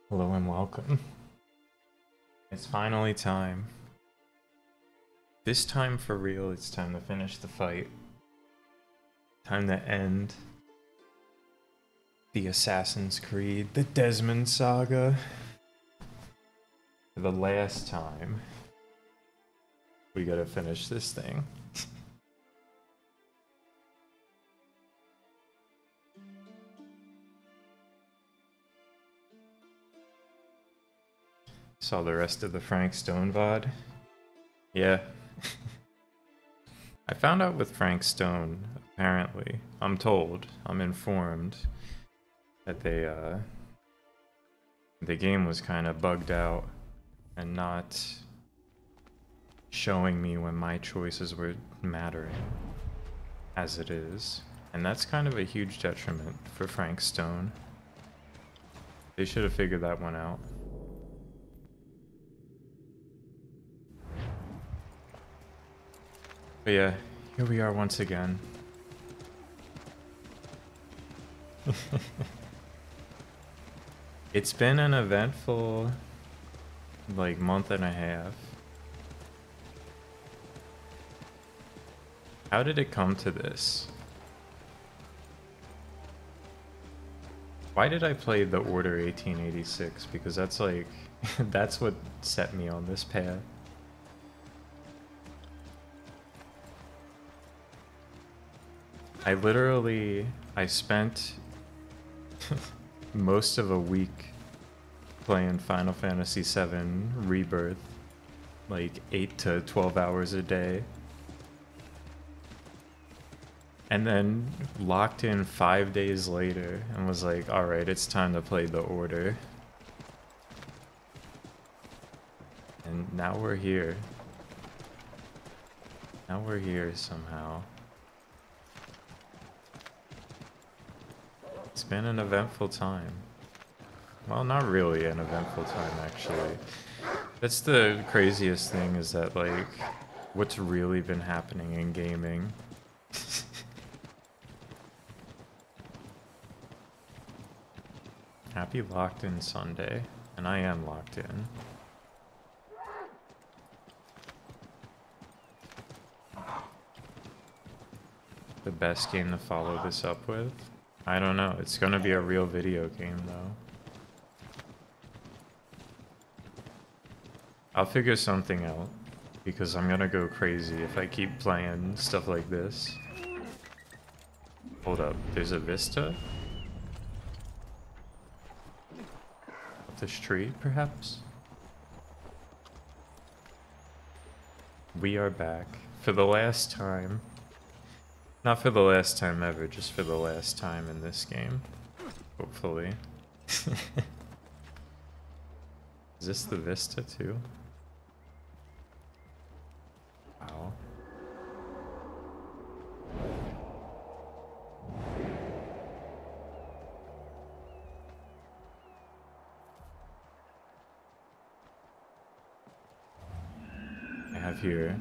Hello and welcome. It's finally time. This time for real, it's time to finish the fight. Time to end the Assassin's Creed, the Desmond saga. For the last time. We gotta finish this thing. Saw the rest of the Frank Stone VOD. Yeah. I found out with Frank Stone, apparently. I'm told, I'm informed, that the game was kind of bugged out and not showing me when my choices were mattering, as it is. And that's kind of a huge detriment for Frank Stone. They should have figured that one out. But yeah, here we are once again. It's been an eventful, like, month and a half. How did it come to this? Why did I play the Order 1886? Because that's like, that's what set me on this path. I spent most of a week playing Final Fantasy VII Rebirth, like 8 to 12 hours a day. And then locked in 5 days later and was like, alright, it's time to play the Order. And now we're here. Now we're here somehow. It's been an eventful time. Well, not really an eventful time, actually. That's the craziest thing, is that, like, what's really been happening in gaming. Happy locked in Sunday, and I am locked in. The best game to follow this up with? I don't know. It's gonna be a real video game, though. I'll figure something out, because I'm gonna go crazy if I keep playing stuff like this. Hold up, there's a vista? Up the street, perhaps? We are back. For the last time. Not for the last time ever, just for the last time in this game. Hopefully. Is this the vista too? Wow. I have here.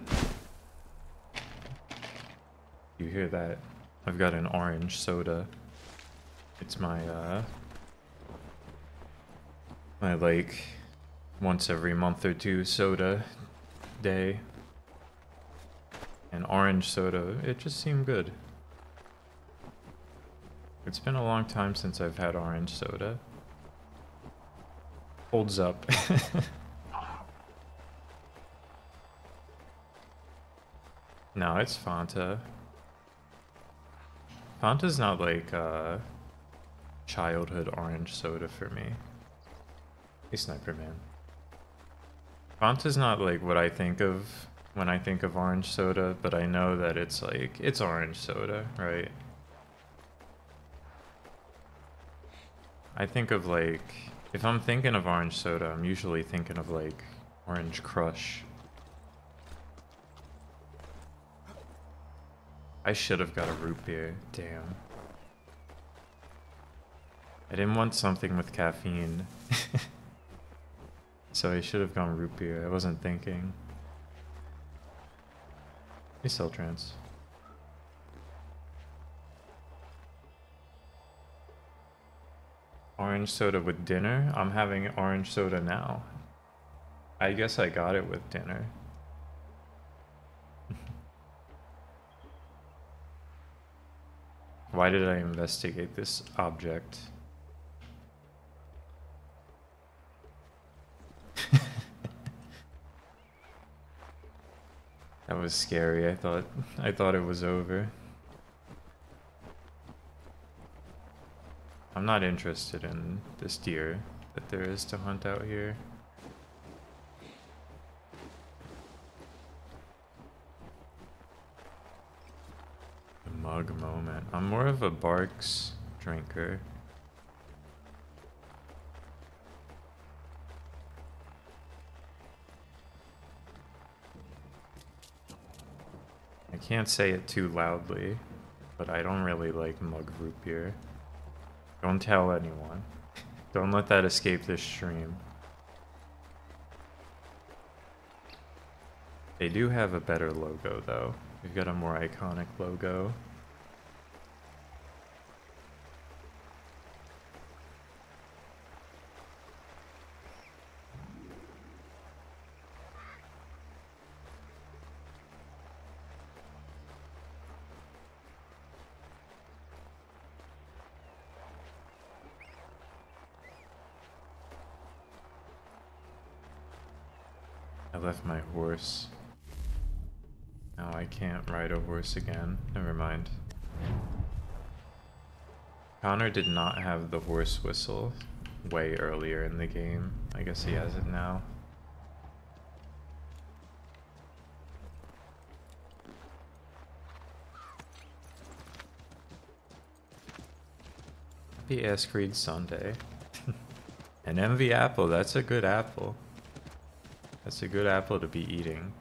You hear that? I've got an orange soda. It's my my like once every month or two soda day. And orange soda, it just seemed good. It's been a long time since I've had orange soda. Holds up. No, it's Fanta. Fanta's not like childhood orange soda for me. Hey, Sniper Man. Fanta's not like what I think of when I think of orange soda, but I know that it's like, it's orange soda, right? I think of like, if I'm thinking of orange soda, I'm usually thinking of like Orange Crush. I should have got a root beer, damn. I didn't want something with caffeine. So I should have gone root beer, I wasn't thinking. Hey, Cell Trance. orange soda with dinner. I'm having orange soda now. I guess I got it with dinner. Why did I investigate this object? That was scary. I thought it was over. I'm not interested in this deer that there is to hunt out here. The mug moment. I'm more of a Barks drinker. I can't say it too loudly, but I don't really like mug root beer. Don't tell anyone. Don't let that escape this stream. They do have a better logo though. We've got a more iconic logo. I left my horse. Now I can't ride a horse again. Never mind. Connor did not have the horse whistle way earlier in the game. I guess he has it now. Happy Ass Creed Sunday. An envy apple, that's a good apple. That's a good apple to be eating.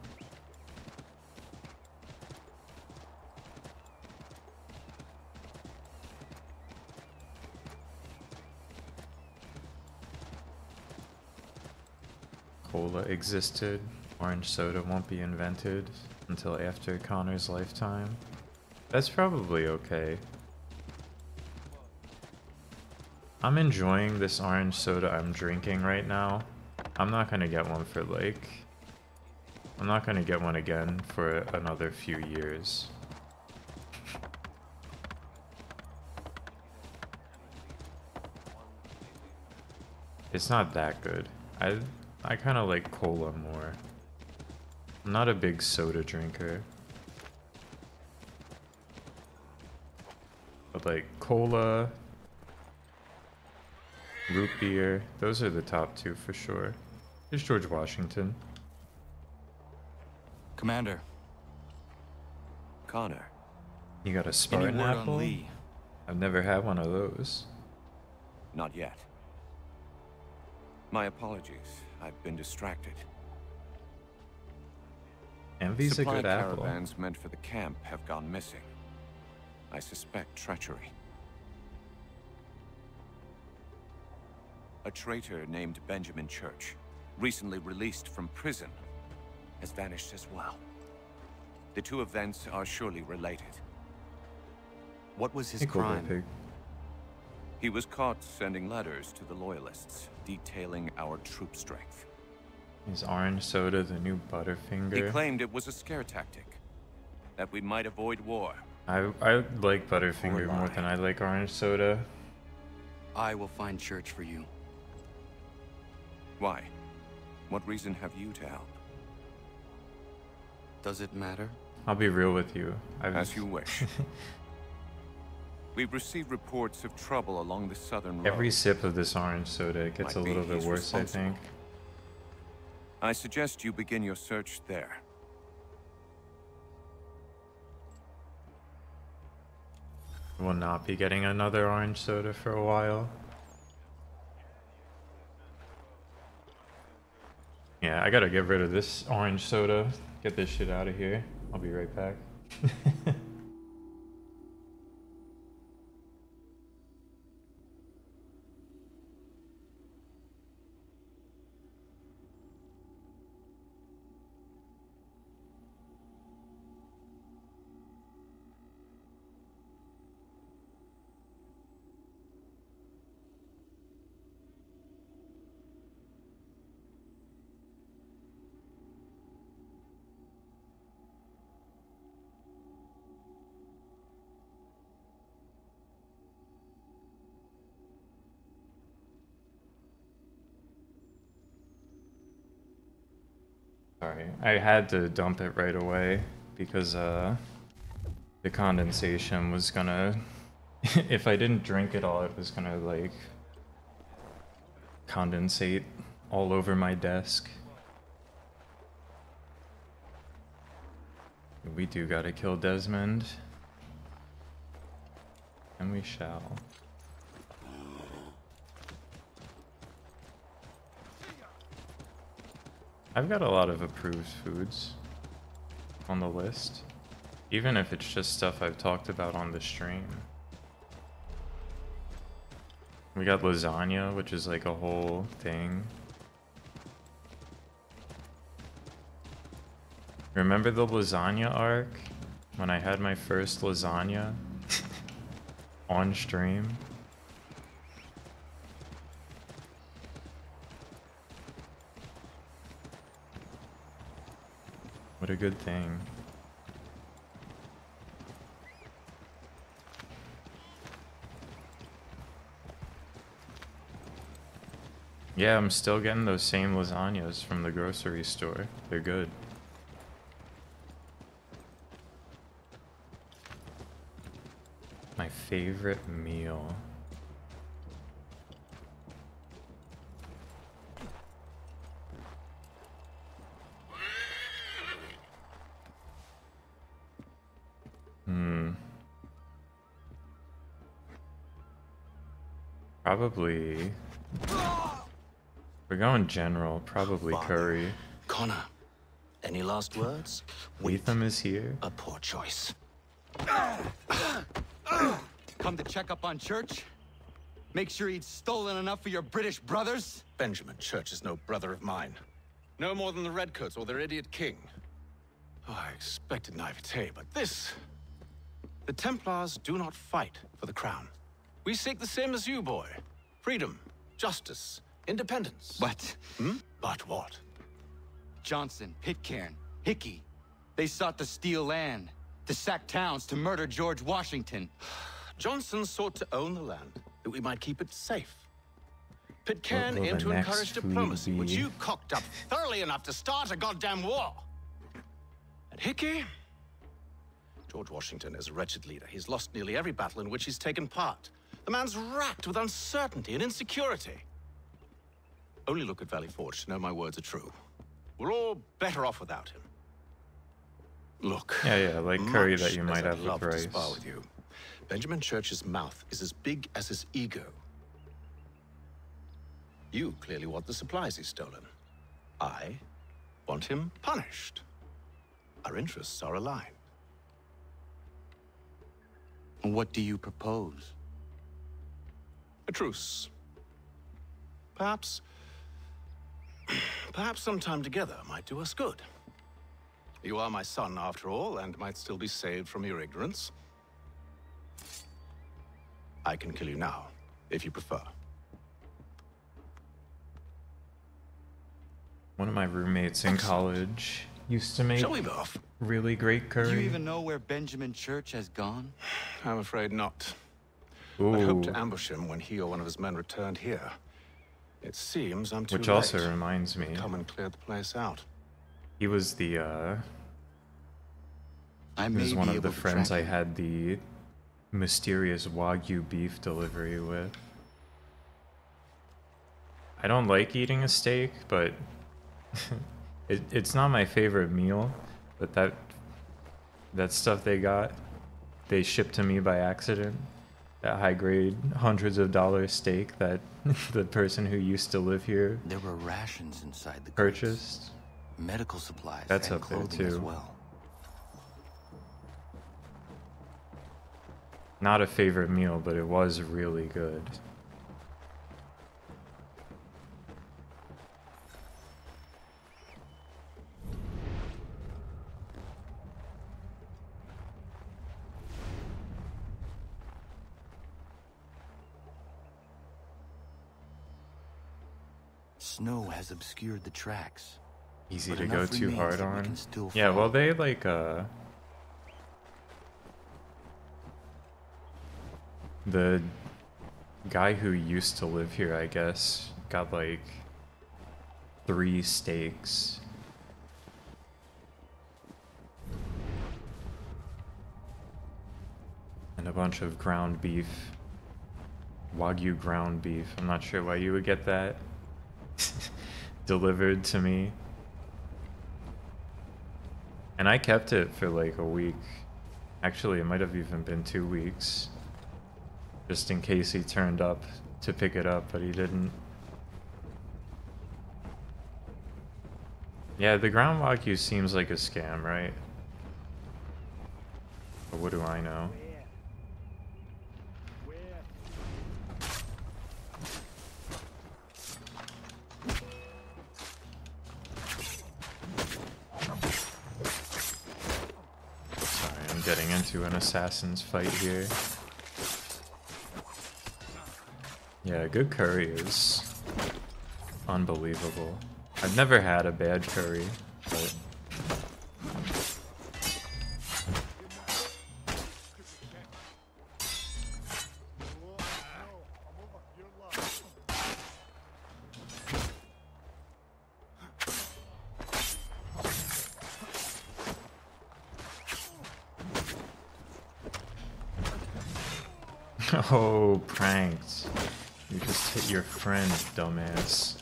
Cola existed. Orange soda won't be invented until after Connor's lifetime. That's probably okay. I'm enjoying this orange soda I'm drinking right now. I'm not gonna get one for like... I'm not gonna get one again for another few years. It's not that good. I kind of like cola more. I'm not a big soda drinker. But like cola, root beer, those are the top two for sure. Here's George Washington. Commander. Connor. You got a Spartan apple? Lee? I've never had one of those. Not yet. My apologies. I've been distracted. Envy's a good apple. Supply caravans meant for the camp have gone missing. I suspect treachery. A traitor named Benjamin Church, recently released from prison, has vanished as well. The two events are surely related. What was his Hey, crime? Pig. He was caught sending letters to the Loyalists, detailing our troop strength. Is orange soda the new Butterfinger? He claimed it was a scare tactic, that we might avoid war. I like Butterfinger more than I like orange soda. I will find Church for you. Why? What reason have you to help? Does it matter? I'll be real with you. As you wish. We've received reports of trouble along the southern road. Every sip of this orange soda gets a little bit worse, I think. I suggest you begin your search there. Will not be getting another orange soda for a while. Yeah, I gotta get rid of this orange soda. Get this shit out of here. I'll be right back. Sorry, I had to dump it right away because the condensation was gonna if I didn't drink it all, it was gonna like condensate all over my desk. We do gotta kill Desmond. And we shall. I've got a lot of approved foods on the list, even if it's just stuff I've talked about on the stream. We got lasagna, which is like a whole thing. Remember the lasagna arc? When I had my first lasagna on stream? What a good thing. Yeah, I'm still getting those same lasagnas from the grocery store. They're good. My favorite meal. Probably... We're going general, probably Father. curry. Connor, any last words? Latham is here. A poor choice. Come to check up on Church? Make sure he'd stolen enough for your British brothers? Benjamin Church is no brother of mine. No more than the Redcoats or their idiot king. Oh, I expected naivete, but this... The Templars do not fight for the crown. We seek the same as you, boy. Freedom, justice, independence. But But what? Johnson, Pitcairn, Hickey, they sought to steal land, to sack towns, to murder George Washington. Johnson sought to own the land, that we might keep it safe. Pitcairn What will aimed the to next encourage food diplomacy, be? which you cocked up thoroughly enough to start a goddamn war. And Hickey? George Washington is a wretched leader. He's lost nearly every battle in which he's taken part. The man's racked with uncertainty and insecurity. Only look at Valley Forge to know my words are true. We're all better off without him. Look. Yeah, like curry much that you as might I'd have with love to rice. spar with you, Benjamin Church's mouth is as big as his ego. You clearly want the supplies he's stolen. I want him punished. Our interests are aligned. What do you propose? A truce. Perhaps some time together might do us good. You are my son, after all, and might still be saved from your ignorance. I can kill you now, if you prefer. One of my roommates in college used to make Shall we be off? really great Do you curry. even know where Benjamin Church has gone? I'm afraid not. Ooh, I hoped to ambush him when he or one of his men returned here. It seems I'm too which late. also reminds me, Come and clear the place out. he was the I he may was one be of the able to friends track I him. had the mysterious Wagyu beef delivery with. I don't like eating a steak, but it's not my favorite meal. But that stuff they shipped to me by accident. That high grade, hundreds of dollars steak that the person who used to live here There were rations inside the crates. purchased. Medical supplies That's and up there, clothing as too. well. Not a favorite meal, but it was really good. Snow has obscured the tracks. Easy But to go enough too remains hard that we on. can still Yeah, well follow. they like the guy who used to live here, I guess, got like 3 steaks And a bunch of ground beef. Wagyu ground beef. I'm not sure why you would get that delivered to me. And I kept it for like a week. Actually, it might have even been 2 weeks. Just in case he turned up to pick it up, but he didn't. Yeah, the ground Wagyu seems like a scam, right? But what do I know? Sorry, I'm getting into an assassin's fight here. Yeah, good curry is unbelievable. I've never had a bad curry, but oh, pranked. You just hit your friend, dumbass.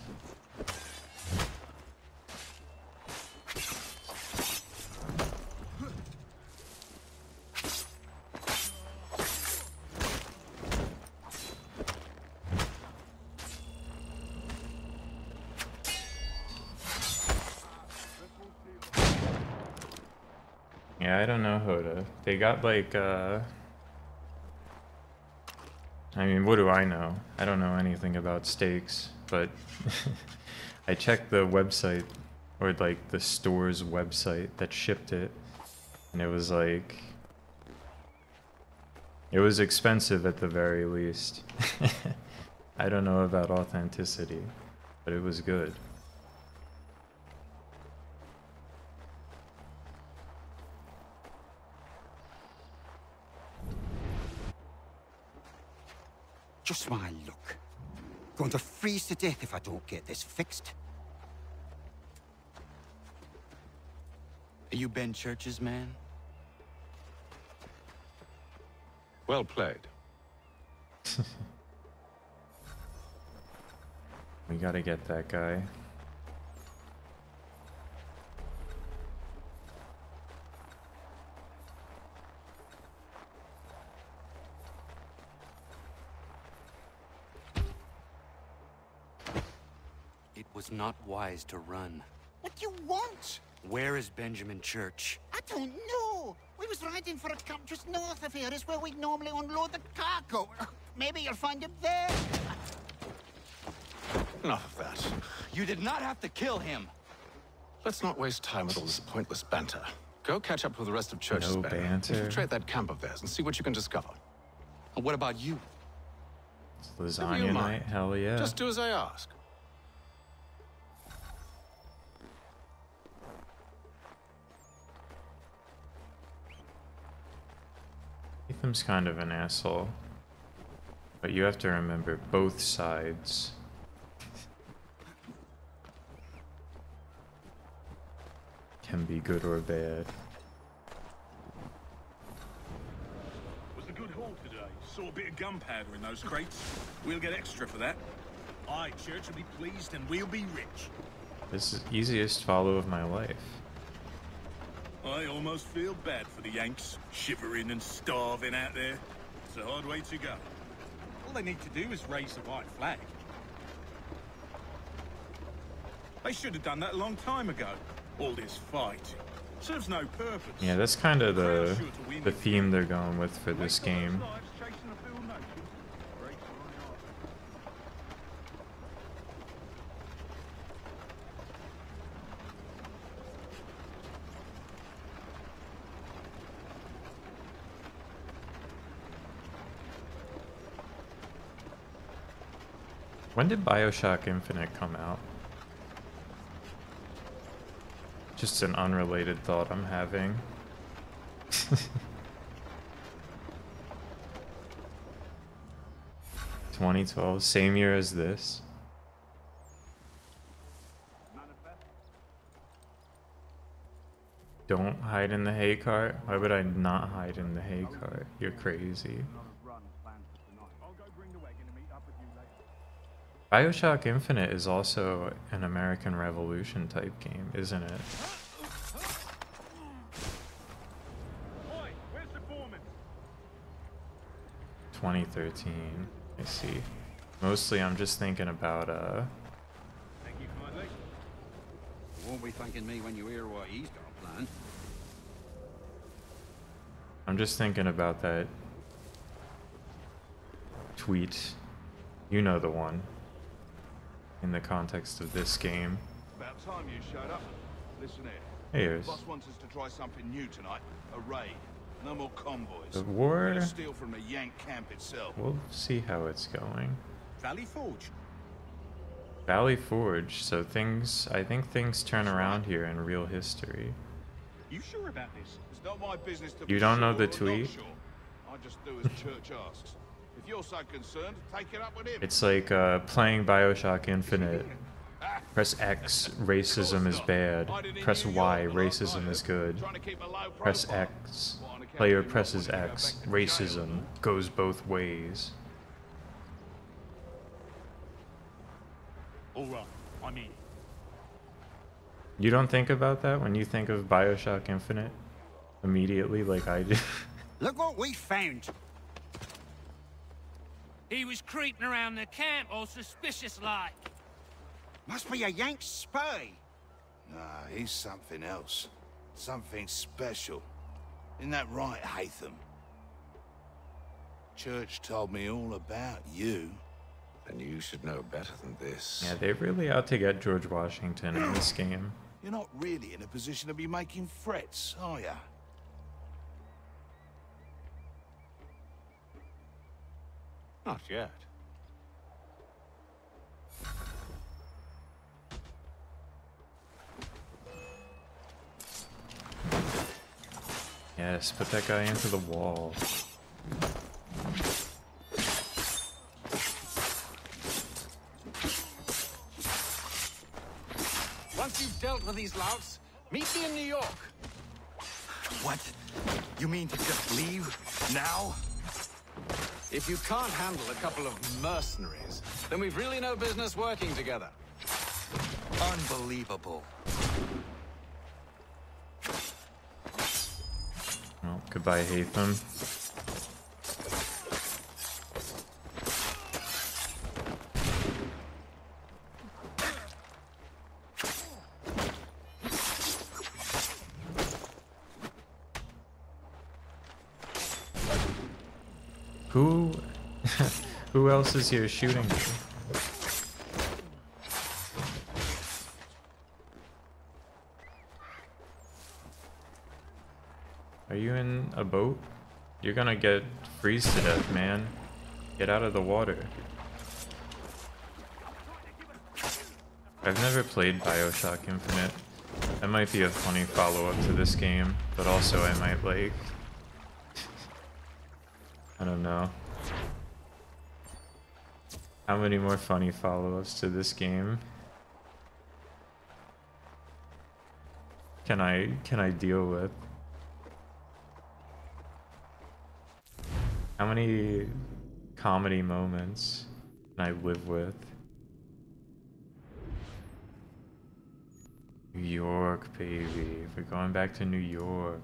Yeah, I don't know how to. They got like, I mean, what do I know? I don't know anything about steaks, but I checked the website, or like the store's website that shipped it, and it was like, it was expensive at the very least. I don't know about authenticity, but it was good. Just my luck. Going to freeze to death if I don't get this fixed. Are you Ben Church's man? Well played. We gotta get that guy. It was not wise to run. What do you want? Where is Benjamin Church? I don't know. We was riding for a camp just north of here. Is where we'd normally unload the cargo. Maybe you'll find him there. Enough of that. You did not have to kill him. Let's not waste time with all this pointless banter. Go catch up with the rest of Church's No band. banter. Infiltrate that camp of theirs and see what you can discover. And what about you? It's Never you lasagna mind. night? Hell yeah. Just do as I ask. Etham's kind of an asshole. But you have to remember both sides. Can be good or bad. Was a good haul today. Saw a bit of gunpowder in those crates. We'll get extra for that. Aye, Church will be pleased and we'll be rich. This is the easiest follow of my life. I almost feel bad for the Yanks, shivering and starving out there. It's a hard way to go. All they need to do is raise the white flag. They should have done that a long time ago. All this fighting serves no purpose. Yeah, that's kind of the theme they're going with for this game. When did BioShock Infinite come out? Just an unrelated thought I'm having. 2012, same year as this. Don't hide in the hay cart? Why would I not hide in the hay cart? You're crazy. BioShock Infinite is also an American Revolution type game, isn't it? Oi, where's the foreman? 2013. I see. Mostly I'm just thinking about Thank you kindly. You won't be thanking me when you hear what he's got planned. I'm just thinking about that tweet. You know the one. In the context of this game. About time you showed up. Listen here. Here's The boss wants us to try something new tonight. A raid. No more convoys. the We're war. gonna steal from the Yank camp itself. We'll see how it's going. Valley Forge. Valley Forge. So things, I think things turn around here in real history. You sure about this? It's not my business to You be don't know sure the or not tweet? sure. I just do as Church asks. If you're so concerned, take it up with him. It's like playing BioShock Infinite. Press X, racism is bad. Press Y, racism is good. Trying to keep a low Press profile. X. What, on account Player of you not presses wanting to go X. back to Racism jail? goes both ways. All right, I'm in. You don't think about that when you think of BioShock Infinite? Immediately, like I do. Look what we found. He was creeping around the camp all suspicious like. Must be a Yank spy. Nah, he's something else. Something special. Isn't that right, Hatham? Church told me all about you. And you should know better than this. Yeah, they really ought to get George Washington in this game. You're not really in a position to be making threats, are ya? Not yet. Yes, put that guy into the wall. Once you've dealt with these louts, meet me in New York. What? You mean to just leave? Now? If you can't handle a couple of mercenaries, then we've really no business working together. Unbelievable. Well, goodbye, Hatham. Who... Who else is here shooting me? Are you in a boat? You're gonna get freeze to death, man. Get out of the water. I've never played BioShock Infinite. That might be a funny follow-up to this game, but also I might like... I don't know. How many more funny follow-ups to this game can I deal with? How many comedy moments can I live with? New York, baby. We're going back to New York.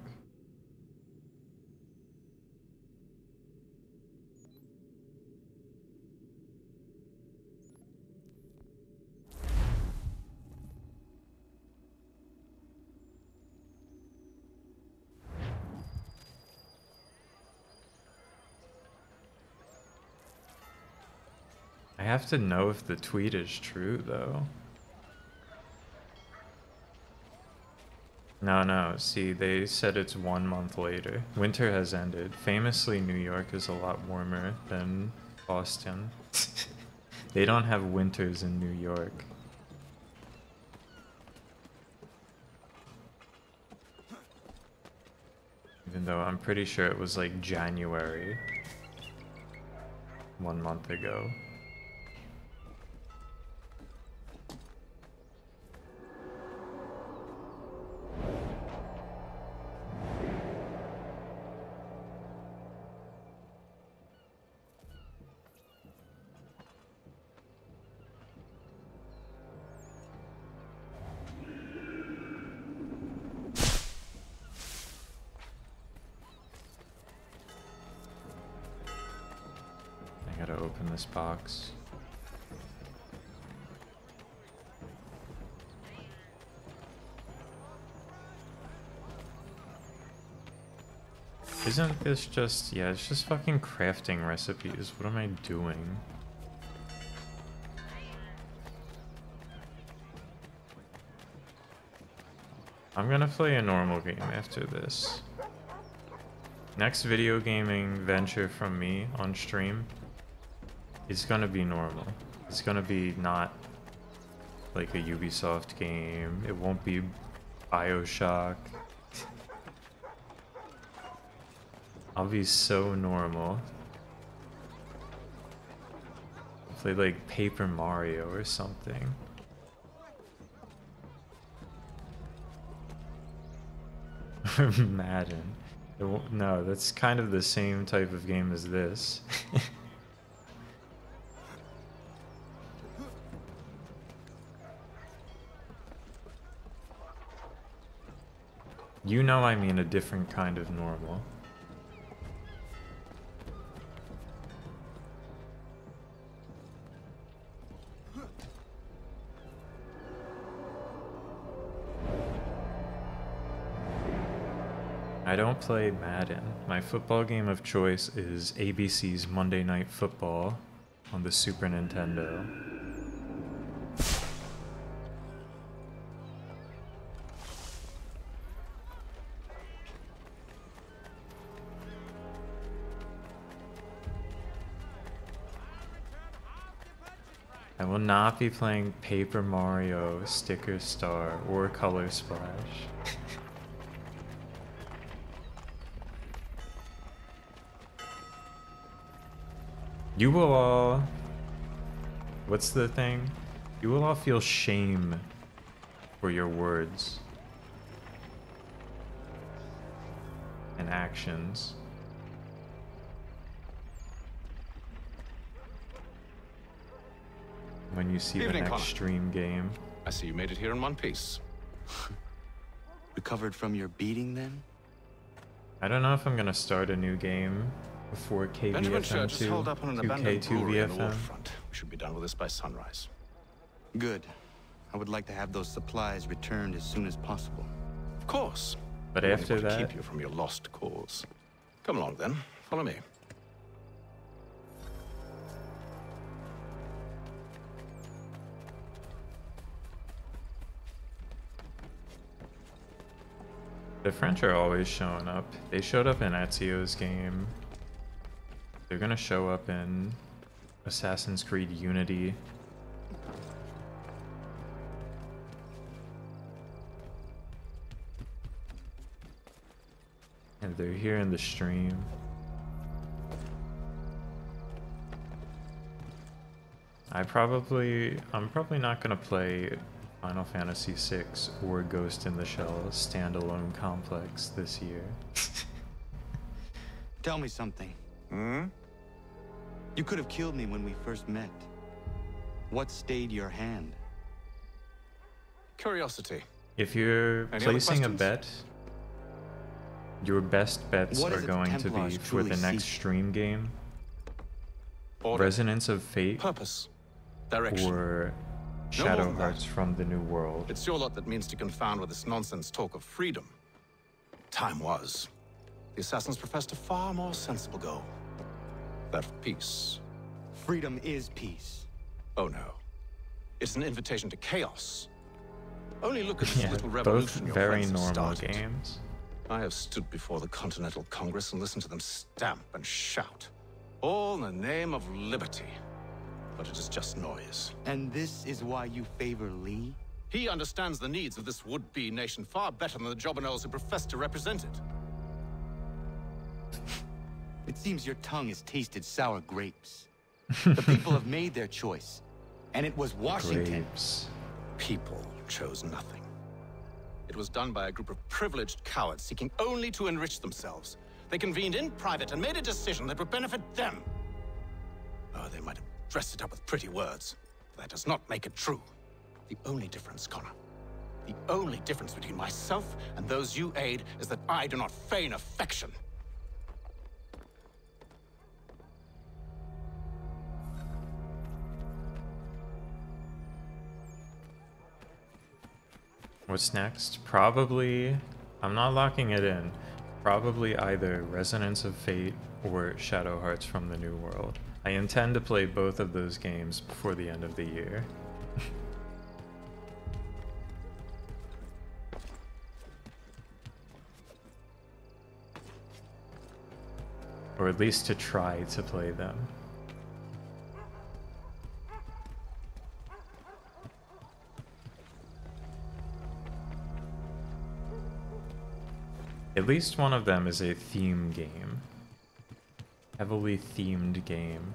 I have to know if the tweet is true, though. No, see, they said it's 1 month later. Winter has ended. Famously, New York is a lot warmer than Boston. They don't have winters in New York. Even though I'm pretty sure it was like January 1 month ago. I gotta open this box. Isn't this just, yeah, it's just fucking crafting recipes. What am I doing? I'm gonna play a normal game after this. Next video gaming venture from me on stream is gonna be normal. It's gonna be not like a Ubisoft game. It won't be BioShock. I'll be so normal. I'll play like Paper Mario or something. Madden. No, that's kind of the same type of game as this. You know I mean a different kind of normal. I don't play Madden. My football game of choice is ABC's Monday Night Football on the Super Nintendo. I will not be playing Paper Mario, Sticker Star, or Color Splash. You will all... What's the thing? You will all feel shame for your words and actions. When you see the next stream game. I see you made it here in one piece. Recovered from your beating, then? I don't know if I'm gonna start a new game before Benjamin Church is KBFM2, held up on an abandoned brewery on the VFM. waterfront. We should be done with this by sunrise. Good. I would like to have those supplies returned as soon as possible. Of course. But We after want to that, keep you from your lost cause. Come along then. Follow me. the French are always showing up. They showed up in Ezio's game. They're gonna show up in Assassin's Creed Unity. And they're here in the stream. I'm probably not gonna play Final Fantasy VI or Ghost in the Shell standalone complex this year. Tell me something. Hmm? You could have killed me when we first met. What stayed your hand? Curiosity. If you're Any other placing a questions? bet, your best bets What are is it the going to be Templars for the truly next seek? stream game, Order. Resonance of Fate, Purpose. Direction. or No more Shadow than that. Hearts from the New World. It's your lot that means to confound with this nonsense talk of freedom. Time was. The assassins professed a far more sensible goal. That of peace. Freedom is peace. Oh no. It's an invitation to chaos. Only look at this Yeah, little both revolution your very friends have normal started. games. I have stood before the Continental Congress and listened to them stamp and shout. All in the name of liberty. But it is just noise. And this is why you favor Lee? He understands the needs of this would-be nation far better than the jobberknolls who profess to represent it. It seems your tongue has tasted sour grapes. The people have made their choice, and it was Washington. Grapes. People chose nothing. It was done by a group of privileged cowards seeking only to enrich themselves. They convened in private and made a decision that would benefit them. Oh, they might have dressed it up with pretty words, but that does not make it true. The only difference, Connor, the only difference between myself and those you aid is that I do not feign affection. What's next? Probably, I'm not locking it in. Probably either Resonance of Fate or Shadow Hearts from the New World. I intend to play both of those games before the end of the year. Or at least to try to play them. At least one of them is a theme game. Heavily themed game.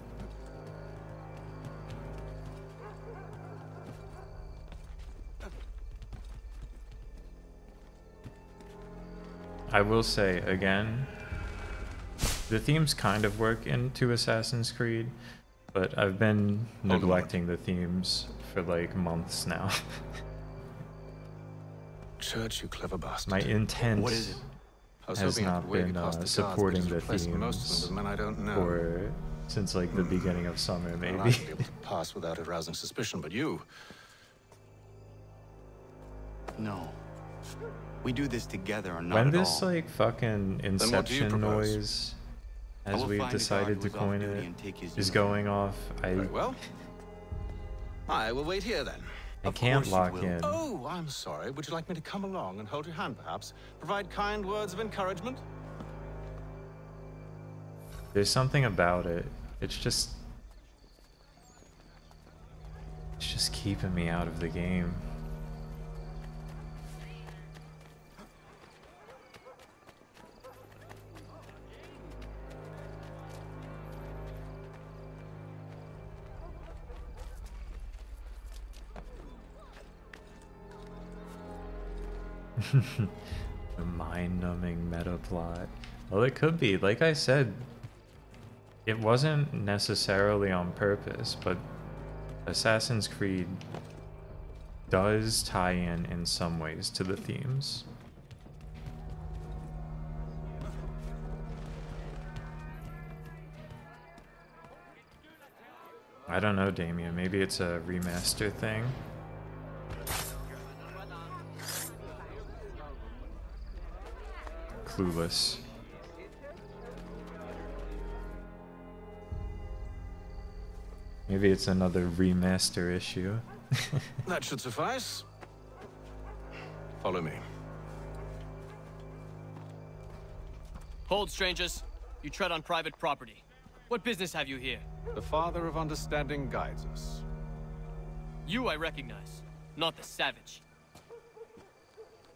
I will say, again, the themes kind of work into Assassin's Creed, but I've been neglecting the themes for like months now. Church, you clever bastard. My intent What is it? has not been supporting the themes for since like the beginning of summer, maybe. Well, I should be able to pass without arousing suspicion, but you... No. We do this together or not When at this all. like fucking Inception noise, as will we've find a decided guard to who's off coin duty it, and take his is uniform. going off, Very well. I will wait here then. I can't lock in. Oh, I'm sorry. Would you like me to come along and hold your hand, perhaps? Provide kind words of encouragement? There's something about it. It's just keeping me out of the game. The mind-numbing meta plot. Well, it could be. Like I said, it wasn't necessarily on purpose, but Assassin's Creed does tie in some ways to the themes. I don't know, Damien. Maybe it's a remaster thing. Clueless. Maybe it's another remaster issue. That should suffice. Follow me. Hold, strangers. You tread on private property. What business have you here? The Father of Understanding guides us. You I recognize, not the savage.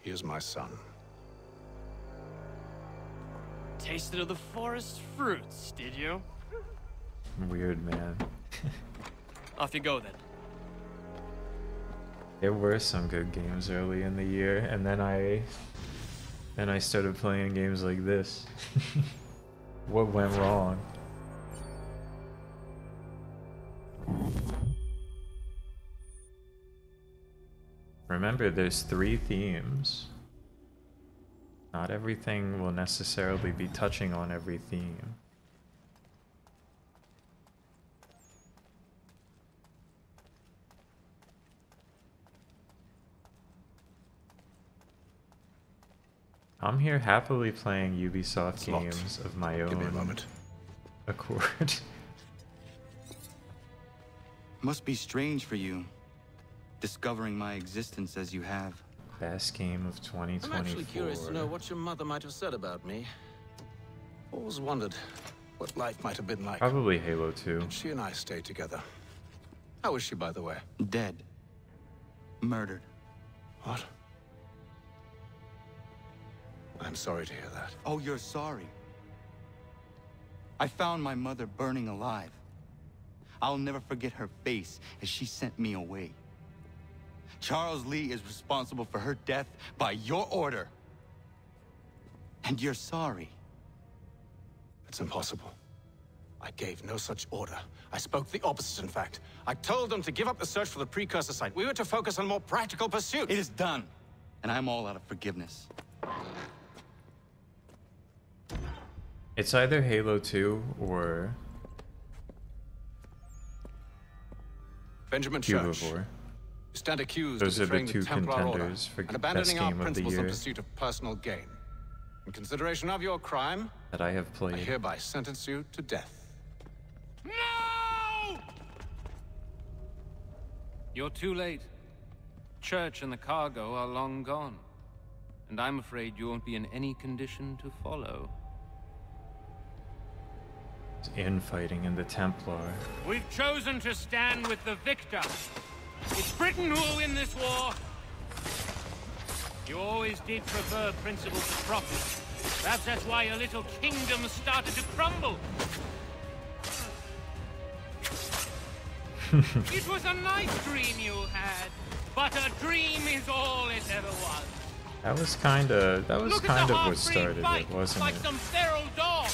He is my son. Tasted of the forest fruits, did you? Weird, man. Off you go then. There were some good games early in the year, and then I started playing games like this. What went wrong? Remember, there's 3 themes. Not everything will necessarily be touching on every theme. I'm here happily playing Ubisoft games of my own Give me a moment. accord. Must be strange for you, discovering my existence as you have. Best game of 2024. I'm actually curious to know what your mother might have said about me. Always wondered what life might have been like. Probably Halo 2. She and I stayed together. How is she, by the way? Dead. Murdered. What? I'm sorry to hear that. Oh, you're sorry. I found my mother burning alive. I'll never forget her face as she sent me away. Charles Lee is responsible for her death by your order. And you're sorry. It's impossible. I gave no such order. I spoke the opposite, in fact. I told them to give up the search for the precursor site. We were to focus on more practical pursuits. It is done. And I'm all out of forgiveness. It's either Halo 2 or Benjamin Cube Church. of War. You stand accused Those of are the betraying two the Templar Order contenders for and best abandoning our game of the principles in year pursuit of personal gain. In consideration of your crime, that I have I played. hereby sentence you to death. No! You're too late. Church and the cargo are long gone. And I'm afraid you won't be in any condition to follow. Infighting in the Templar. We've chosen to stand with the victor. It's Britain who will win this war. You always did prefer principles to profit. Perhaps that's why your little kingdom started to crumble. It was a nice dream you had, but a dream is all it ever was. That was kind of what started it, wasn't like it? some feral dog.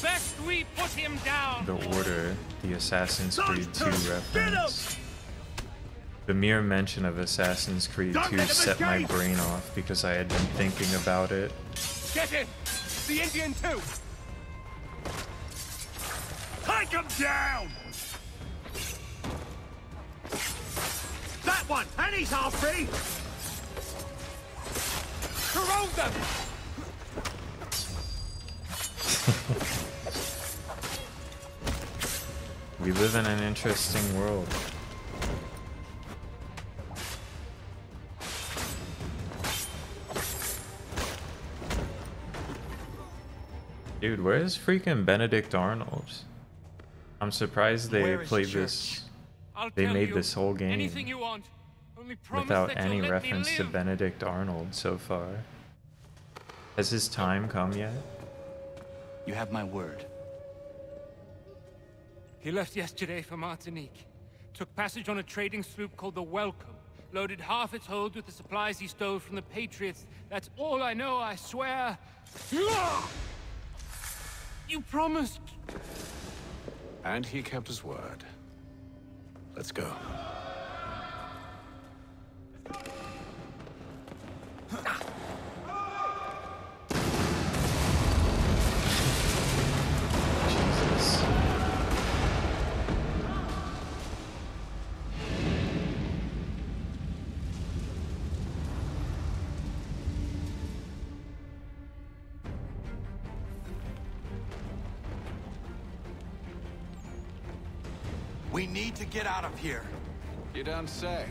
Best we put him down. The Order, the Assassin's Creed 2 reference. The mere mention of Assassin's Creed 2 set my brain off because I had been thinking about it. Get him! The Indian too! Take him down! That one! And he's half free! Corrode them! We live in an interesting world. Dude, where's freaking Benedict Arnold? I'm surprised they played this. They made this whole game without any reference to Benedict Arnold so far. Has his time come yet? You have my word. He left yesterday for Martinique. Took passage on a trading sloop called the Welcome. Loaded half its hold with the supplies he stole from the Patriots. That's all I know, I swear. You promised. And he kept his word. Let's go. Jesus. We need to get out of here. You don't say.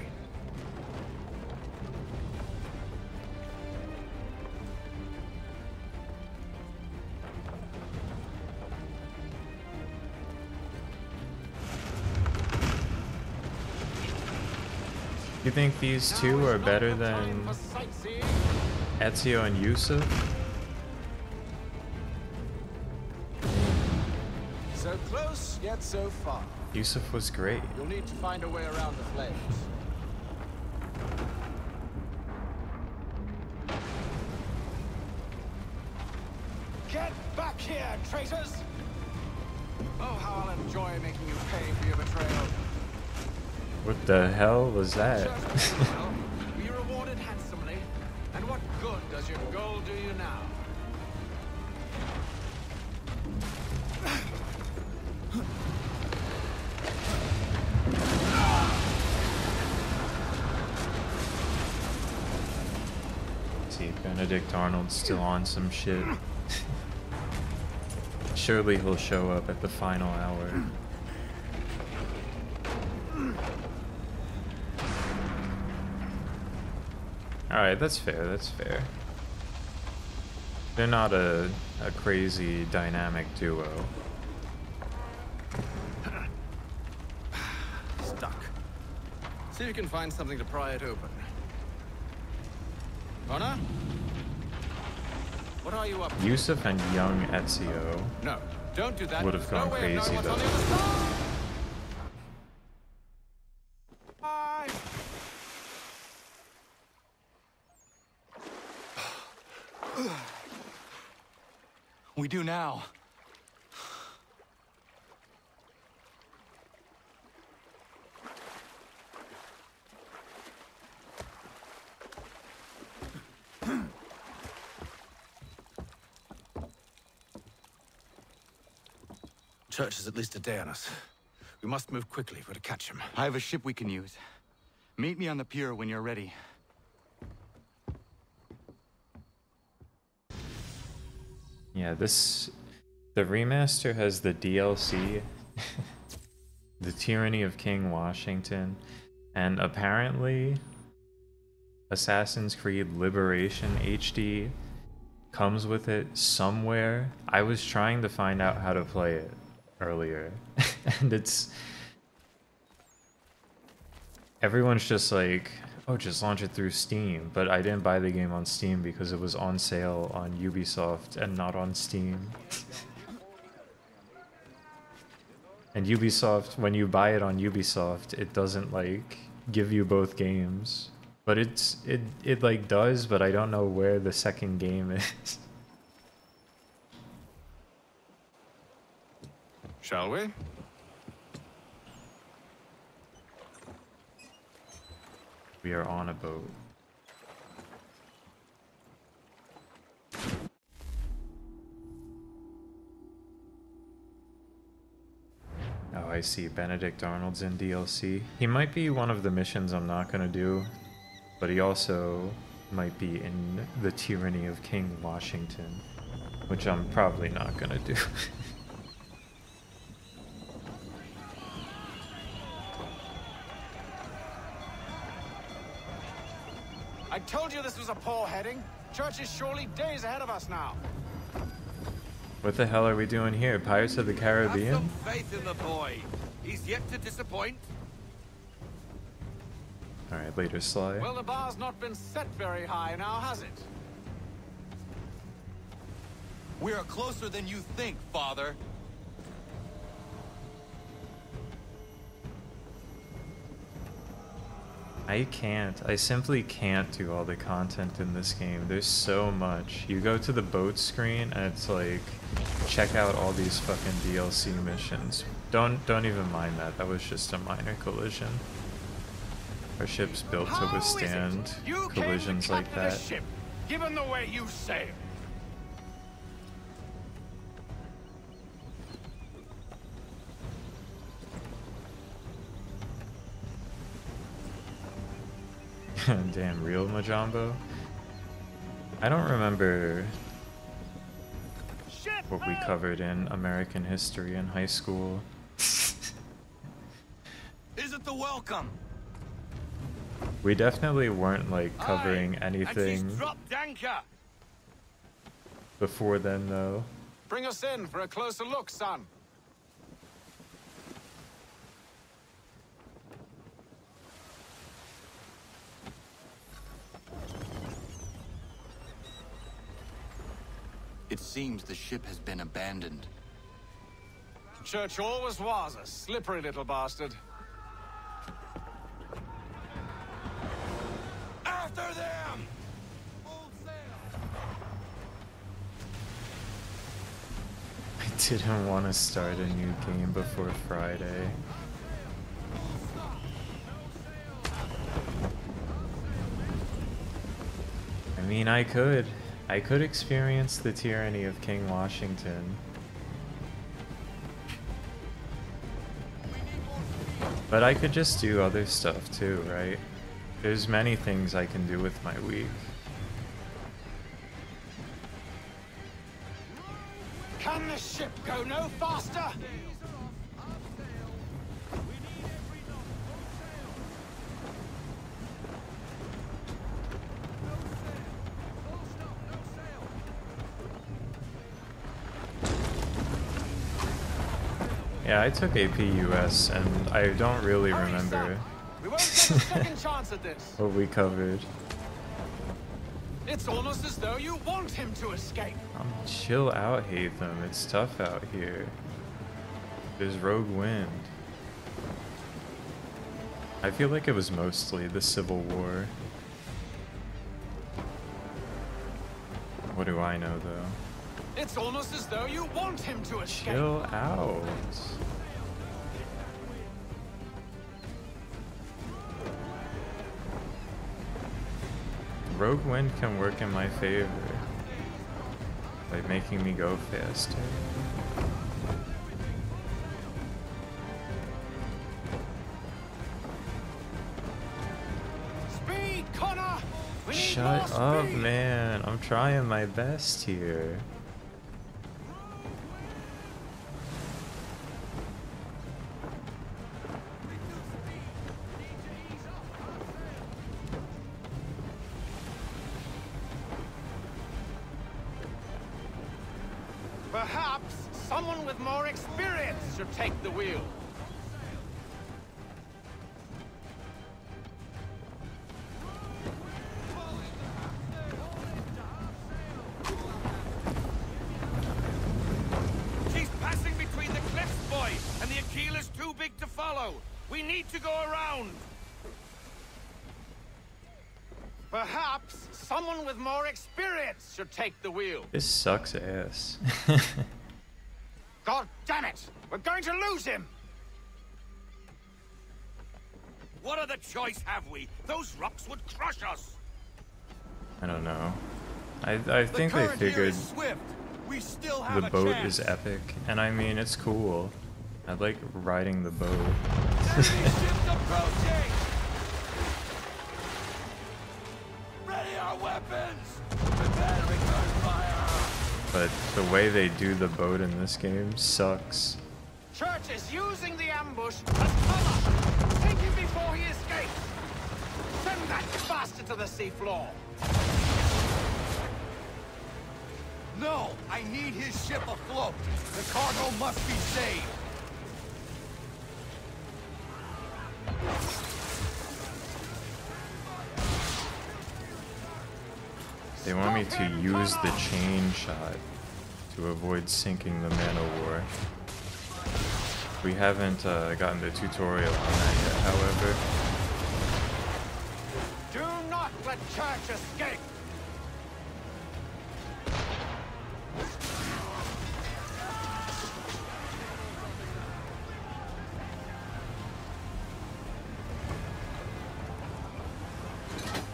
You think these two are better than Ezio and Yusuf? So close, yet so far. Yusuf was great. You'll need to find a way around the flames. Get back here, traitors! Oh, how I'll enjoy making you pay for your betrayal. What the hell was that? Well, be rewarded handsomely. And what good does your gold do you now? See, Benedict Arnold's still on some shit. Surely he'll show up at the final hour. Alright, that's fair, that's fair. They're not a crazy dynamic duo. Stuck. See if you can find something to pry it open. Connor? What are you up to? Yusuf and young Ezio No, don't do that. would have gone No way of crazy knowing what's on the though. other side. Bye. We do now. Church is at least a day on us. We must move quickly if we're to catch him. I have a ship we can use. Meet me on the pier when you're ready. Yeah, the remaster has the DLC, The Tyranny of King Washington, and apparently Assassin's Creed Liberation HD comes with it somewhere. I was trying to find out how to play it earlier, and everyone's just like, oh, just launch it through Steam, but I didn't buy the game on Steam because it was on sale on Ubisoft and not on Steam. And Ubisoft, when you buy it on Ubisoft, it doesn't like give you both games. But it like does, but I don't know where the second game is. Shall we? We are on a boat. Oh, I see. Benedict Arnold's in DLC. He might be one of the missions I'm not gonna do, but he also might be in The Tyranny of King Washington, which I'm probably not gonna do. I told you this was a poor heading. Church is surely days ahead of us now. What the hell are we doing here? Pirates of the Caribbean? Have some faith in the boy. He's yet to disappoint. Alright, later, Sly. Well, the bar's not been set very high now, has it? We are closer than you think, Father. I simply can't do all the content in this game. There's so much. You go to the boat screen and it's like, check out all these fucking DLC missions. Don't even mind that. That was just a minor collision. Our ship's built to withstand collisions like that. Ship, given the way you sail. Damn, real Majambo? I don't remember what we covered in American history in high school. Is it the welcome? We definitely weren't like covering anything before then though. Bring us in for a closer look, son. It seems the ship has been abandoned. Church always was a slippery little bastard. After them! Full sail! I didn't want to start a new game before Friday. I mean, I could experience the tyranny of King Washington. But I could just do other stuff too, right? There's many things I can do with my week. Can the ship go no faster? Yeah, I took AP US and I don't really remember We won't take a second chance at this. what we covered. It's almost as though you want him to escape. Chill out, Hatham. It's tough out here. There's rogue wind. I feel like it was mostly the Civil War. What do I know, though? It's almost as though you want him to escape. Chill out. Rogue wind can work in my favor by making me go faster. Shut up, man. I'm trying my best here. Perhaps someone with more experience should take the wheel. She's passing between the cliffs, boy, and the Aquila's too big to follow. We need to go around. Perhaps someone with more experience should take the wheel. This sucks ass. God damn it! We're going to lose him! What other choice have we? Those rocks would crush us. I don't know. I think they figured We still the boat is epic, and I mean, it's cool. I like riding the boat. Ready our weapons! Prepare to return fire! But the way they do the boat in this game sucks. Church is using the ambush as cover! Take him before he escapes! Send that bastard to the seafloor! No! I need his ship afloat! The cargo must be saved! They want me to use the chain shot to avoid sinking the man o' war. We haven't gotten the tutorial on that yet, however. Do not let Church escape!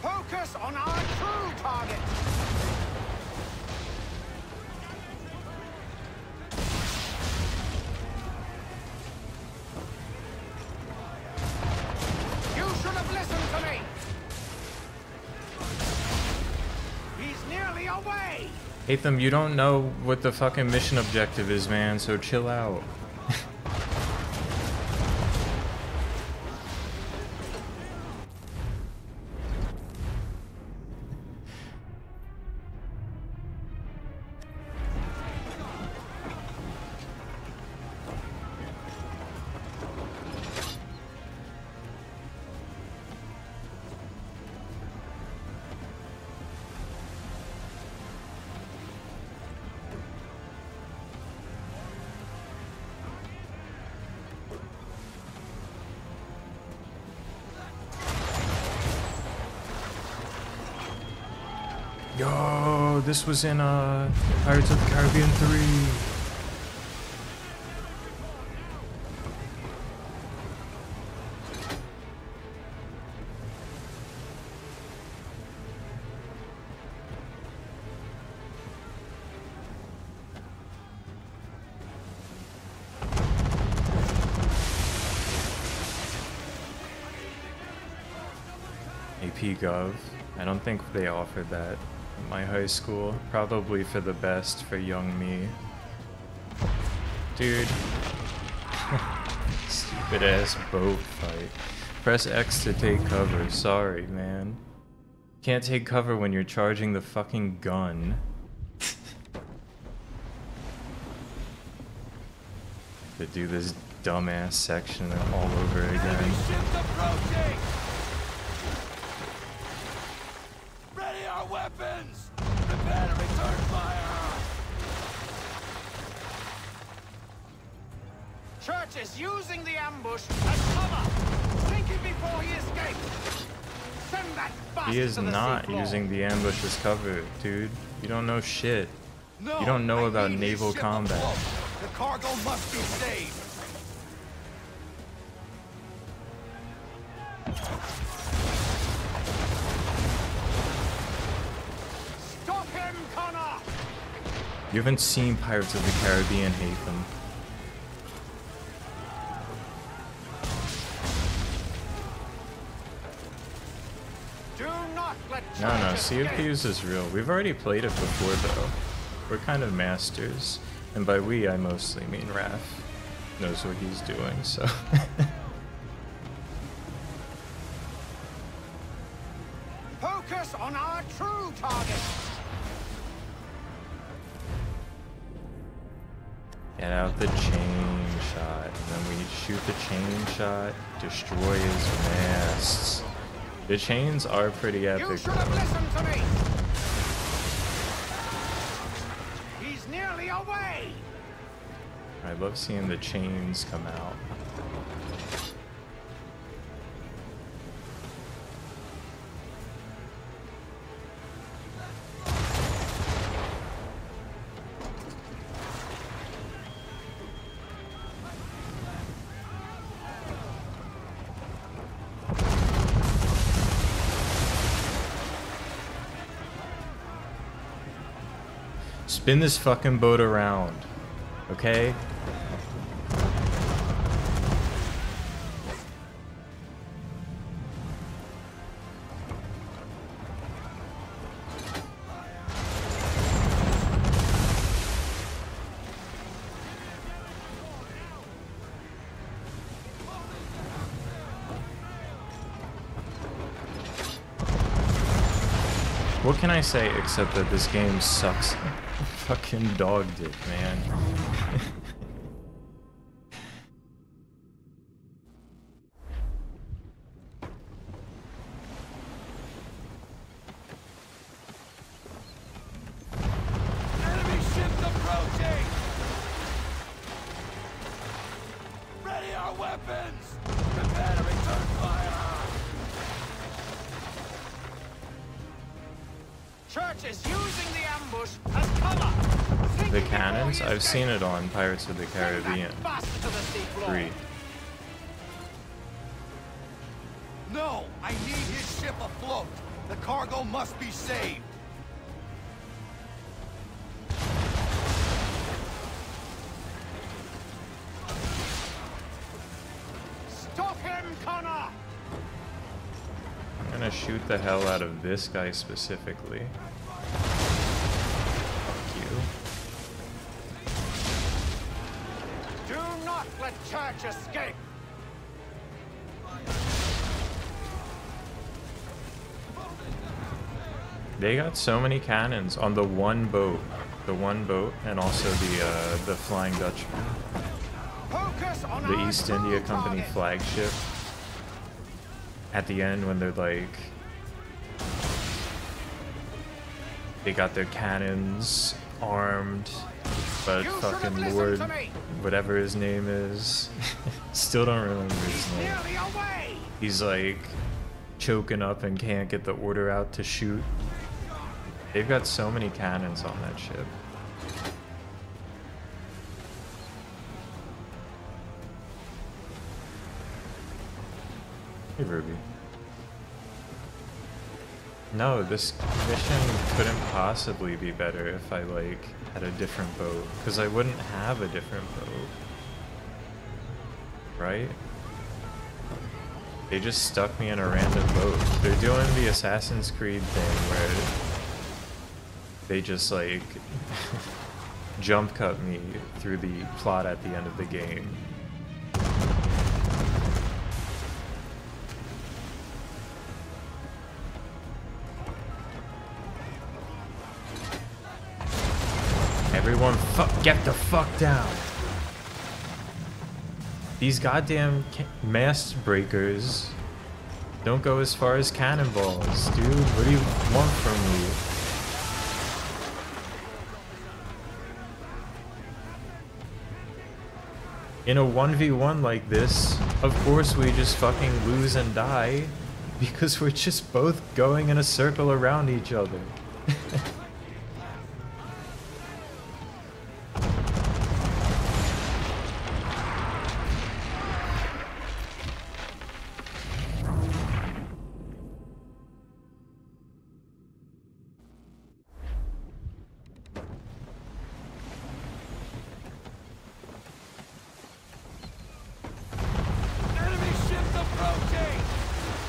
Focus on our true target! You should have listened to me! He's nearly away! Hatham, you don't know what the fucking mission objective is, man, so chill out. Yo, this was in Pirates of the Caribbean 3. AP Gov. I don't think they offered that in my high school. Probably for the best for young me. Dude. Stupid ass boat fight. Press X to take cover. Sorry, man. Can't take cover when you're charging the fucking gun. To do this dumbass section all over again. Ready our weapons! Prepare to return fire! Church is using the ambush as cover! Sink him before he escapes! Send that bastard He is to the not seafloor. using the ambush as cover, dude. You don't know shit. No, You don't know I about need his naval ship combat. afloat. The cargo must be saved. Stop him, Connor! You haven't seen Pirates of the Caribbean, Hatham. Do not let No, no, Sea of Thieves is real. We've already played it before, though. We're kind of masters. And by we, I mostly mean Raph. Knows what he's doing, so... Focus on our true target! Get out the chain shot, and then we shoot the chain shot, destroy his masts. The chains are pretty epic. You should have listened to me! He's nearly away! I love seeing the chains come out. Spin this fucking boat around, okay? What can I say except that this game sucks? Fucking dogged it, man. Enemy ships approaching! Ready our weapons! Prepare to return fire! Church is using the ambush as cover! The cannons? I've seen it on Pirates of the Caribbean 3. No! I need his ship afloat! The cargo must be saved! Stop him, Connor! I'm gonna shoot the hell out of this guy specifically. Fuck you. Do not let Church escape! They got so many cannons on the one boat. The one boat, and also the Flying Dutchman. The East India Company flagship. At the end when they're like... They got their cannons armed, but fucking Lord, whatever his name is, still don't remember his name. He's like choking up and can't get the order out to shoot. They've got so many cannons on that ship. Hey, Ruby. No, this mission couldn't possibly be better if I, like, had a different boat. Because I wouldn't have a different boat. Right? They just stuck me in a random boat. They're doing the Assassin's Creed thing where they just, like, jump cut me through the plot at the end of the game. Everyone get the fuck down. These goddamn mast breakers don't go as far as cannonballs, dude. What do you want from me? In a 1v1 like this, of course we just fucking lose and die because we're just both going in a circle around each other.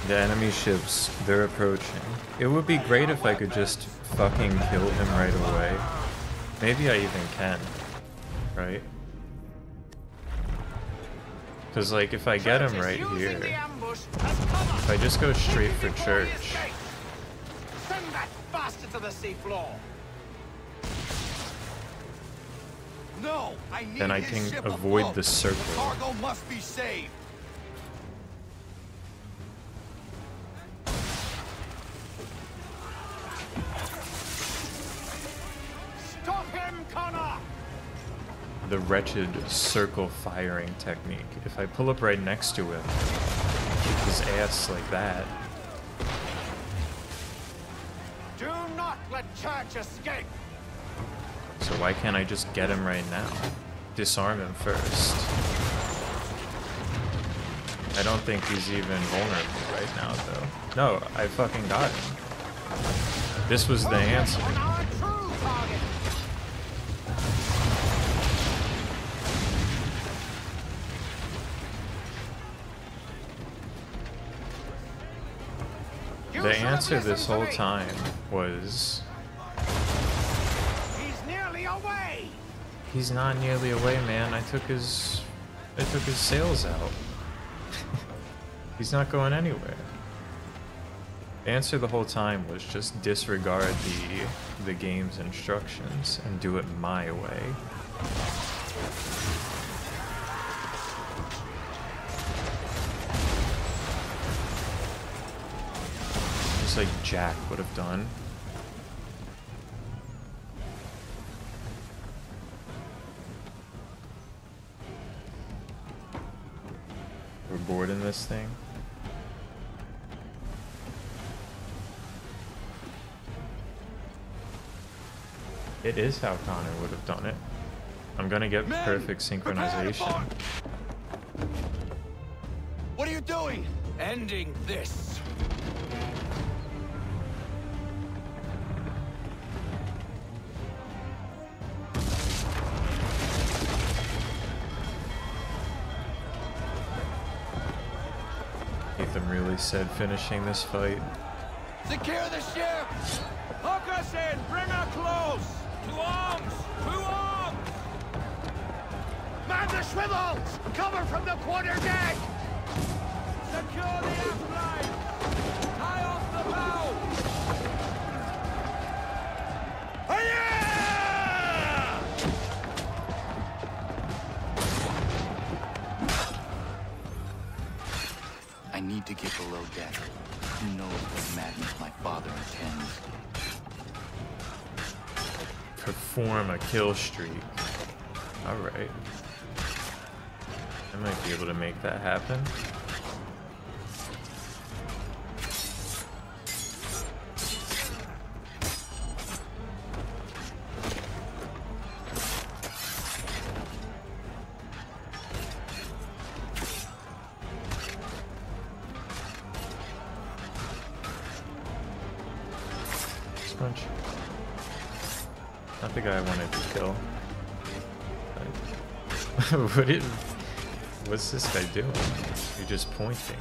The enemy ships, they're approaching. It would be great if I could just fucking kill him right away. Maybe I even can, right? Because, like, if I get him right here, if I just go straight for church, Send that bastard to the seafloor. No, I need then I his can ship avoid afloat. the circle. The cargo must be saved. Stop him, Connor! The wretched circle firing technique. If I pull up right next to him, kick his ass like that. Do not let Church escape! So why can't I just get him right now? Disarm him first. I don't think he's even vulnerable right now, though. No, I fucking got him. This was the answer. On our true target! The answer this whole time was... He's nearly away! He's not nearly away, man. I took his sails out. He's not going anywhere. The answer the whole time was just disregard the game's instructions and do it my way. Just like Jack would have done. We're bored in this thing. It is how Connor would have done it. I'm gonna get perfect synchronization. What are you doing? Ending this. Ethan really said finishing this fight. Secure the ship! Hook us in! Bring her close! To arms! To arms! Man the swivels! Cover from the quarter deck! Secure the aft line! Tie off the bow! Hi-ya! I need to get below deck. Who knows what madness my father intends? Perform a kill streak. Alright. I might be able to make that happen. Punch. Not the guy I wanted to kill. What's this guy doing? You're just pointing.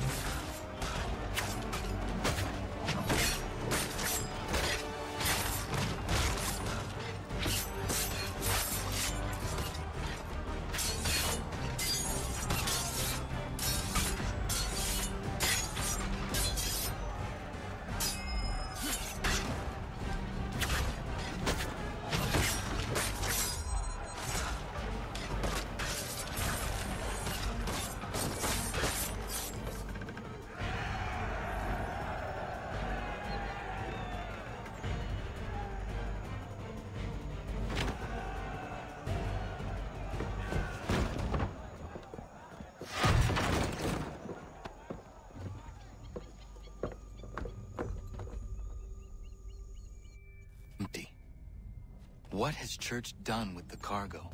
What has Church done with the cargo?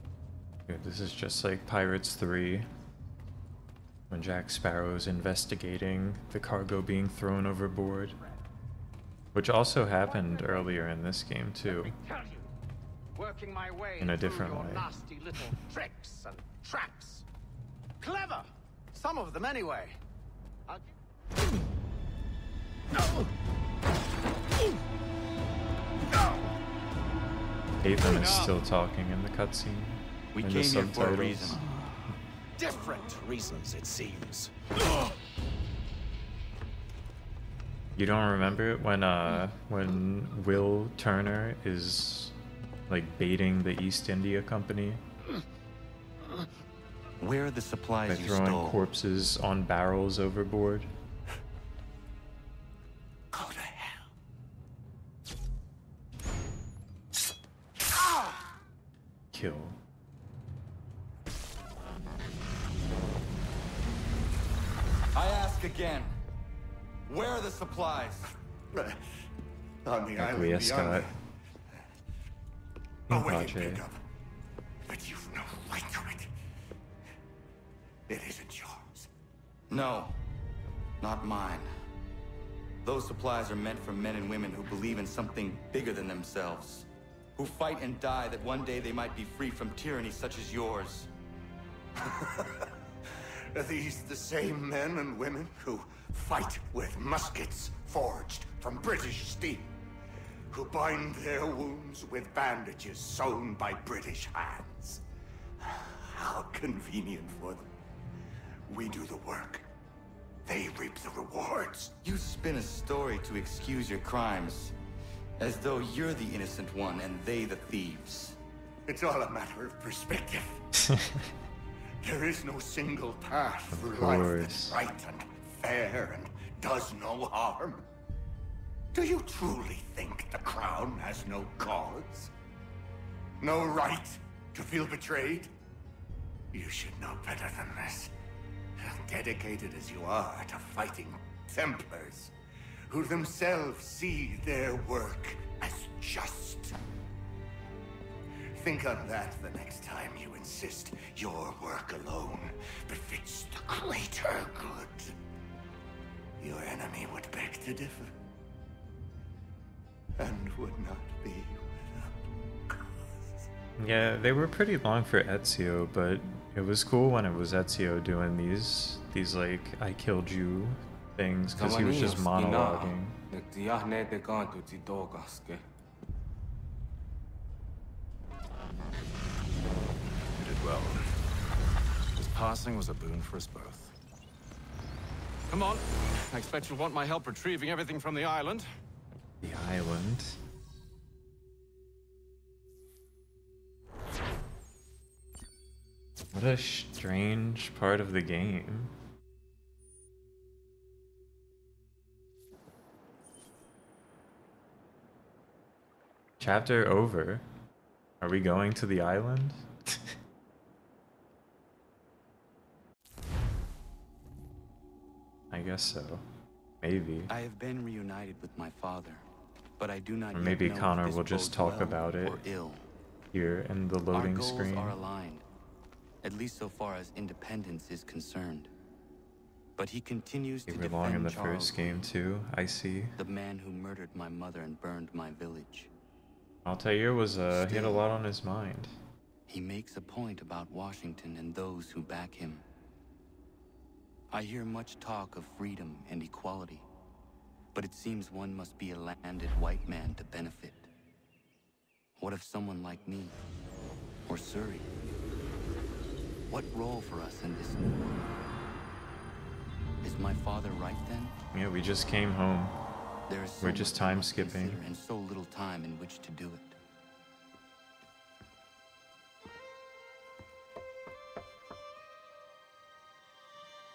Dude, this is just like Pirates 3. When Jack Sparrow's investigating the cargo being thrown overboard. Which also happened earlier in this game too. Working my way In a different through your way. nasty little tricks and traps. Clever! Some of them anyway. Hatham is still talking in the cutscene. We in came the here for a subtitles. reason. Different reasons, it seems. You don't remember it when Will Turner is like baiting the East India Company Where are the by supplies you throwing stole? corpses on barrels overboard? Go to hell. Kill. I ask again. Where are the supplies? On the island Acquiesce, Scott. beyond. Away, Pache. pick up. But you've no right to it. It isn't yours. No, not mine. Those supplies are meant for men and women who believe in something bigger than themselves. Who fight and die that one day they might be free from tyranny such as yours. Are these the same men and women who fight with muskets forged from British steel? Who bind their wounds with bandages sewn by British hands? How convenient for them. We do the work. They reap the rewards. You spin a story to excuse your crimes, as though you're the innocent one and they the thieves. It's all a matter of perspective. There is no single path Of through life course. that's right and fair and does no harm. Do you truly think the Crown has no cause? No right to feel betrayed? You should know better than this. Dedicated as you are to fighting Templars, who themselves see their work as just. Think on that the next time you insist your work alone befits the greater good. Your enemy would beg to differ, and would not be without cause. Yeah, they were pretty long for Ezio, but it was cool when it was Ezio doing these like I killed you things because he was just monologuing. You did well. His passing was a boon for us both. Come on. I expect you'll want my help retrieving everything from the island. The island. What a strange part of the game. Chapter over. Are we going to the island? I guess so. Maybe. I have been reunited with my father, but I do not Or yet maybe know if Connor this will just bodes talk well about it or ill. here in the Our loading goals screen. are aligned, at least so far as independence is concerned. But he continues They to were defend long in the Charles first game Lee, too, I see. the man who murdered my mother and burned my village. Altair was, he had a Still, lot on his mind. He makes a point about Washington and those who back him. I hear much talk of freedom and equality, but it seems one must be a landed white man to benefit. What of someone like me, or Surrey? What role for us in this new world? Is my father right then? Yeah, we just came home. There is so We're just much I time must skipping. consider and so little time in which to do it.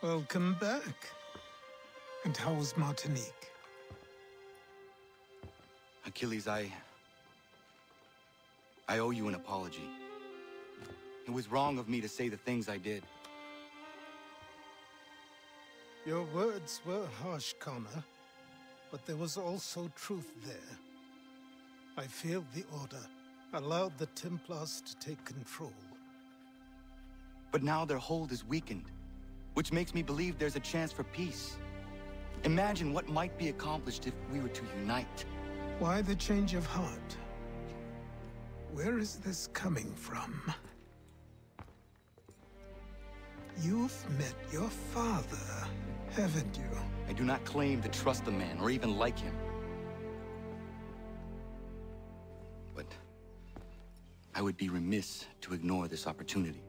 Welcome back. And how was Martinique? Achilles, I owe you an apology. It was wrong of me to say the things I did. Your words were harsh, Connor, but there was also truth there. I failed the Order, allowed the Templars to take control. But now their hold is weakened, which makes me believe there's a chance for peace. Imagine what might be accomplished if we were to unite. Why the change of heart? Where is this coming from? You've met your father. Haven't you? I do not claim to trust the man or even like him. But I would be remiss to ignore this opportunity.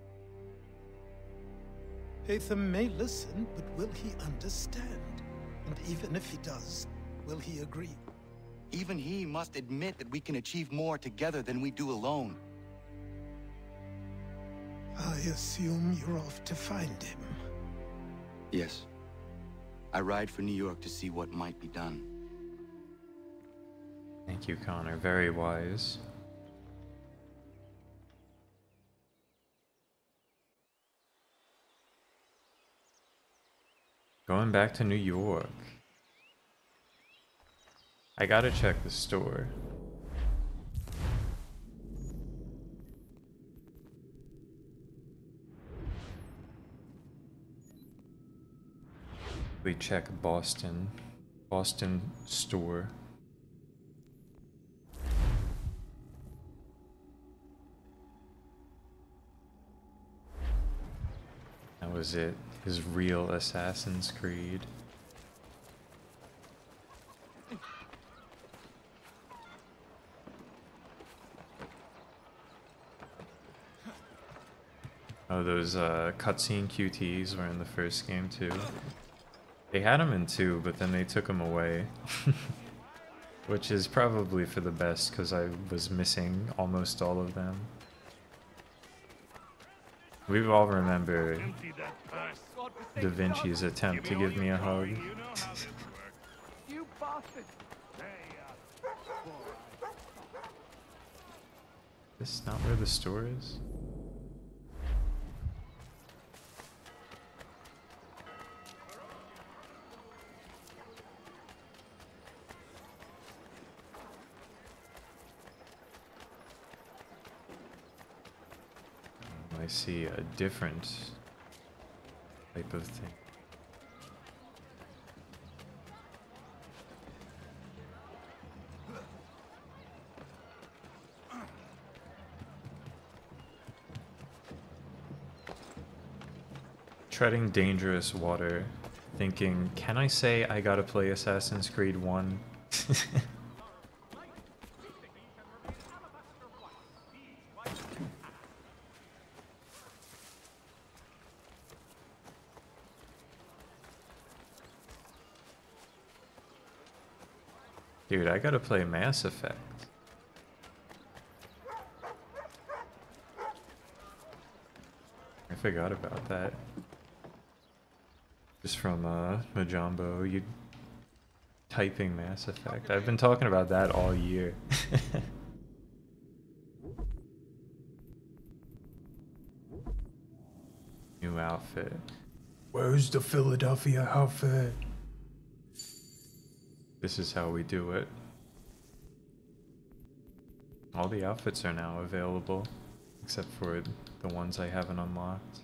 Hatham may listen, but will he understand? And even if he does, will he agree? Even he must admit that we can achieve more together than we do alone. I assume you're off to find him. Yes. I ride for New York to see what might be done. Thank you, Connor. Very wise. Going back to New York. I gotta check the store. We check Boston store. That was it. His real Assassin's Creed. Oh, those cutscene QTs were in the first game too. They had them in 2, but then they took them away. Which is probably for the best, because I was missing almost all of them. We all remember Da Vinci's attempt to give me a hug. This is not where the store is? I see a different type of thing. Treading dangerous water, thinking, can I say I gotta play Assassin's Creed 1? Dude, I gotta play Mass Effect. I forgot about that. Just from Majambo, you typing Mass Effect. I've been talking about that all year. New outfit. Where's the Philadelphia outfit? This is how we do it. All the outfits are now available, except for the ones I haven't unlocked.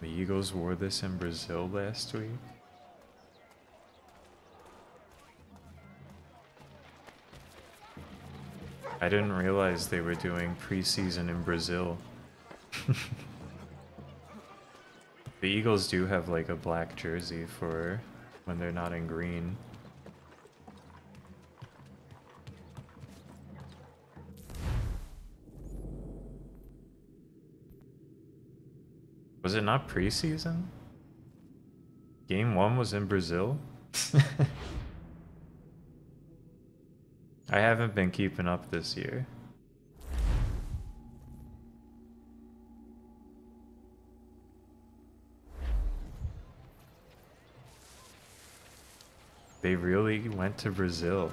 The Eagles wore this in Brazil last week. I didn't realize they were doing preseason in Brazil. The Eagles do have like a black jersey for when they're not in green. Was it not preseason? Game 1 was in Brazil? I haven't been keeping up this year. They really went to Brazil.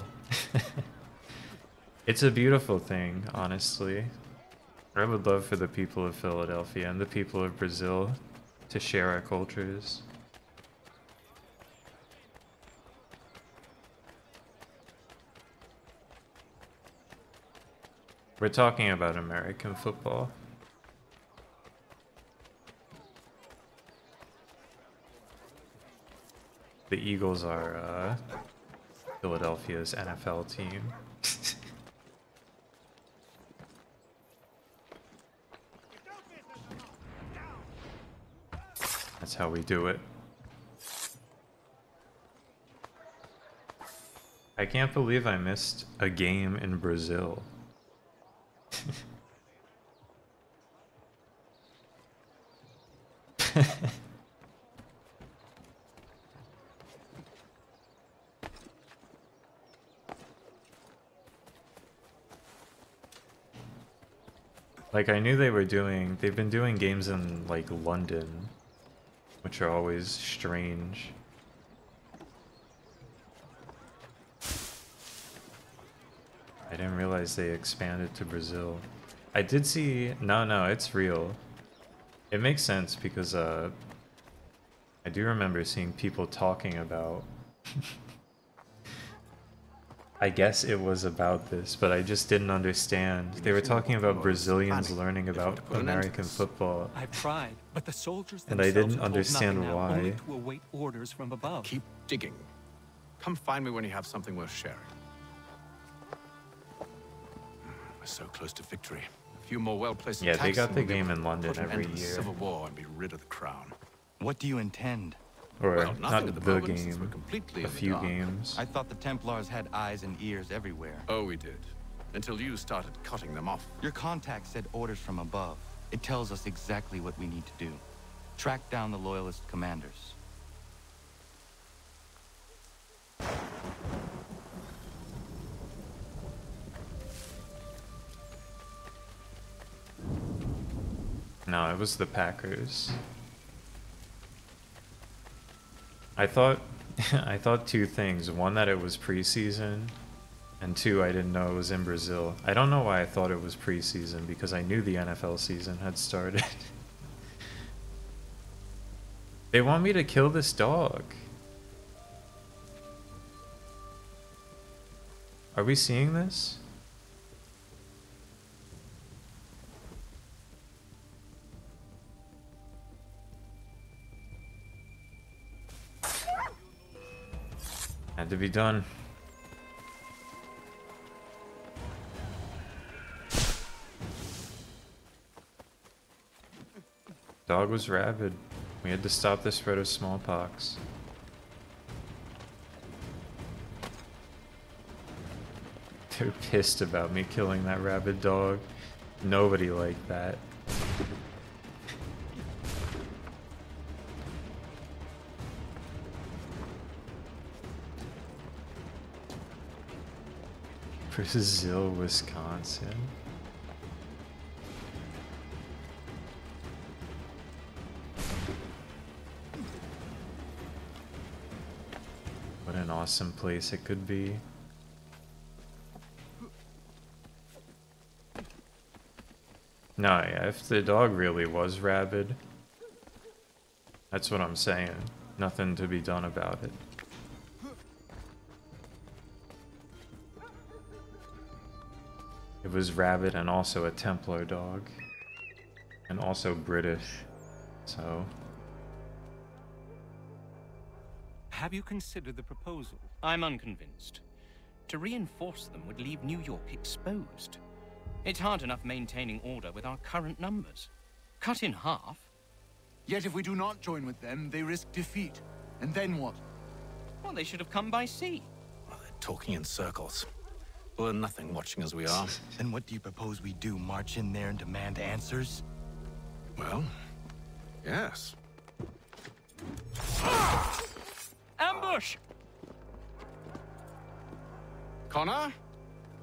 It's a beautiful thing, honestly. I would love for the people of Philadelphia and the people of Brazil to share our cultures. We're talking about American football. The Eagles are Philadelphia's NFL team. That's how we do it. I can't believe I missed a game in Brazil. Like, I knew they've been doing games in, like, London, which are always strange. I didn't realize they expanded to Brazil. I did see, no, it's real. It makes sense because, I do remember seeing people talking about I guess it was about this, but I just didn't understand. They were talking about Brazilians learning about American football. I've tried, but the soldiers and I didn't understand why. Only to await orders from above. Keep digging. Come find me when you have something worth sharing. We're so close to victory. A few more well-placed attacks. Yeah, they got the game in London every year. Civil War and be rid of the crown. What do you intend? Or well, not the game, a few games. I thought the Templars had eyes and ears everywhere. Oh, we did. Until you started cutting them off. Your contact said orders from above. It tells us exactly what we need to do. Track down the Loyalist commanders. No, it was the Packers. I thought two things. One, that it was preseason, and two, I didn't know it was in Brazil. I don't know why I thought it was preseason, because I knew the NFL season had started. They want me to kill this dog. Are we seeing this? Had to be done. Dog was rabid. We had to stop the spread of smallpox. They're pissed about me killing that rabid dog. Nobody liked that. Brazil, Wisconsin. What an awesome place it could be. No, yeah, if the dog really was rabid, that's what I'm saying. Nothing to be done about it. It was rabid and also a Templar dog. And also British, so... Have you considered the proposal? I'm unconvinced. To reinforce them would leave New York exposed. It's hard enough maintaining order with our current numbers. Cut in half. Yet if we do not join with them, they risk defeat. And then what? Well, they should have come by sea. Well, they're talking in circles. We're nothing watching as we are. Then what do you propose we do? March in there and demand answers? Well, yes. Ambush! Connor?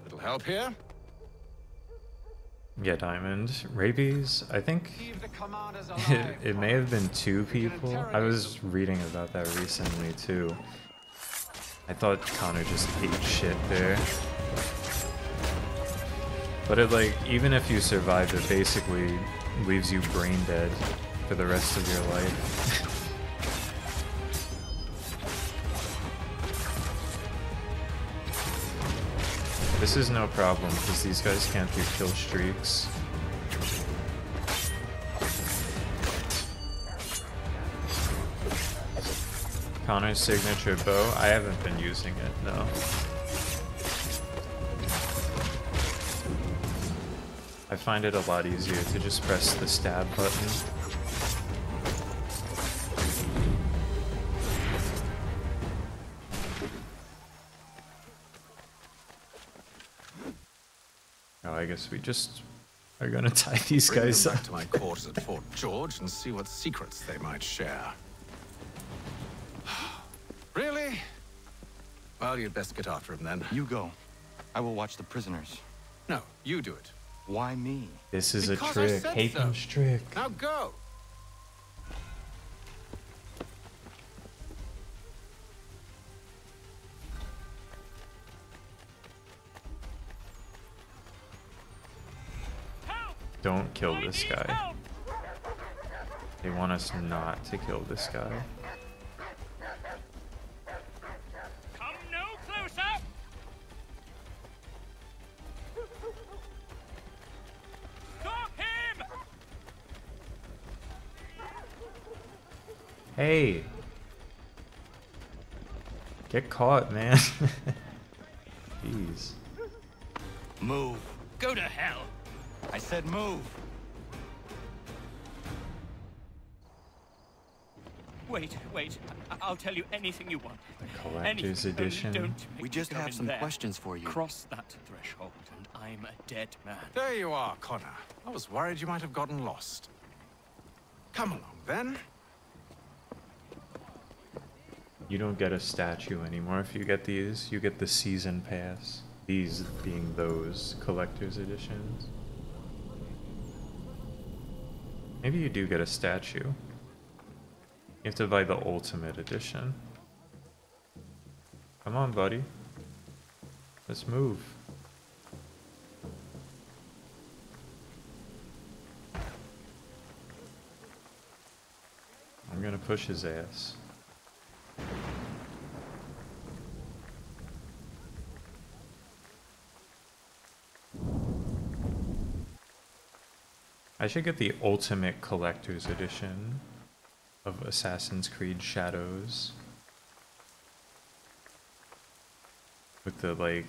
Little help here? Yeah, Diamond. Rabies, I think it may have been 2 people. I was reading about that recently too. I thought Connor just ate shit there. But it, like, even if you survive, it basically leaves you brain dead for the rest of your life. This is no problem, because these guys can't do kill streaks. Connor's signature bow? I haven't been using it, no. I find it a lot easier to just press the stab button. Oh, I guess we just are gonna tie these guys Bring them up. back to my quarters at Fort George and see what secrets they might share. Really? Well, you'd best get after him then. You go. I will watch the prisoners. No, you do it. Why me? This is Because a I trick. said Haytham's so. trick. Now go! Don't kill this guy. They want us not to kill this guy. Come no closer! Stop him! Hey! Get caught, man. Jeez. Move. Go to hell. I said move. Wait. I'll tell you anything you want. The collector's edition. Only don't make We just me go have in some there. questions for you. Cross that threshold, and I'm a dead man. There you are, Connor. I was worried you might have gotten lost. Come along, then. You don't get a statue anymore if you get these. You get the season pass. These being those collector's editions. Maybe you do get a statue. You have to buy the ultimate edition. Come on, buddy. Let's move. I'm gonna push his ass. I should get the ultimate collector's edition of Assassin's Creed Shadows. With the, like,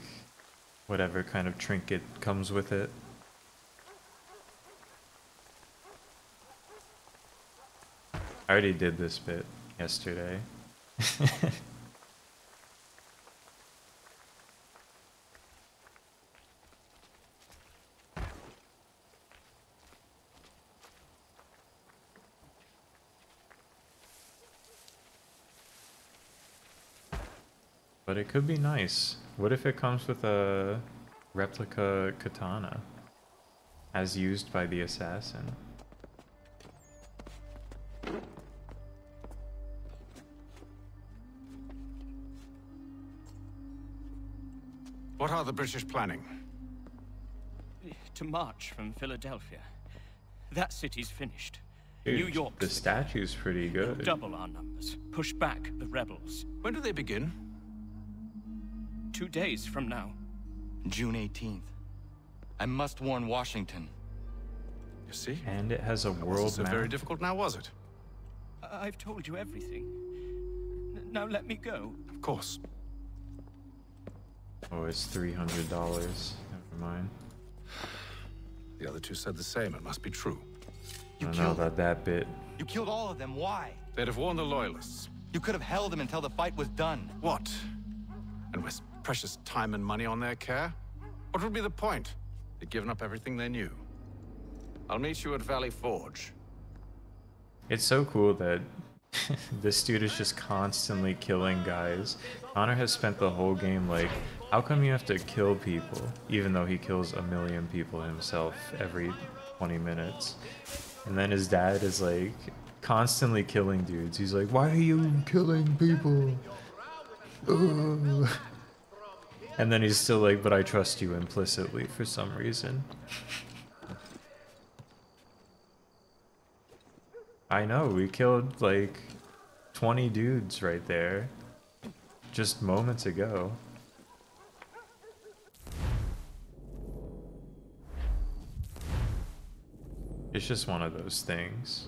whatever kind of trinket comes with it. I already did this bit yesterday. But it could be nice. What if it comes with a replica katana as used by the assassin? What are the British planning? To march from Philadelphia. That city's finished. Dude, New York. the statue's pretty good. Double our numbers. Push back the rebels. When do they begin? 2 days from now. June 18th. I must warn Washington. You see? And it has a world Wasn't so map. very difficult now, was it? I've told you everything. Now let me go. Of course. Oh, it's $300. Never mind. The other two said the same. It must be true. I don't know about that bit. You killed all of them. Why? They'd have warned the Loyalists. You could have held them until the fight was done. What? And waste precious time and money on their care? What would be the point? They'd given up everything they knew. I'll meet you at Valley Forge. It's so cool that this dude is just constantly killing guys. Connor has spent the whole game like, how come you have to kill people? Even though he kills a million people himself every 20 minutes. And then his dad is like, constantly killing dudes. He's like, why are you killing people? Ugh. And then he's still like, but I trust you implicitly for some reason. I know, we killed like 20 dudes right there just moments ago. It's just one of those things.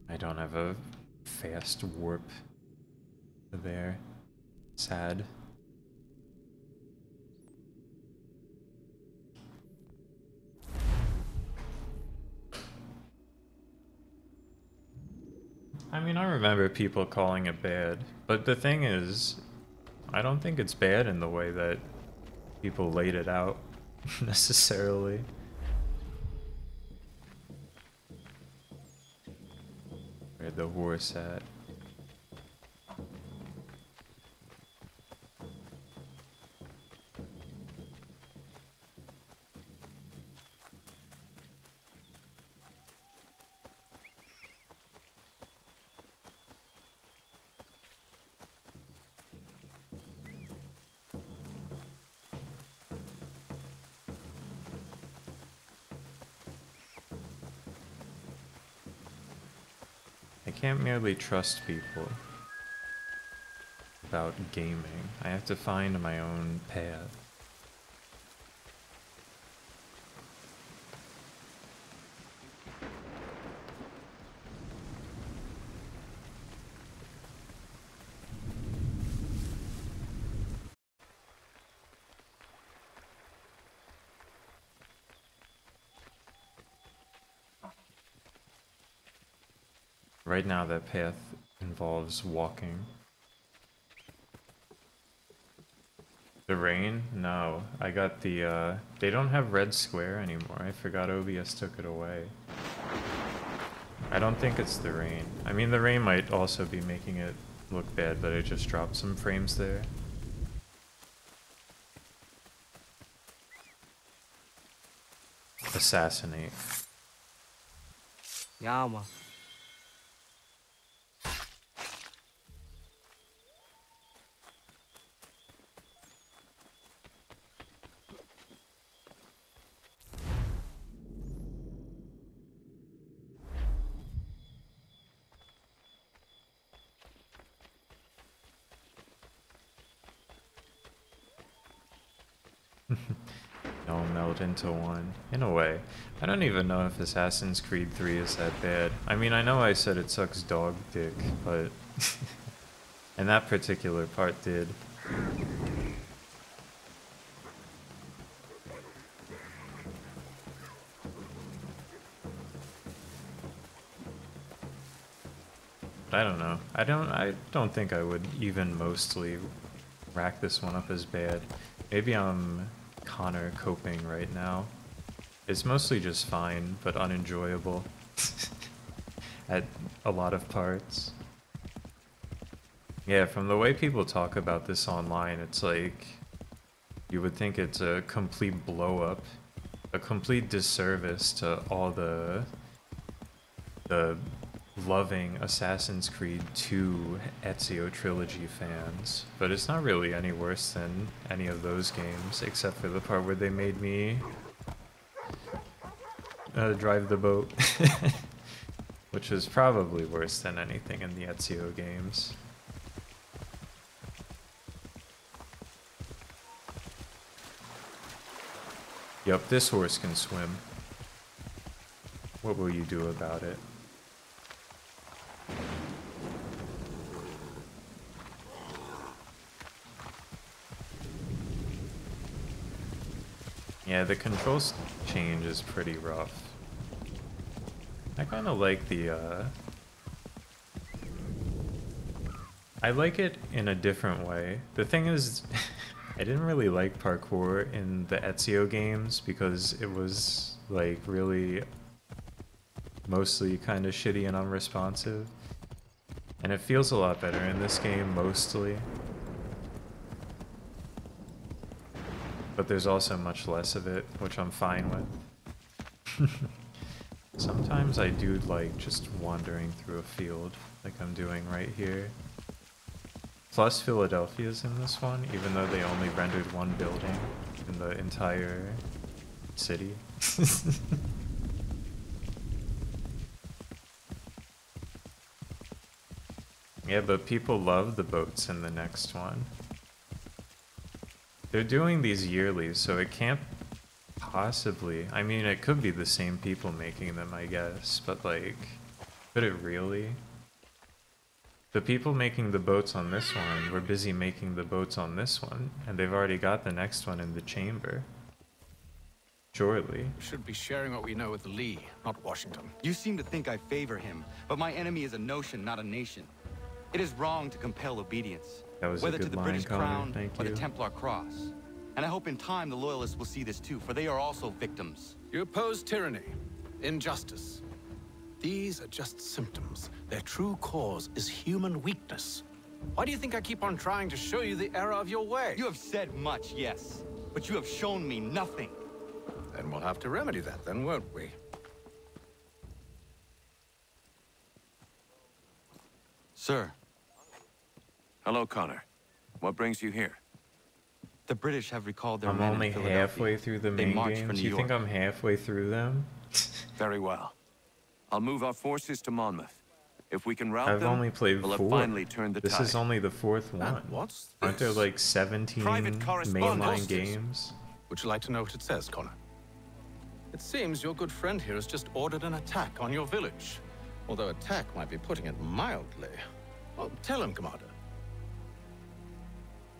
I don't have a fast warp there. Sad. I mean, I remember people calling it bad, but the thing is, I don't think it's bad in the way that people laid it out, necessarily. Where'd the horse at? I can't merely trust people about gaming. I have to find my own path. Right now that path involves walking. The rain? No. I got the, they don't have red square anymore. I forgot OBS took it away. I don't think it's the rain. I mean, the rain might also be making it look bad, but it just dropped some frames there. Assassinate. Yama. Don't melt into one. In a way. I don't even know if Assassin's Creed 3 is that bad. I mean, I know I said it sucks dog dick, but... and that particular part did. But I don't know. I don't think I would even mostly rack this one up as bad. Maybe I'm Connor coping right now. It's mostly just fine, but unenjoyable at a lot of parts. Yeah, from the way people talk about this online, it's like you would think it's a complete blow up, a complete disservice to all the loving Assassin's Creed 2 Ezio trilogy fans, but it's not really any worse than any of those games, except for the part where they made me drive the boat, which was probably worse than anything in the Ezio games. Yup, this horse can swim. What will you do about it? Yeah, the controls change is pretty rough. I kind of like the, I like it in a different way. The thing is, I didn't really like parkour in the Ezio games because it was, like, really mostly kind of shitty and unresponsive. And it feels a lot better in this game, mostly. But there's also much less of it, which I'm fine with. Sometimes I do like just wandering through a field, like I'm doing right here. Plus Philadelphia's in this one, even though they only rendered one building in the entire city. Yeah, but people love the boats in the next one. They're doing these yearly, so it can't possibly... I mean, it could be the same people making them, I guess, but like, could it really? The people making the boats on this one were busy making the boats on this one, and they've already got the next one in the chamber. Surely. We should be sharing what we know with Lee, not Washington. You seem to think I favor him, but my enemy is a notion, not a nation. It is wrong to compel obedience, That was whether a good to the line, British Connor. crown Thank or you. the Templar cross. And I hope in time the Loyalists will see this too, for they are also victims. You oppose tyranny, injustice. These are just symptoms. Their true cause is human weakness. Why do you think I keep on trying to show you the error of your way? You have said much, yes, but you have shown me nothing. Then we'll have to remedy that then, won't we? Sir. Hello, Connor. What brings you here? The British have recalled their I'm men only in Philadelphia. halfway through the They main marched for games. New You think York. I'm halfway through them? Very well. I'll move our forces to Monmouth. If we can rout I've them, only played we'll 4. have finally turned the This tide. is only the 4th one. What's Aren't there this? like 17 Private correspondence. mainline games? Would you like to know what it says, Connor? It seems your good friend here has just ordered an attack on your village. Although attack might be putting it mildly. Well, tell him, Commander.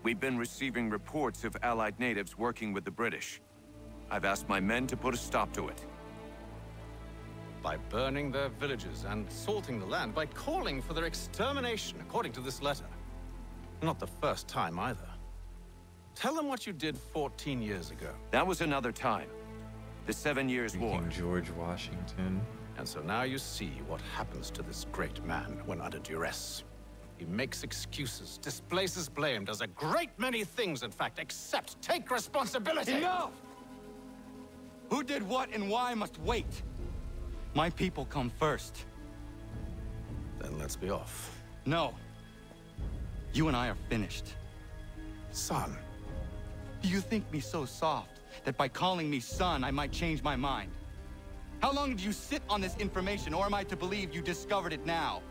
We've been receiving reports of Allied natives working with the British. I've asked my men to put a stop to it. By burning their villages and salting the land, by calling for their extermination, according to this letter. Not the first time either. Tell them what you did 14 years ago. That was another time. The 7 Years' War. King George Washington. And so now you see what happens to this great man when under duress. He makes excuses, displaces blame, does a great many things, in fact, except take responsibility. Enough! Who did what and why must wait. My people come first. Then let's be off. No. You and I are finished. Son. Do you think me so soft that by calling me son, I might change my mind? How long did you sit on this information, or am I to believe you discovered it now?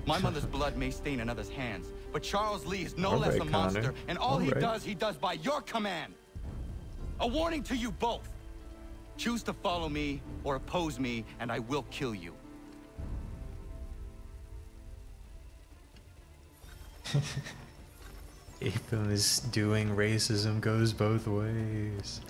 My mother's blood may stain another's hands, but Charles Lee is no All less right, a monster, Connor. and all All he right. does by your command. A warning to you both. Choose to follow me or oppose me, and I will kill you. Infamous doing racism goes both ways.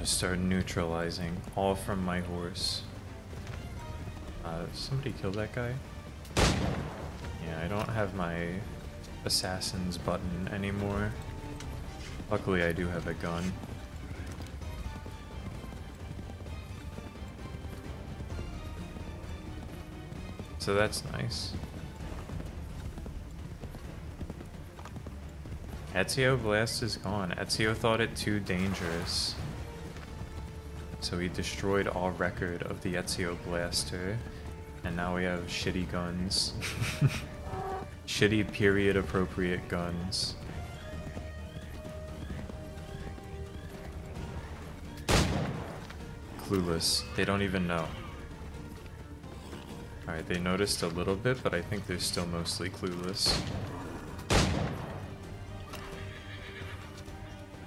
Start neutralizing, all from my horse. Somebody kill that guy? Yeah, I don't have my assassin's button anymore. Luckily I do have a gun. So that's nice. Ezio Blast is gone. Ezio thought it too dangerous. So he destroyed all record of the Ezio Blaster, and now we have shitty guns. Shitty period appropriate guns. Clueless. They don't even know. Alright, they noticed a little bit, but I think they're still mostly clueless.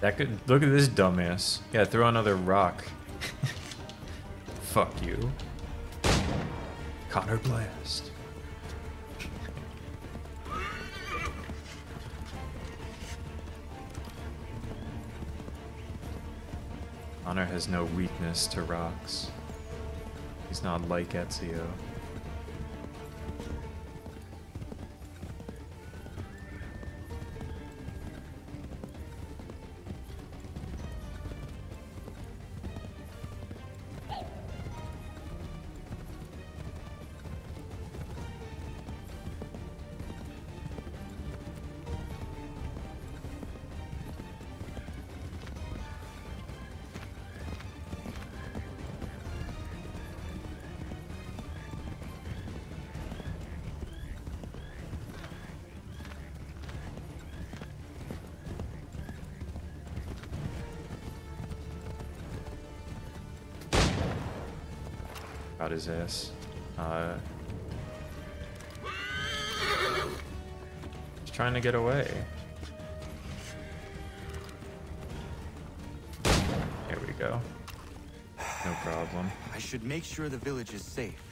That could look at this dumbass. Yeah, throw another rock. Fuck you. Connor Blast. Honor has no weakness to rocks. He's not like Ezio. Got his ass. He's trying to get away. Here we go. No problem. I should make sure the village is safe.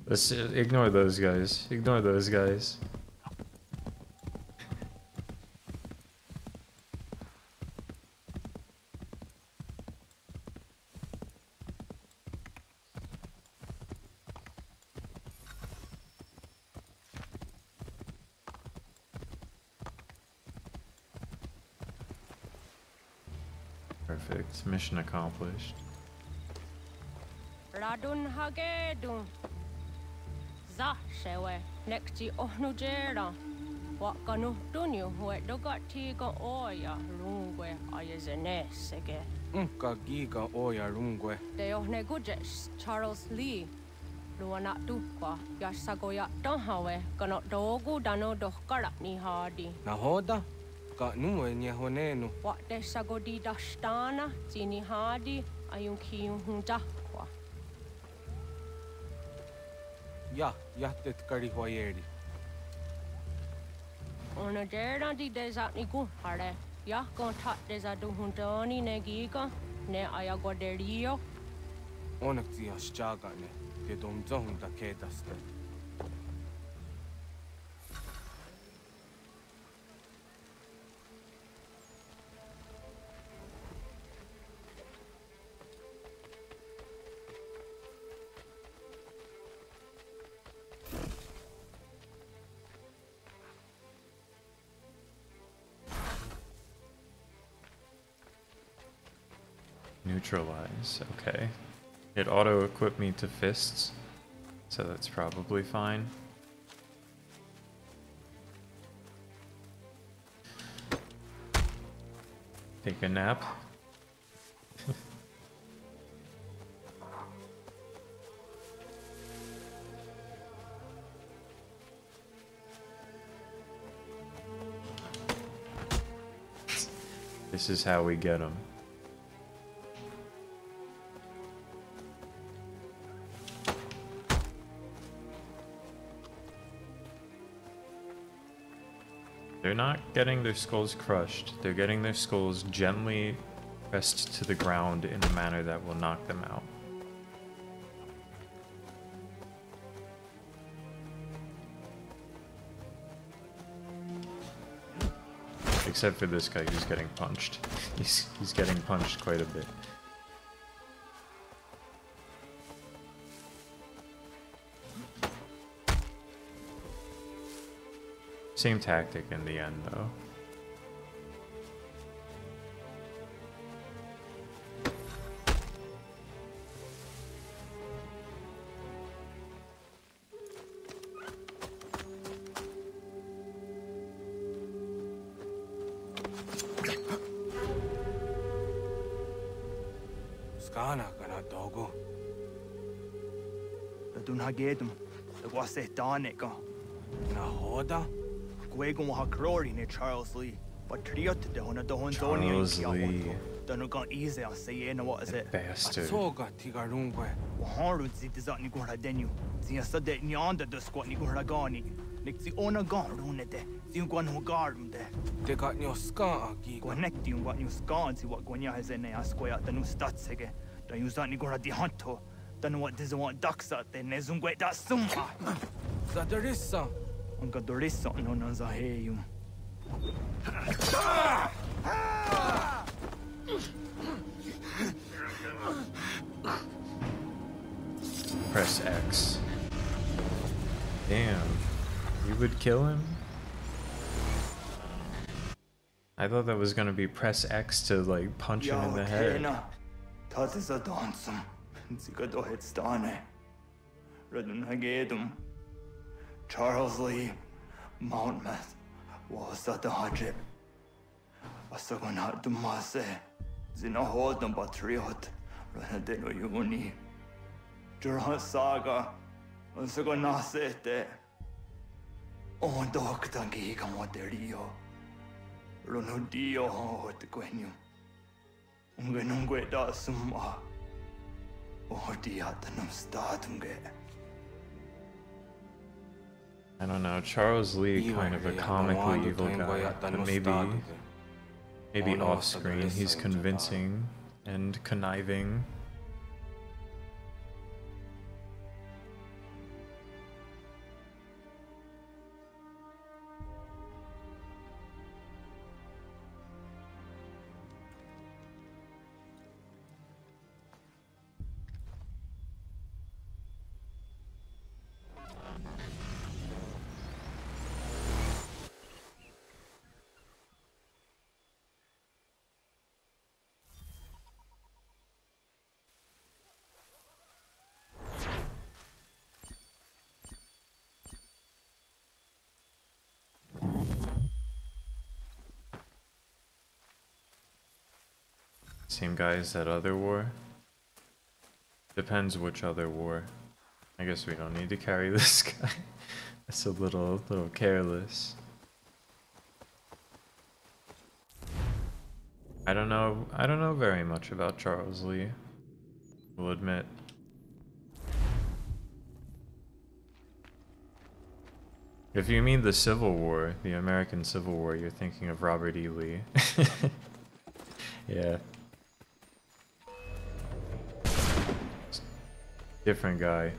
Let's ignore those guys. Ignore those guys. Perfect. Mission accomplished. Radun hagedun. Zashewe nexti ohnujera. Wakanu dunyu huedogati ga oya rungwe ayazenesege. Unka giga oya rungwe. De ohne gujes Charles Lee. Luanatu kwa yasagoya donhawe kanot dogu dano dohkara ni hadi. Nahoda? Ka numwe nye honenu. Wat de sagodi dashtana zini hadi ayunkiyun hundakwa. Ya, yahtet kari hoyeri. Ona jera di desatni gu hare. Ya kontat desadu hundani negiga ne ayagoderio. Onak ziyash jagane. De domzo hunda kedaste. Neutralize, okay. It auto-equipped me to fists, so that's probably fine. Take a nap. This is how we get them. They're not getting their skulls crushed. They're getting their skulls gently pressed to the ground in a manner that will knock them out. Except for this guy who's getting punched. He's getting punched quite a bit. Same tactic in the end, though. Skana kana dogo. Dun hagedum. The wase danika. Nahoda? Gwego ha glory ne Charles Lee. But triot de hona don Charles Lee. Don't go easy, I say, you know what is it? Bastard. Saga tigarungwe. Waharu zitizat ni gura denu. Zia sade ni onda the squat ni gura gani. Nick the ona garunete. Zin guan who garden there. They got your scar, Giga. Connect you what you scan, see what Gwanya has in there, square the new stats again. Don't use that ni gura di hunto. Don't know what doesn't want ducks out there, Nezungwe that summa. Zadarissa. Unga Dorissa no Nazaheum. Press X. Damn. You would kill him? I thought that was gonna be press X to like punch him in the head. That is a dancum. Zigado headstane. Redun Hagedum. Charles Lee. Mountmouth. Was that the Hajib? Asagonat Dumase. Zinahodum Batriot. Renadeno Yuni. Durhan Saga. Asagonasete. On Doctangi Camoterio. Ronudio Hot Quenu. Ungenungue da Summa. Or Diatanum Statunge. I don't know, Charles Lee, kind of a comically evil guy, but maybe off screen he's convincing and conniving. Same guy as that other war? Depends which other war. I guess we don't need to carry this guy. That's a little careless. I don't know very much about Charles Lee, we'll admit. If you mean the Civil War, the American Civil War, you're thinking of Robert E. Lee. Yeah. Different guy.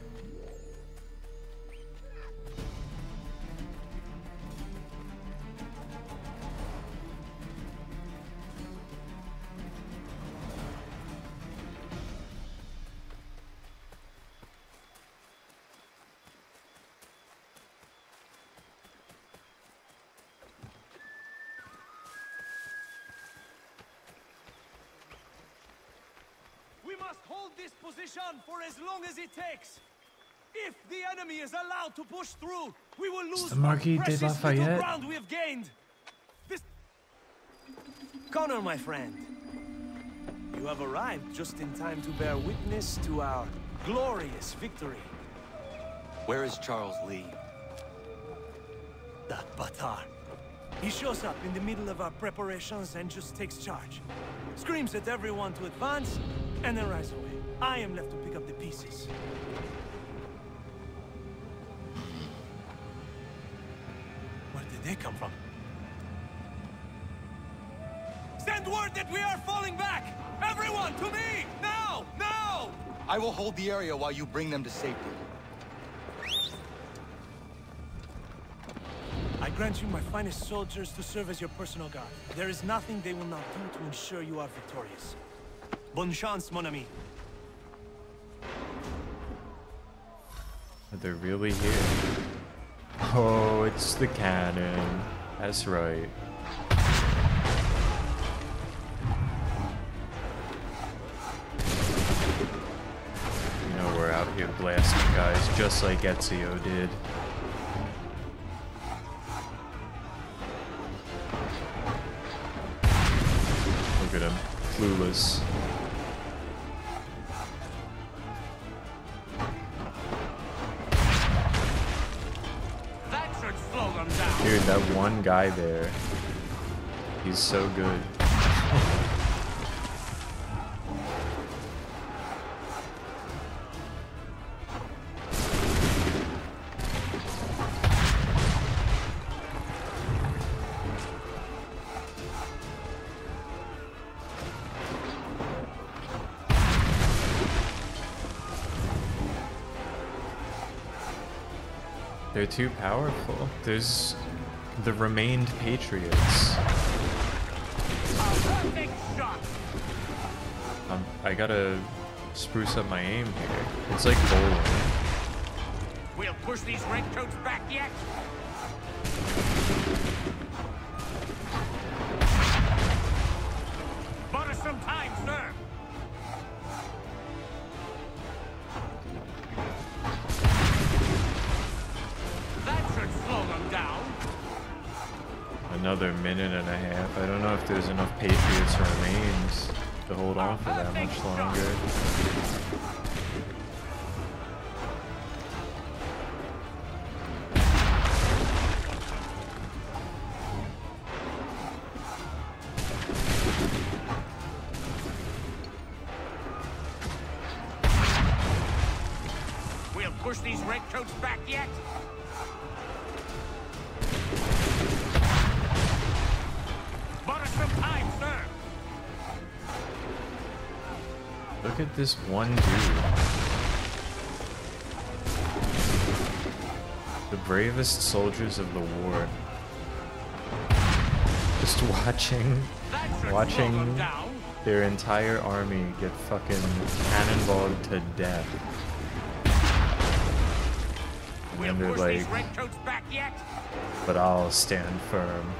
For as long as it takes. If the enemy is allowed to push through, we will lose the Marquis what de precious little Lafayette. ground we have gained. Connor, my friend, you have arrived just in time to bear witness to our glorious victory. Where is Charles Lee? That Batar. He shows up in the middle of our preparations and just takes charge. Screams at everyone to advance, and then rides away. I am left to pick up the pieces. Where did they come from? Send word that we are falling back! Everyone, to me! Now! Now! I will hold the area while you bring them to safety. I grant you my finest soldiers to serve as your personal guard. There is nothing they will not do to ensure you are victorious. Bonne chance, mon ami. Are they really here? Oh, it's the cannon. That's right. You know, we're out here blasting guys just like Ezio did. Look at him, clueless. Dude, that one guy there, he's so good. They're too powerful. There's the remained patriots. I gotta spruce up my aim here. It's like bowling. We'll push these redcoats back yet. Bought us some time, sir. That should slow them down. Another minute and a half. I don't know if there's enough patriots remains to hold on for that much longer. We'll push these redcoats back yet. Bought us some time, sir. Look at this one dude. The bravest soldiers of the war. Just watching their entire army get fucking cannonballed to death. And they're like, but I'll stand firm.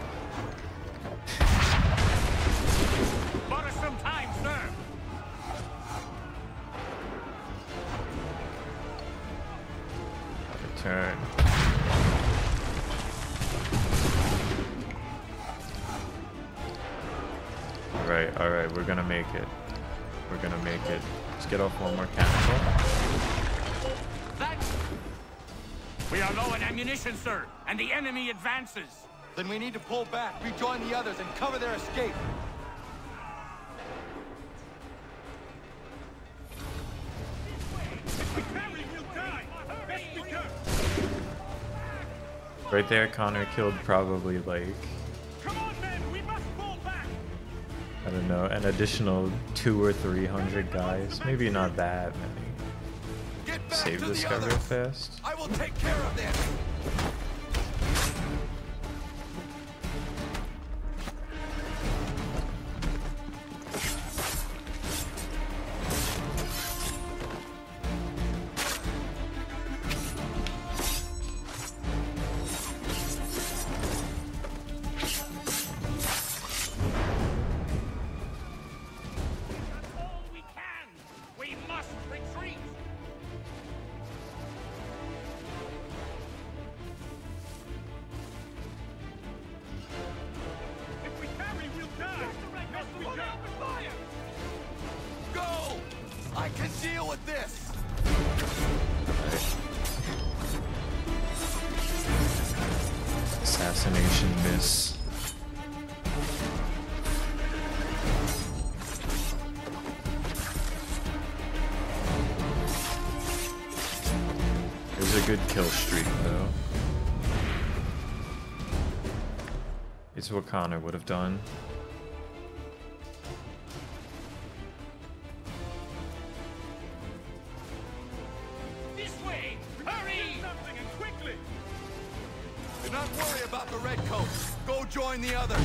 Bought us some time, sir. Turn. Alright, we're gonna make it. We're gonna make it. Let's get off one more cannonball. We are low on ammunition, sir, and the enemy advances. Then we need to pull back, rejoin the others, and cover their escape. Right there, Connor killed probably like, I don't know, an additional 200 or 300 guys. Maybe not that many. Save this guy real fast. I will take care of this. I can deal with this. Assassination miss. It was a good kill streak, though. It's what Connor would have done. Do not worry about the redcoats. Go join the others.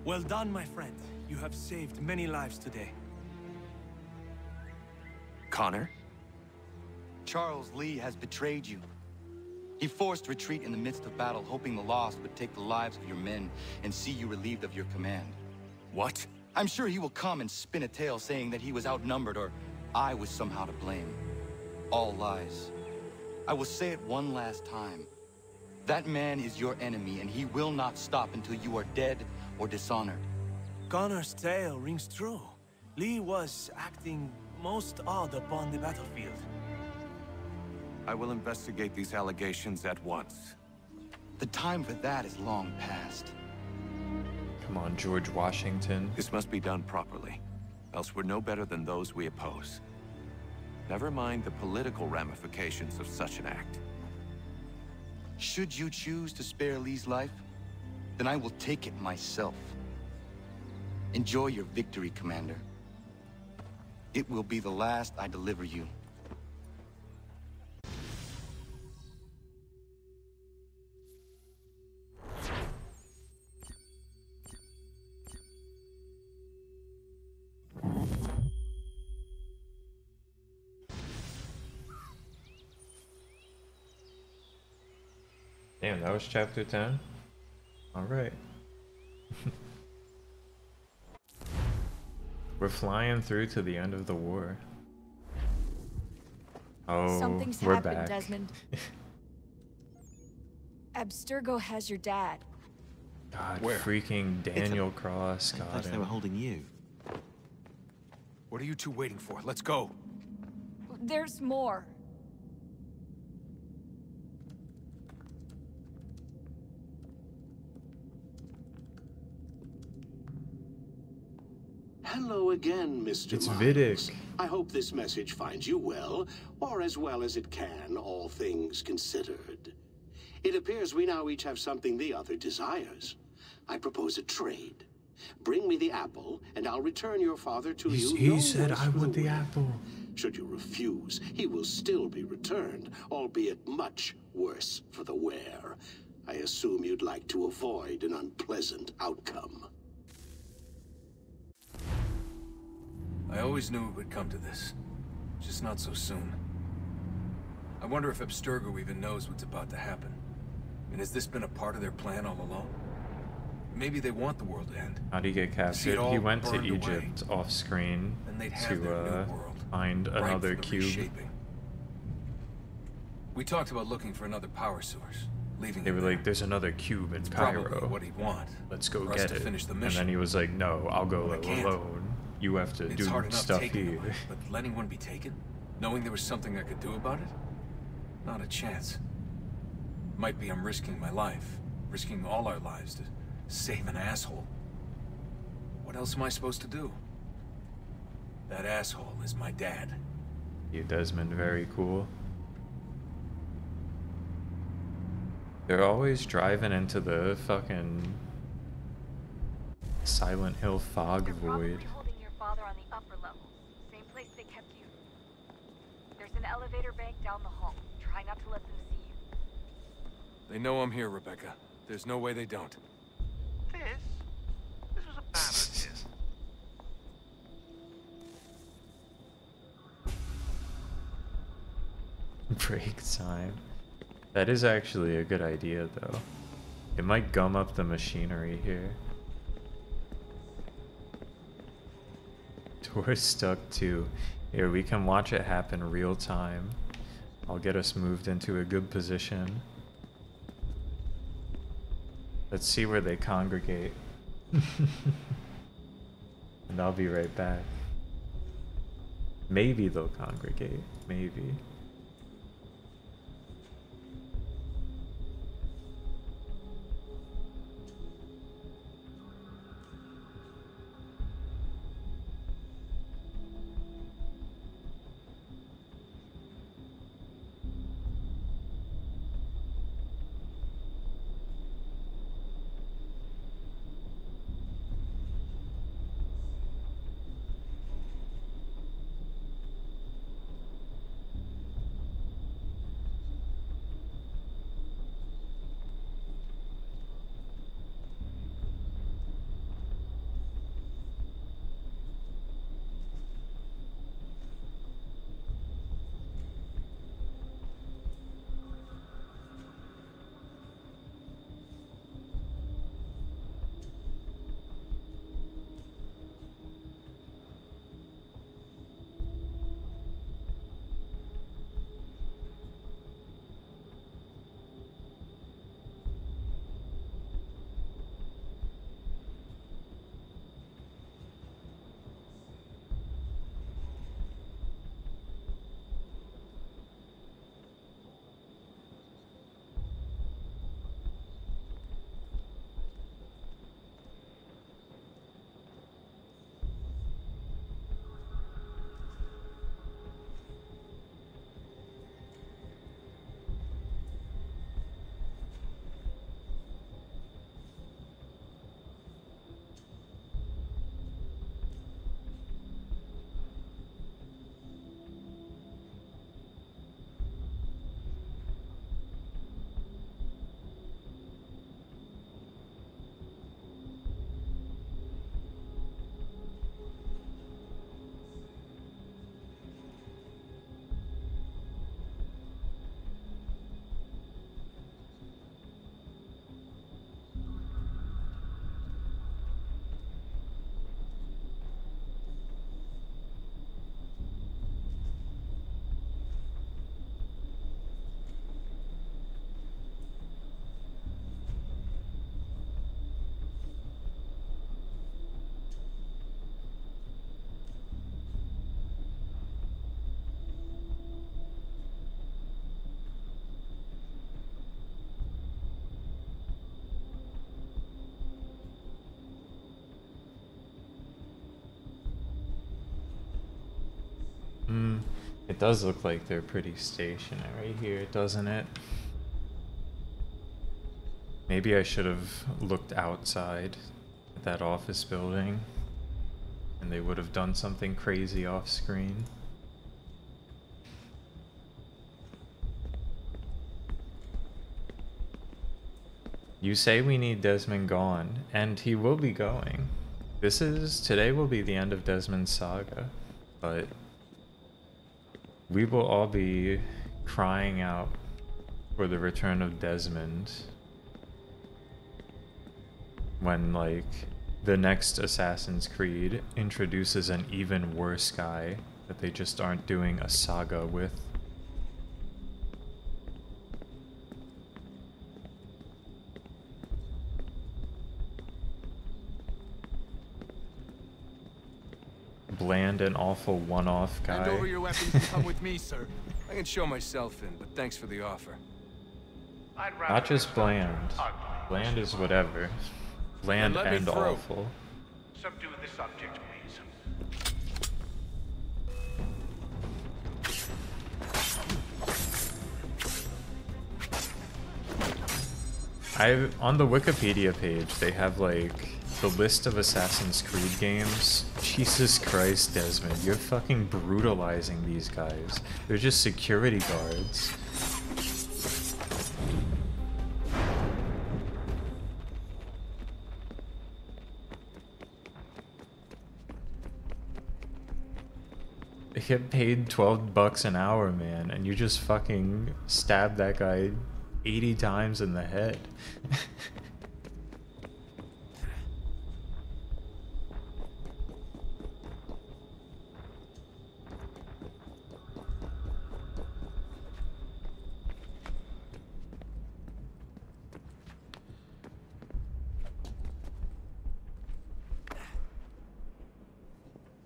Well done, my friend. You have saved many lives today. Connor? Charles Lee has betrayed you. He forced retreat in the midst of battle, hoping the loss would take the lives of your men and see you relieved of your command. What? I'm sure he will come and spin a tale saying that he was outnumbered or I was somehow to blame. All lies. I will say it one last time. That man is your enemy, and he will not stop until you are dead or dishonored. Connor's tale rings true. Lee was acting most odd upon the battlefield. I will investigate these allegations at once. The time for that is long past. Come on, George Washington. This must be done properly, else we're no better than those we oppose. Never mind the political ramifications of such an act. Should you choose to spare Lee's life, then I will take it myself. Enjoy your victory, Commander. It will be the last I deliver you. Damn, that was chapter 10? Alright. We're flying through to the end of the war. Oh, Something's we're happened, back. Desmond. Abstergo has your dad. God, Where? freaking Daniel Cross got Place they him. were holding you. What are you two waiting for? Let's go. There's more. Hello again, Mr. It's Miles. Vidic. I hope this message finds you well, or as well as it can, all things considered. It appears we now each have something the other desires. I propose a trade. Bring me the apple, and I'll return your father to you. He no said worse I for want the wear. apple. Should you refuse, he will still be returned, albeit much worse for the wear. I assume you'd like to avoid an unpleasant outcome. I always knew it would come to this. Just not so soon. I wonder if Abstergo even knows what's about to happen. And has this been a part of their plan all along? Maybe they want the world to end. How'd he get See captured? it all He went to burned away. Egypt off screen Then they'd have their to new world, find ripe another for the cube. reshaping. We talked about looking for another power source, leaving They him were there. like, there's another cube in Probably Pyro. what he'd want. Let's go for us get to it. finish the And mission. then he was like, no, I'll go I can't. alone. You have to It's do hard enough stuff taking here. them away, but letting one be taken? Knowing there was something I could do about it? Not a chance. Might be I'm risking my life. Risking all our lives to save an asshole. What else am I supposed to do? That asshole is my dad. You, Desmond, very cool. They're always driving into the fucking Silent Hill fog void. Holding your father on the upper level, same place they kept you. There's an elevator bank down the hall. Try not to let them see you. They know I'm here, Rebecca. There's no way they don't. This was a bad idea. Break time. That is actually a good idea, though. It might gum up the machinery here. Door's stuck too. Here, we can watch it happen real time. I'll get us moved into a good position. Let's see where they congregate. And I'll be right back. Maybe they'll congregate. Maybe. does look like they're pretty stationary here, doesn't it? Maybe I should have looked outside at that office building and they would have done something crazy off screen. You say we need Desmond gone, and he will be going. Today will be the end of Desmond's saga, but we will all be crying out for the return of Desmond when, like, the next Assassin's Creed introduces an even worse guy that they just aren't doing a saga with. Bland and awful one-off guy. Hand over your weapons and come with me, sir. I can show myself in, but thanks for the offer. Not just bland. Bland is whatever. Bland and awful. Subdue the subject, please. On the Wikipedia page, they have like the list of Assassin's Creed games. Jesus Christ, Desmond, you're fucking brutalizing these guys. They're just security guards. They get paid $12 an hour, man, and you just fucking stab that guy 80 times in the head.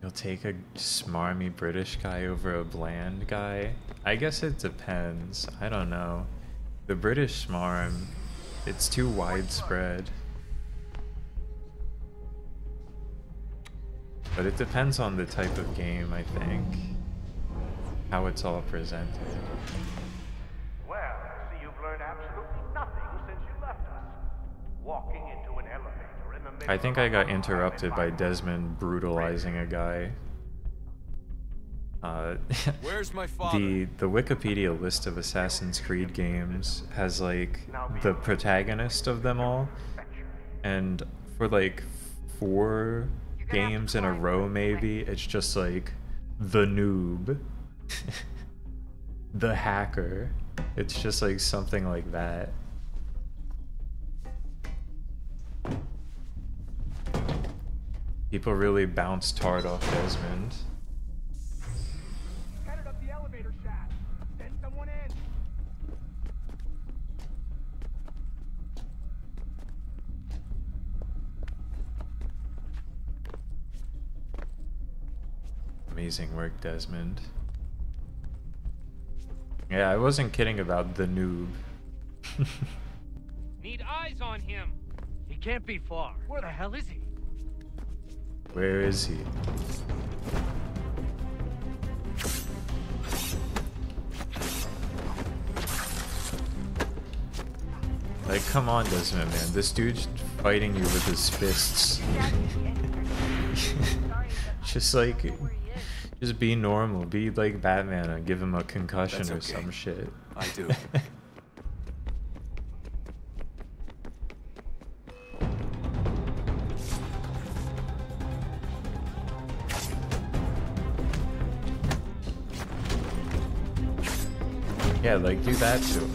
You'll take a smarmy British guy over a bland guy? I guess it depends. I don't know. The British smarm, it's too widespread. But it depends on the type of game, I think. How it's all presented. Well, I see you've learned absolutely nothing since you left us. Walking into an elevator in the middle I think I got interrupted by Desmond brutalizing a guy. Where's my father? The Wikipedia list of Assassin's Creed games has like the protagonist of them all, and for like 4 games in a row maybe, it's just like the noob, the hacker. It's just like something like that. People really bounced hard off Desmond. Headed up the elevator shaft. Send someone in. Amazing work, Desmond. Yeah, I wasn't kidding about the noob. Need eyes on him. He can't be far. Where the hell is he? Where is he? Like, come on, Desmond, man. This dude's fighting you with his fists. Just like, just be normal. Be like Batman and give him a concussion or some shit. I do. Yeah, like, do that to him.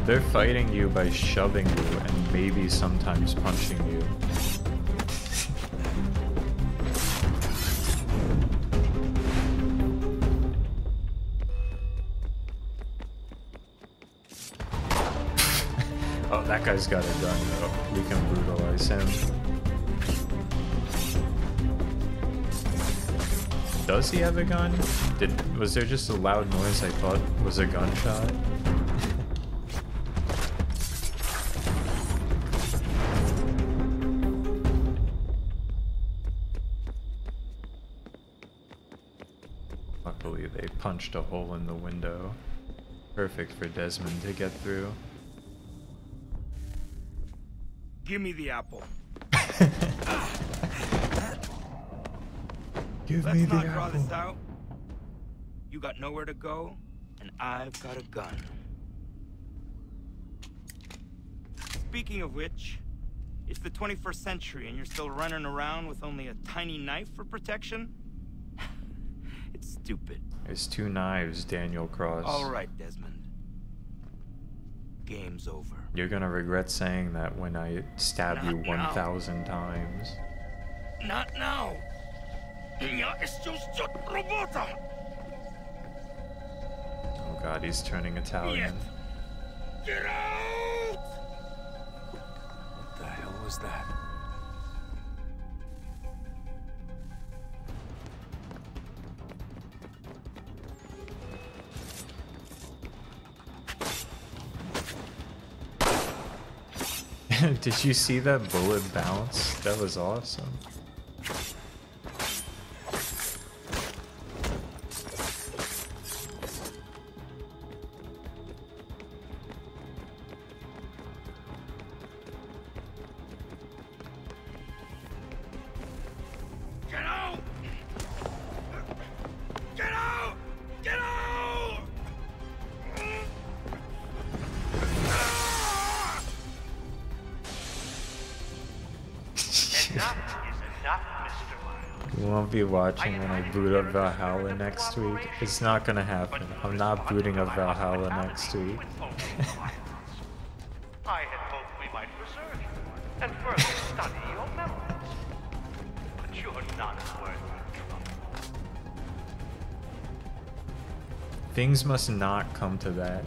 They're fighting you by shoving you and maybe sometimes punching you. Oh, that guy's got a gun though. We can brutalize him. Does he have a gun? Was there just a loud noise I thought was a gunshot? Luckily, they punched a hole in the window. Perfect for Desmond to get through. Give me the apple. Give Let's me the not draw apple. this out. You got nowhere to go, and I've got a gun. Speaking of which, it's the 21st century and you're still running around with only a tiny knife for protection? It's stupid. There's 2 knives, Daniel Cross. All right, Desmond. Game's over. You're gonna regret saying that when I stab Not you now. 1,000 times. Not now. Oh god, he's turning Italian. Get out! What the hell was that? Did you see that bullet bounce? That was awesome. Get out! Get out! Get out! You won't be watching when I boot up Valhalla next week. It's not gonna happen. I'm not booting up Valhalla next week. I had hoped we might preserve you and further study your memories. But you're not worth the trouble. Things must not come to that.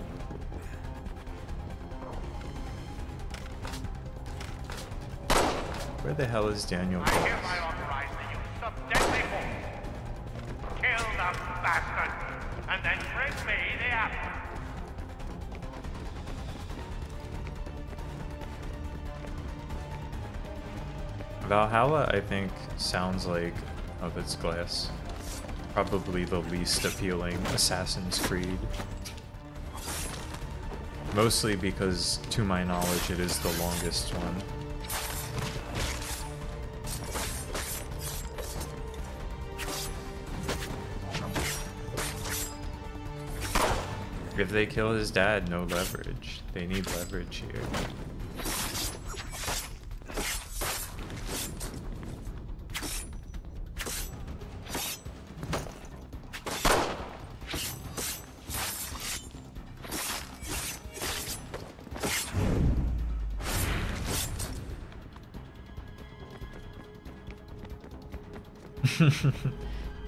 Where the hell is Daniel I Cross? hereby authorize the use of deadly force. Kill the bastard, and then bring me the apple. Valhalla, I think, sounds like... Oh, that's glass. Probably the least appealing Assassin's Creed. Mostly because, to my knowledge, it is the longest one. If they kill his dad, no leverage. They need leverage here.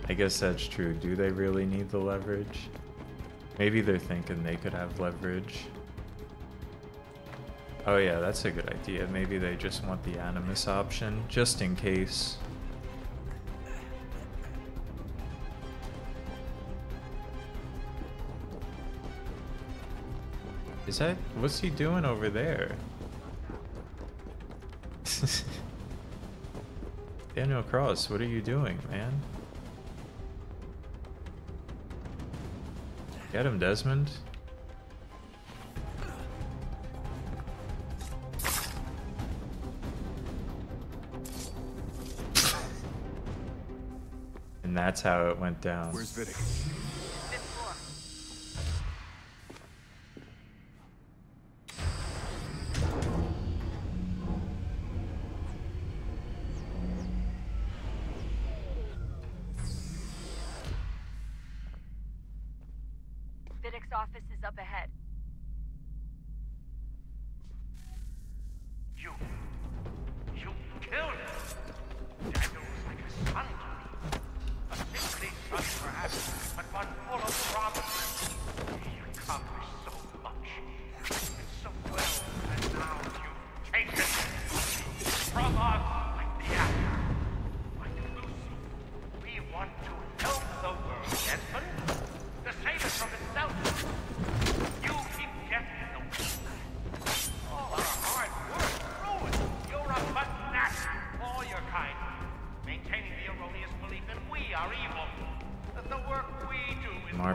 I guess that's true. Do they really need the leverage? Maybe they're thinking they could have leverage. Oh yeah, that's a good idea. Maybe they just want the Animus option, just in case. Is that... what's he doing over there? Daniel Cross, what are you doing, man? Get him, Desmond. And that's how it went down. Where's Vidic? Vidic's office is up ahead. You killed him. Daniel was like a son to me. A sickly son, perhaps, but one full of promise. He accomplished so much, and so well, and now you've taken it from us like the apple. Like Lucy, we want to help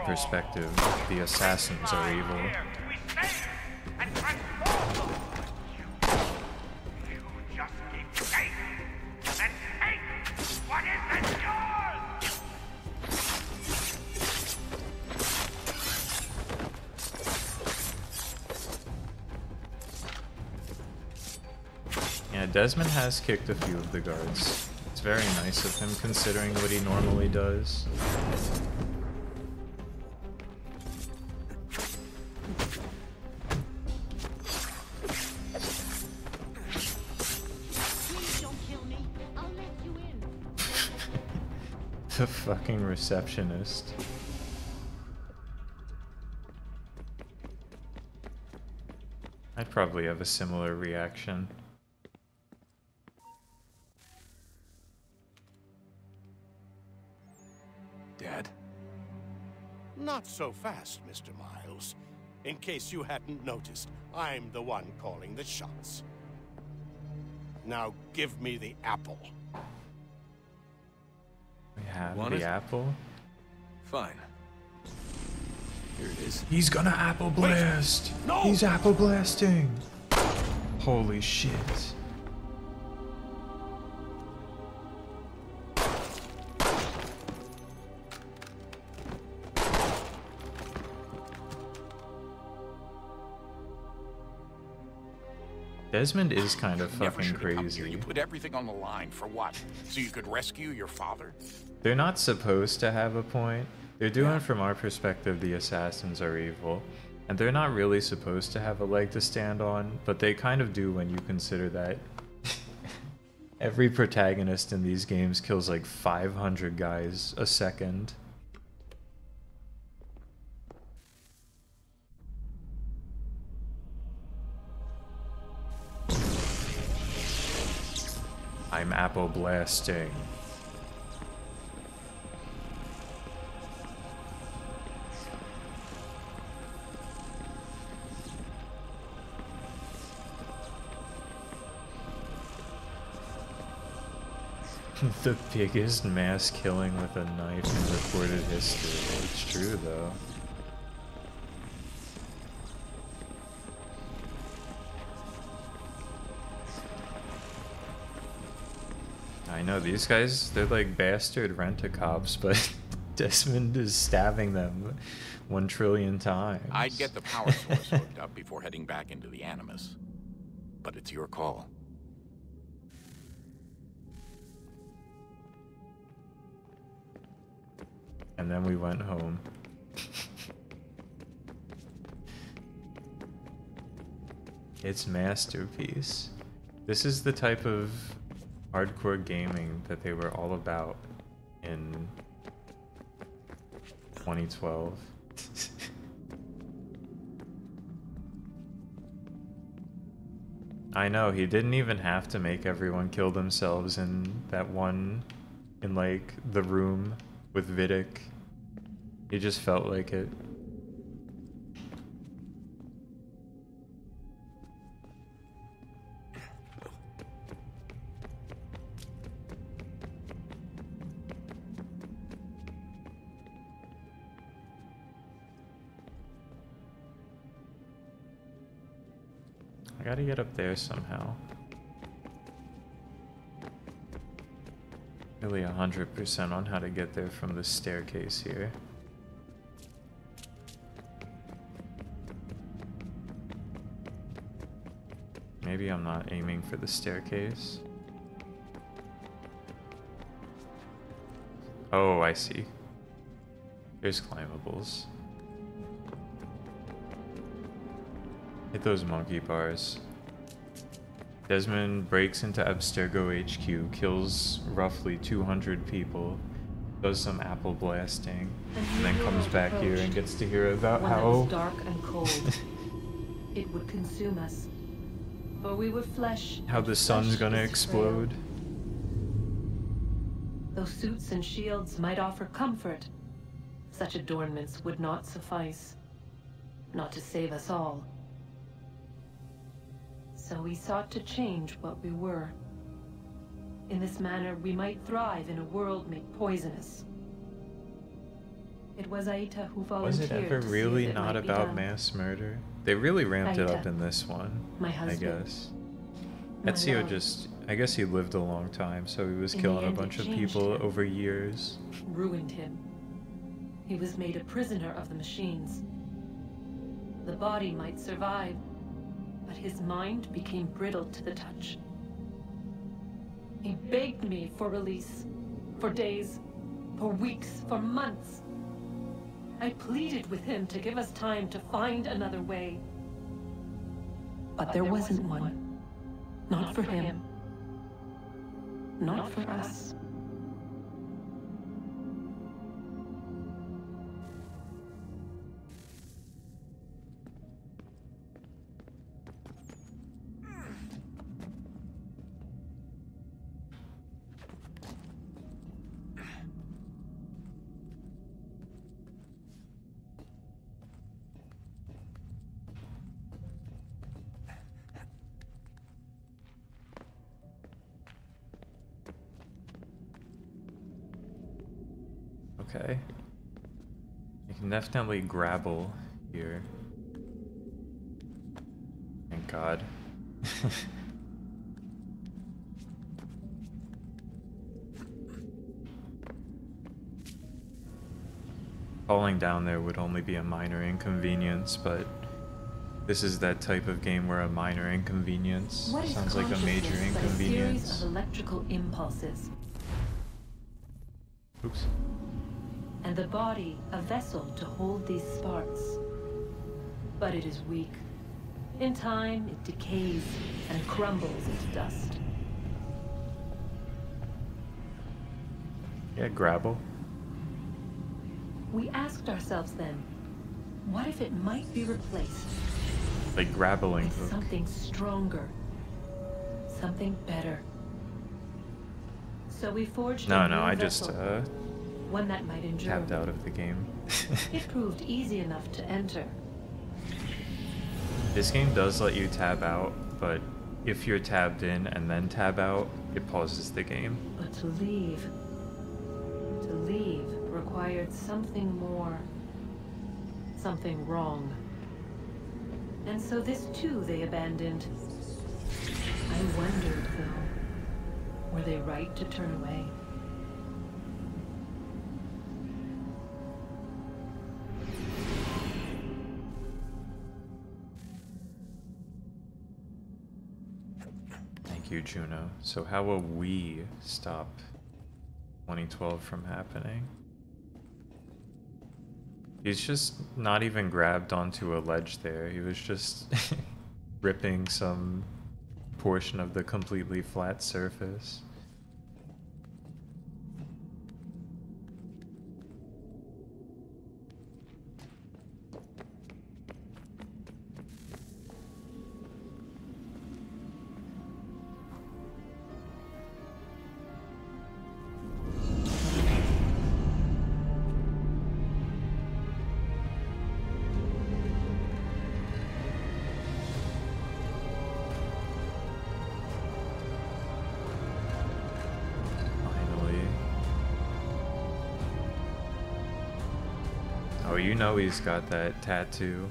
perspective, the assassins are evil. Yeah, Desmond has kicked a few of the guards. It's very nice of him considering what he normally does. The fucking receptionist. I'd probably have a similar reaction. Dad? Not so fast, Mr. Miles. In case you hadn't noticed, I'm the one calling the shots. Now give me the apple. We have Want the it? apple. Fine. Here it is. He's gonna apple blast! No! He's apple blasting! Holy shit. Desmond is kind of Never fucking should have come crazy. here. You put everything on the line for what? So you could rescue your father? They're not supposed to have a point. They're doing, from our perspective, the assassins are evil. And they're not really supposed to have a leg to stand on, but they kind of do when you consider that every protagonist in these games kills like 500 guys a second. I'm apple blasting. The biggest mass killing with a knife in recorded history. It's true though. I know, these guys, they're like bastard rent-a-cops, but Desmond is stabbing them 1 trillion times. I'd get the power source hooked up before heading back into the Animus. But it's your call. And then we went home. It's masterpiece. This is the type of hardcore gaming that they were all about in 2012. I know, he didn't even have to make everyone kill themselves in that one, in like the room with Vidic. He just felt like it. I gotta get up there somehow. Really 100% on how to get there from the staircase here. Maybe I'm not aiming for the staircase. Oh, I see. There's climbables. Hit those monkey bars. Desmond breaks into Abstergo HQ, kills roughly 200 people, does some apple blasting, and then comes back here and gets to hear about When it how... was dark and cold, it would consume us. For we were flesh. how the sun's gonna explode. Though suits and shields might offer comfort, such adornments would not suffice. Not to save us all. So we sought to change what we were. In this manner, we might thrive in a world made poisonous. It was Aita who Was volunteered it ever to see really if it not might be about done. mass murder? They really ramped it up Aita, in this one, my I husband, guess. my Ezio love. just, I guess he lived a long time, so he was In the killing a end, it bunch of changed people him. over years. Ruined him. He was made a prisoner of the machines. The body might survive, but his mind became brittle to the touch. He begged me for release. For days, for weeks, for months. I pleaded with him to give us time to find another way. But there wasn't one. Not for him. Not for us. Okay. You can definitely grapple here. Thank God. Falling down there would only be a minor inconvenience, but this is that type of game where a minor inconvenience What is sounds like a major consciousness but a series inconvenience. of electrical impulses, Oops. and the body a vessel to hold these sparks. But it is weak. In time, it decays and crumbles into dust. Yeah, grapple. We asked ourselves then, what if it might be replaced Like grappling with hook. something stronger, something better? So we forged No, a no, new I just vessel, one that might endure. tapped out of the game. It proved easy enough to enter. This game does let you tab out, but if you're tabbed in and then tab out, it pauses the game. But to leave required something more, something wrong. And so this too they abandoned. I wondered, though, were they right to turn away? Thank you, Juno. So how will we stop 2012 from happening? He's just not even grabbed onto a ledge there. He was just ripping some portion of the completely flat surface. Oh, you know he's got that tattoo.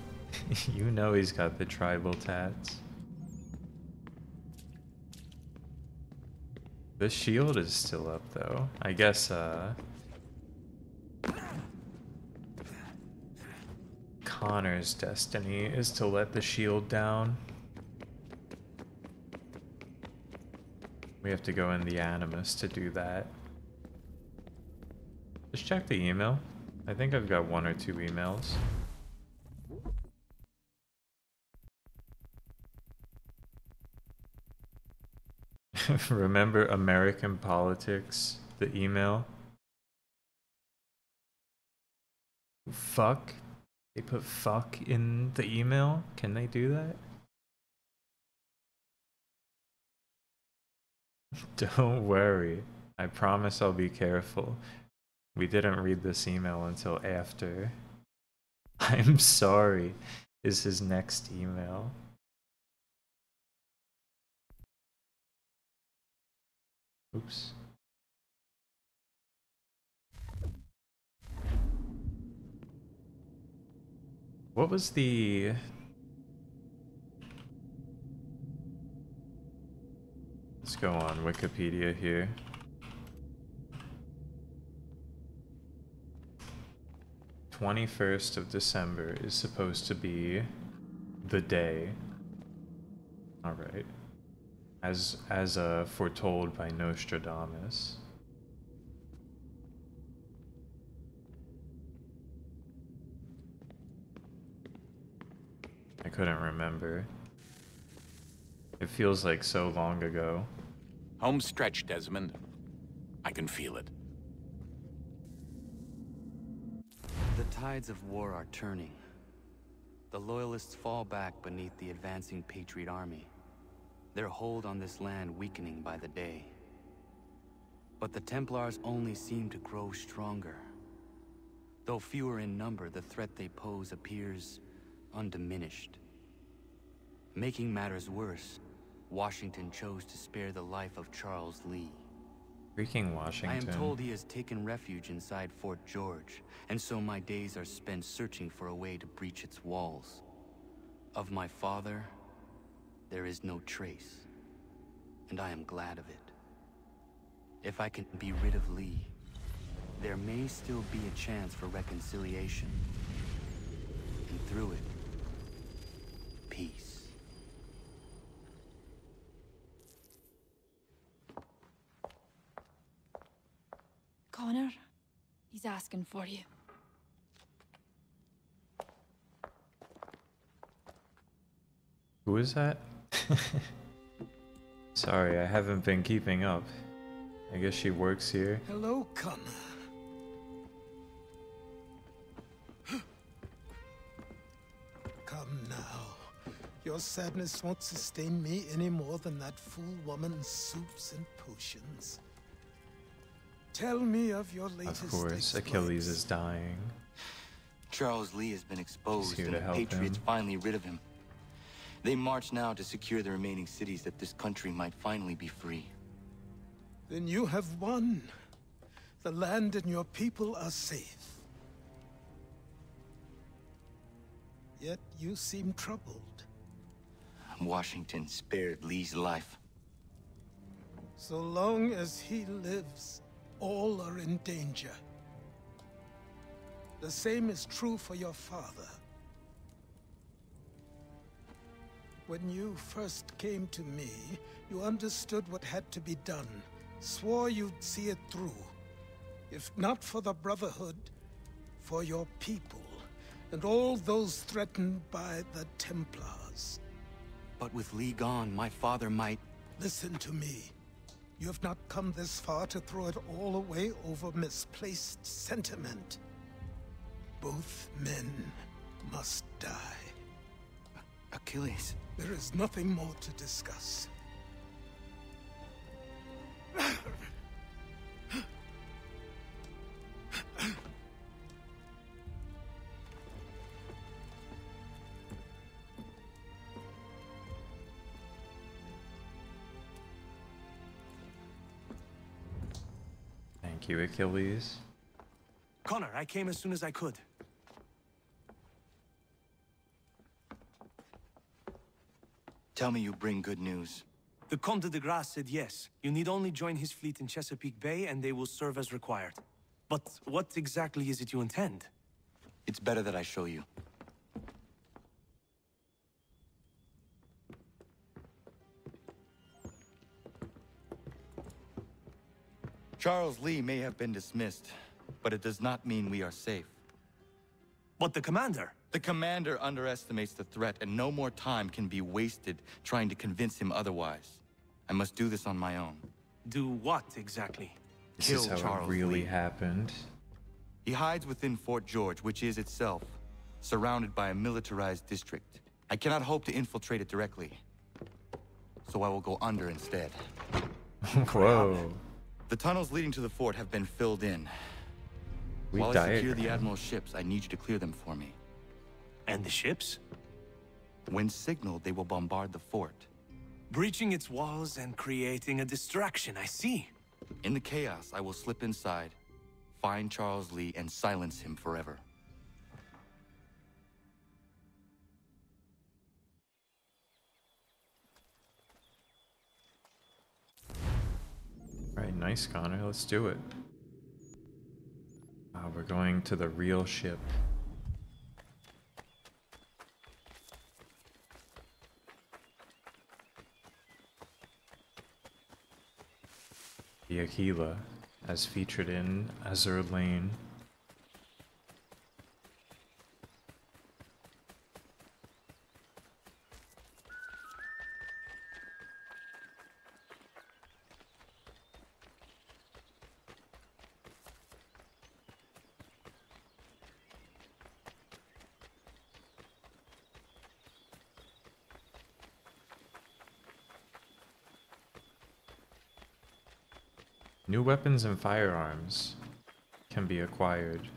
You know he's got the tribal tats. The shield is still up though. I guess Connor's destiny is to let the shield down. We have to go in the Animus to do that. Just check the email. I think I've got 1 or 2 emails. Remember American Politics, the email? Fuck? They put fuck in the email? Can they do that? Don't worry. I promise I'll be careful. We didn't read this email until after. I'm sorry is his next email. Oops. What was the... Let's go on Wikipedia here. "21st of December is supposed to be the day." All right. As foretold by Nostradamus. I couldn't remember. It feels like so long ago. Home stretch, Desmond. I can feel it. The tides of war are turning. The Loyalists fall back beneath the advancing Patriot army, their hold on this land weakening by the day. But the Templars only seem to grow stronger. Though fewer in number, the threat they pose appears undiminished. Making matters worse, Washington chose to spare the life of Charles Lee. Freaking Washington. I am told he has taken refuge inside Fort George, and so my days are spent searching for a way to breach its walls. Of my father, there is no trace, and I am glad of it. If I can be rid of Lee, there may still be a chance for reconciliation. And through it, peace. Connor, he's asking for you. Who is that? Sorry, I haven't been keeping up. I guess she works here. Hello, Connor. Come now. Your sadness won't sustain me any more than that fool woman's soups and potions. Tell me of your latest Of course, exploits. Achilles is dying. Charles Lee has been exposed, here and to the help Patriots him. finally rid of him. They march now to secure the remaining cities that this country might finally be free. Then you have won. The land and your people are safe. Yet you seem troubled. Washington spared Lee's life. So long as he lives, all are in danger. The same is true for your father. When you first came to me, you understood what had to be done, swore you'd see it through. If not for the Brotherhood, for your people, and all those threatened by the Templars. But with Lee gone, my father might... Listen to me. You have not come this far to throw it all away over misplaced sentiment. Both men must die. Achilles. There is nothing more to discuss. Thank you, Achilles. Connor, I came as soon as I could. Tell me you bring good news. The Comte de Grasse said yes. You need only join his fleet in Chesapeake Bay and they will serve as required. But what exactly is it you intend? It's better that I show you. Charles Lee may have been dismissed, but it does not mean we are safe. But the commander? The commander underestimates the threat, and no more time can be wasted trying to convince him otherwise. I must do this on my own. Do what exactly? This is how Charles it really Lee. happened. He hides within Fort George, which is itself surrounded by a militarized district. I cannot hope to infiltrate it directly, so I will go under instead. Whoa. The tunnels leading to the fort have been filled in. We While I secure the diagrammed. Admiral's ships, I need you to clear them for me. And the ships? When signaled, they will bombard the fort. Breaching its walls and creating a distraction, I see. In the chaos, I will slip inside, find Charles Lee, and silence him forever. Nice, Connor. Let's do it. We're going to the real ship. The Aquila, as featured in Azur Lane. New weapons and firearms can be acquired.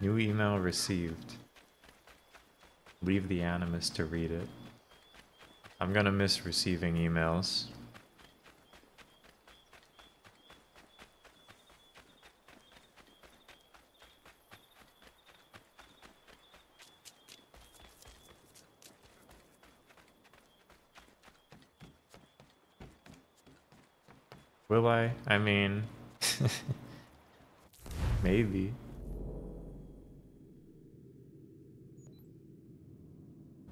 New email received. Leave the Animus to read it. I'm gonna miss receiving emails. Will I? I mean, maybe.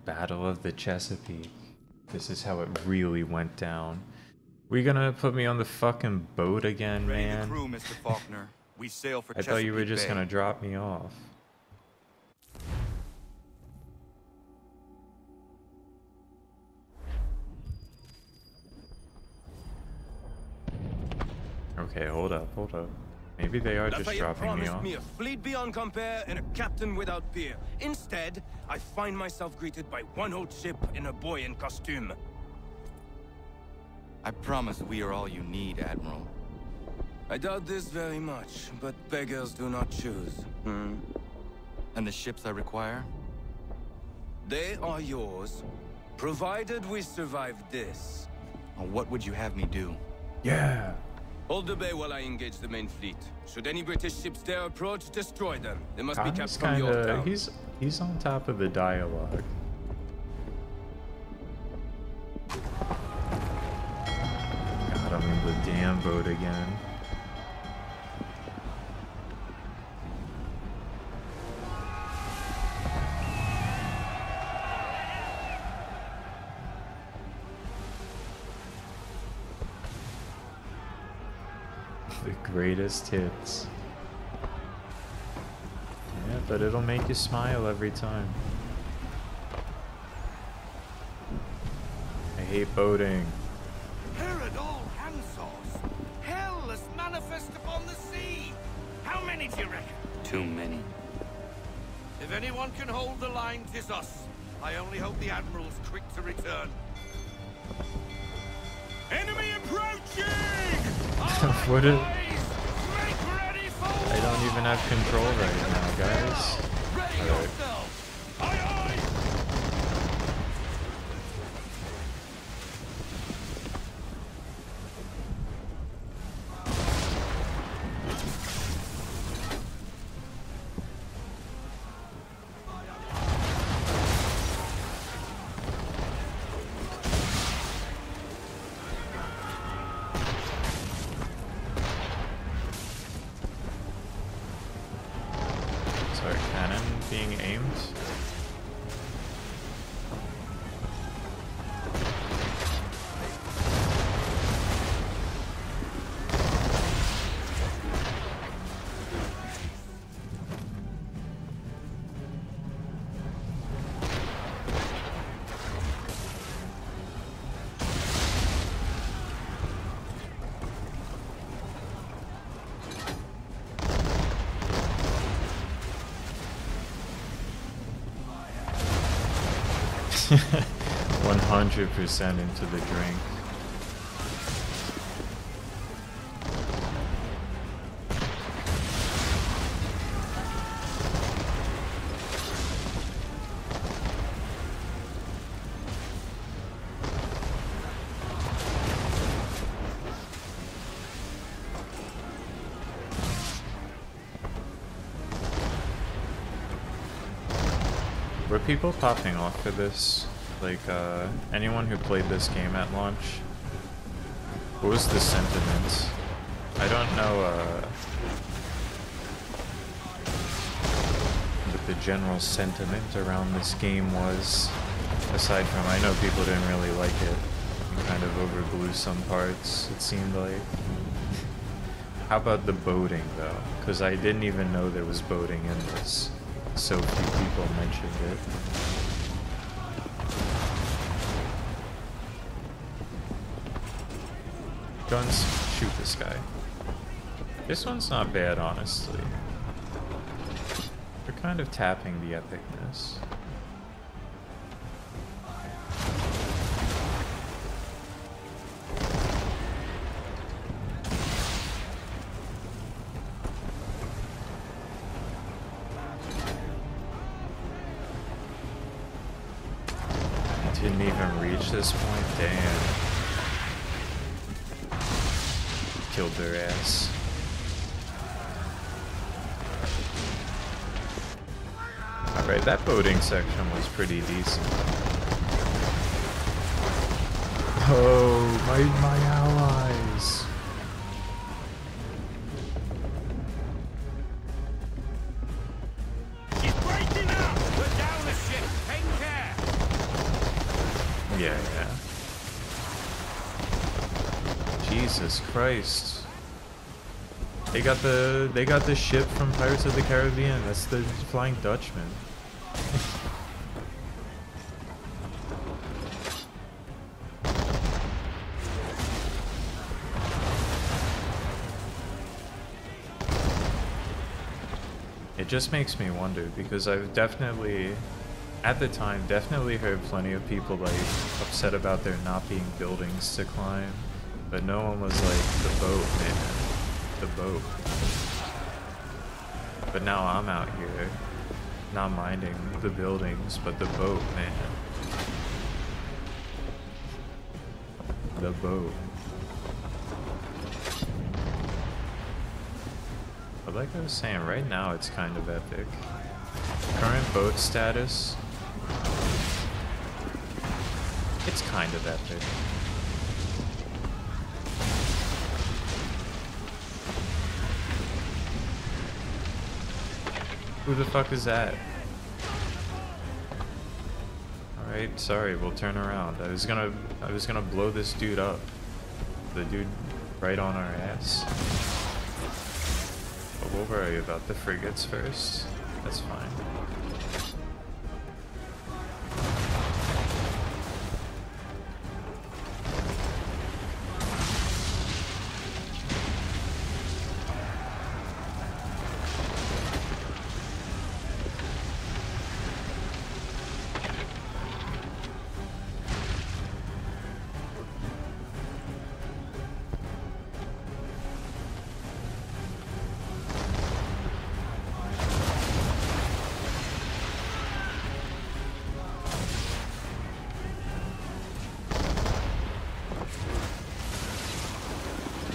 Battle of the Chesapeake. This is how it really went down. We gonna put me on the fucking boat again, man? Crew, Mr. Faulkner. We sail for I thought you were Chesapeake just Bay. gonna drop me off. Okay, hold up, hold up. Maybe they are just Lafayette dropping me promised off. me a fleet beyond compare and a captain without peer. Instead, I find myself greeted by one old ship and a boy in costume. I promise we are all you need, Admiral. I doubt this very much, but beggars do not choose. And the ships I require? They are yours, provided we survive this. What would you have me do? Yeah. Hold the bay while I engage the main fleet. Should any British ships dare approach, destroy them. They must be kept from Yorktown. He's on top of the dialogue. Got him in the damn boat again. The greatest hits. Yeah, but it'll make you smile every time. I hate boating. Herod all hands-offs. Hell is manifest upon the sea. How many do you reckon? Too many. If anyone can hold the line, 'tis us. I only hope the Admiral's quick to return. Enemy approaching! What is... I don't even have control right now, guys. Alright. Sorry, cannon being aimed. One 100% into the drink. Were people popping off for this? Like, anyone who played this game at launch? What was the sentiment? I don't know what the general sentiment around this game was. Aside from, I know people didn't really like it. It kind of overblew some parts, it seemed like. How about the boating, though? Because I didn't even know there was boating in this. So few people mentioned it. Guns, shoot this guy. This one's not bad, honestly. They're kind of tapping the epicness. Didn't even reach this point, damn. Killed their ass. Alright, that boating section was pretty decent. Oh, my allies. She's breaking up! We're down the ship! Take care! Yeah. Jesus Christ. They got the ship from Pirates of the Caribbean. That's the Flying Dutchman. It just makes me wonder, because I've definitely, at the time, definitely heard plenty of people like upset about there not being buildings to climb, but no one was like, the boat, man. The boat. But now I'm out here, not minding the buildings, but the boat, man. The boat. But like I was saying, right now it's kind of epic. Current boat status, it's kind of epic. Who the fuck is that? Alright, sorry, we'll turn around. I was gonna blow this dude up. The dude right on our ass. But we'll worry about the frigates first. That's fine.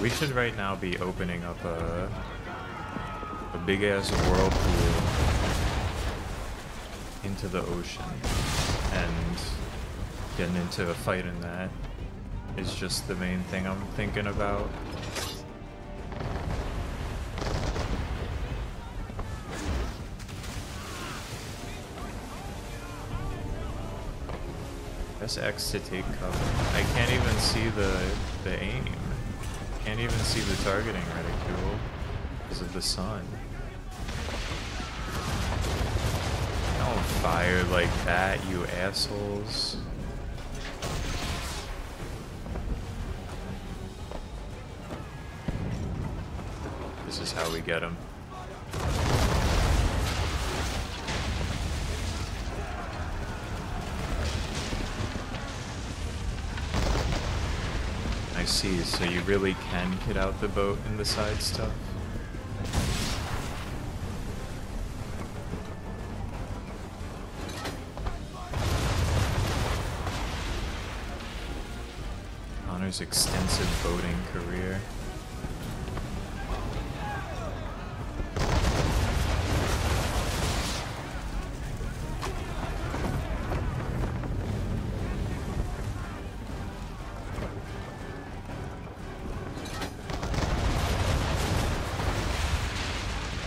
We should right now be opening up a big ass whirlpool into the ocean, and getting into a fight in that is just the main thing I'm thinking about. Press X to take cover. I can't even see the aim. Can't even see the targeting reticule because of the sun. Don't fire like that, you assholes. This is how we get them. I see, so you really can get out the boat and the side stuff. Connor's extensive boating career.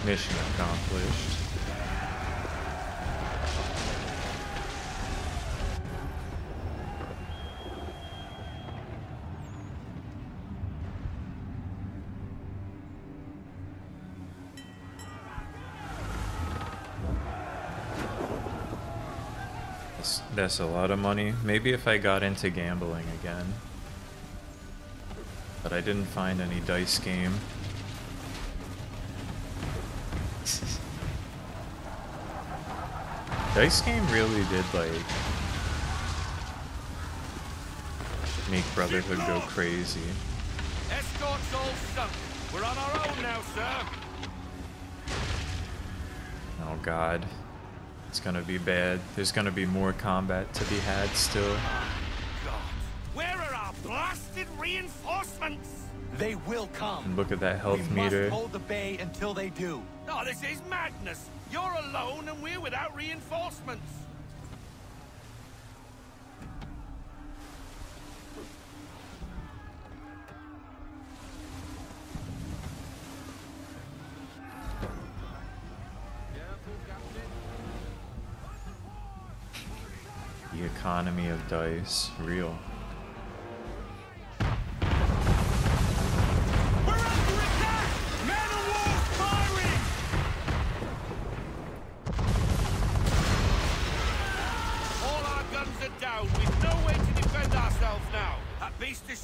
Mission accomplished. That's a lot of money. Maybe if I got into gambling again. But I didn't find any dice game. Dice game really did like make Brotherhood go crazy. Escort's all sunk. We're on our own now, sir. Oh god. It's gonna be bad. There's gonna be more combat to be had still. Where are our blasted reinforcements? They will come. And look at that health we meter. Must hold the bay until they do. Oh, this is madness. You're alone and we're without reinforcements. The economy of dice, real.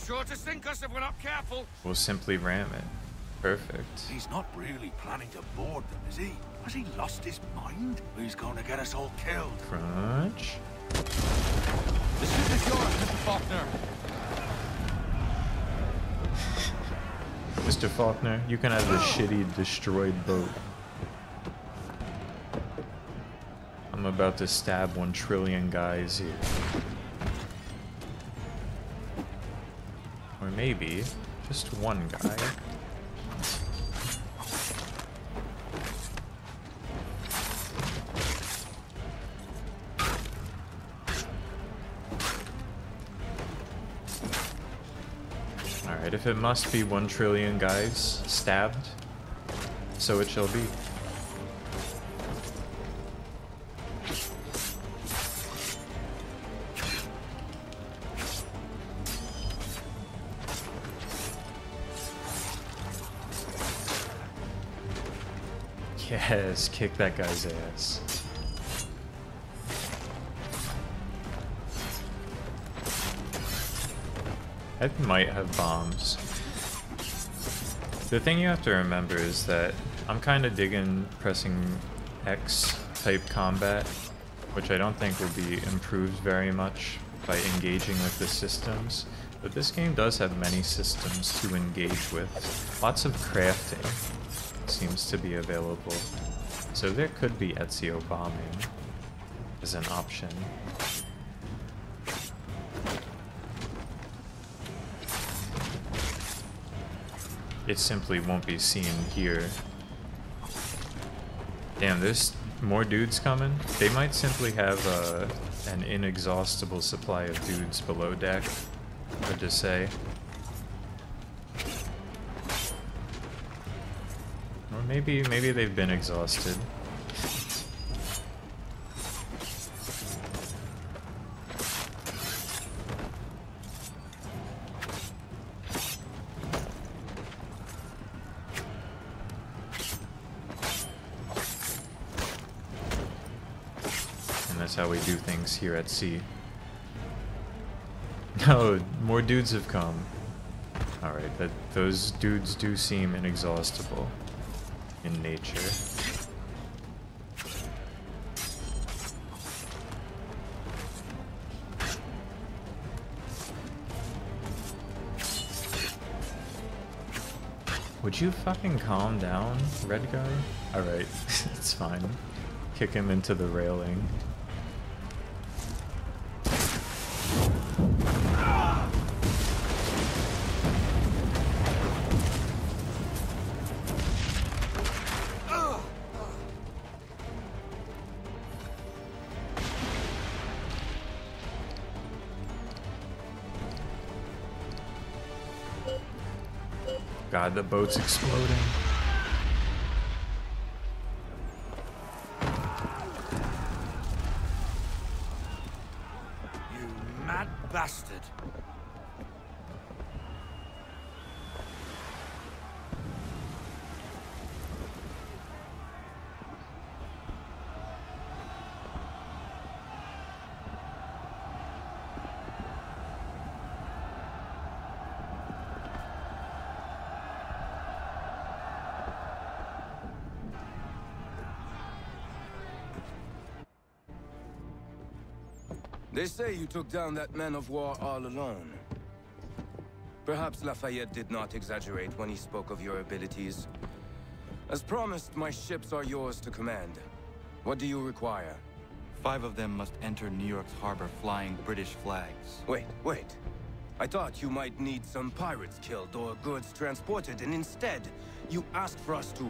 Sure to sink us if we're not careful. We'll simply ram it. Perfect. He's not really planning to board them, is he? Has he lost his mind? He's going to get us all killed. Crunch. The ship is yours, Mr. Faulkner. Mr. Faulkner, you can have the shitty destroyed boat. I'm about to stab 1 trillion guys here. Or maybe just one guy. Alright, if it must be 1 trillion guys stabbed, so it shall be. Yes, kick that guy's ass. I might have bombs. The thing you have to remember is that I'm kind of digging pressing X type combat, which I don't think will be improved very much by engaging with the systems. But this game does have many systems to engage with. Lots of crafting seems to be available. So there could be Ezio bombing as an option. It simply won't be seen here. Damn, there's more dudes coming. They might simply have an inexhaustible supply of dudes below deck. Hard to say. Or maybe they've been exhausted. And that's how we do things here at sea. No, more dudes have come. Alright, those dudes do seem inexhaustible in nature. Would you fucking calm down, red guy? Alright, it's fine. Kick him into the railing. God, the boat's exploding. You mad bastard! They say you took down that man of war all alone. Perhaps Lafayette did not exaggerate when he spoke of your abilities. As promised, my ships are yours to command. What do you require? 5 of them must enter New York's harbor flying British flags. Wait. I thought you might need some pirates killed or goods transported, and instead, you asked for us to,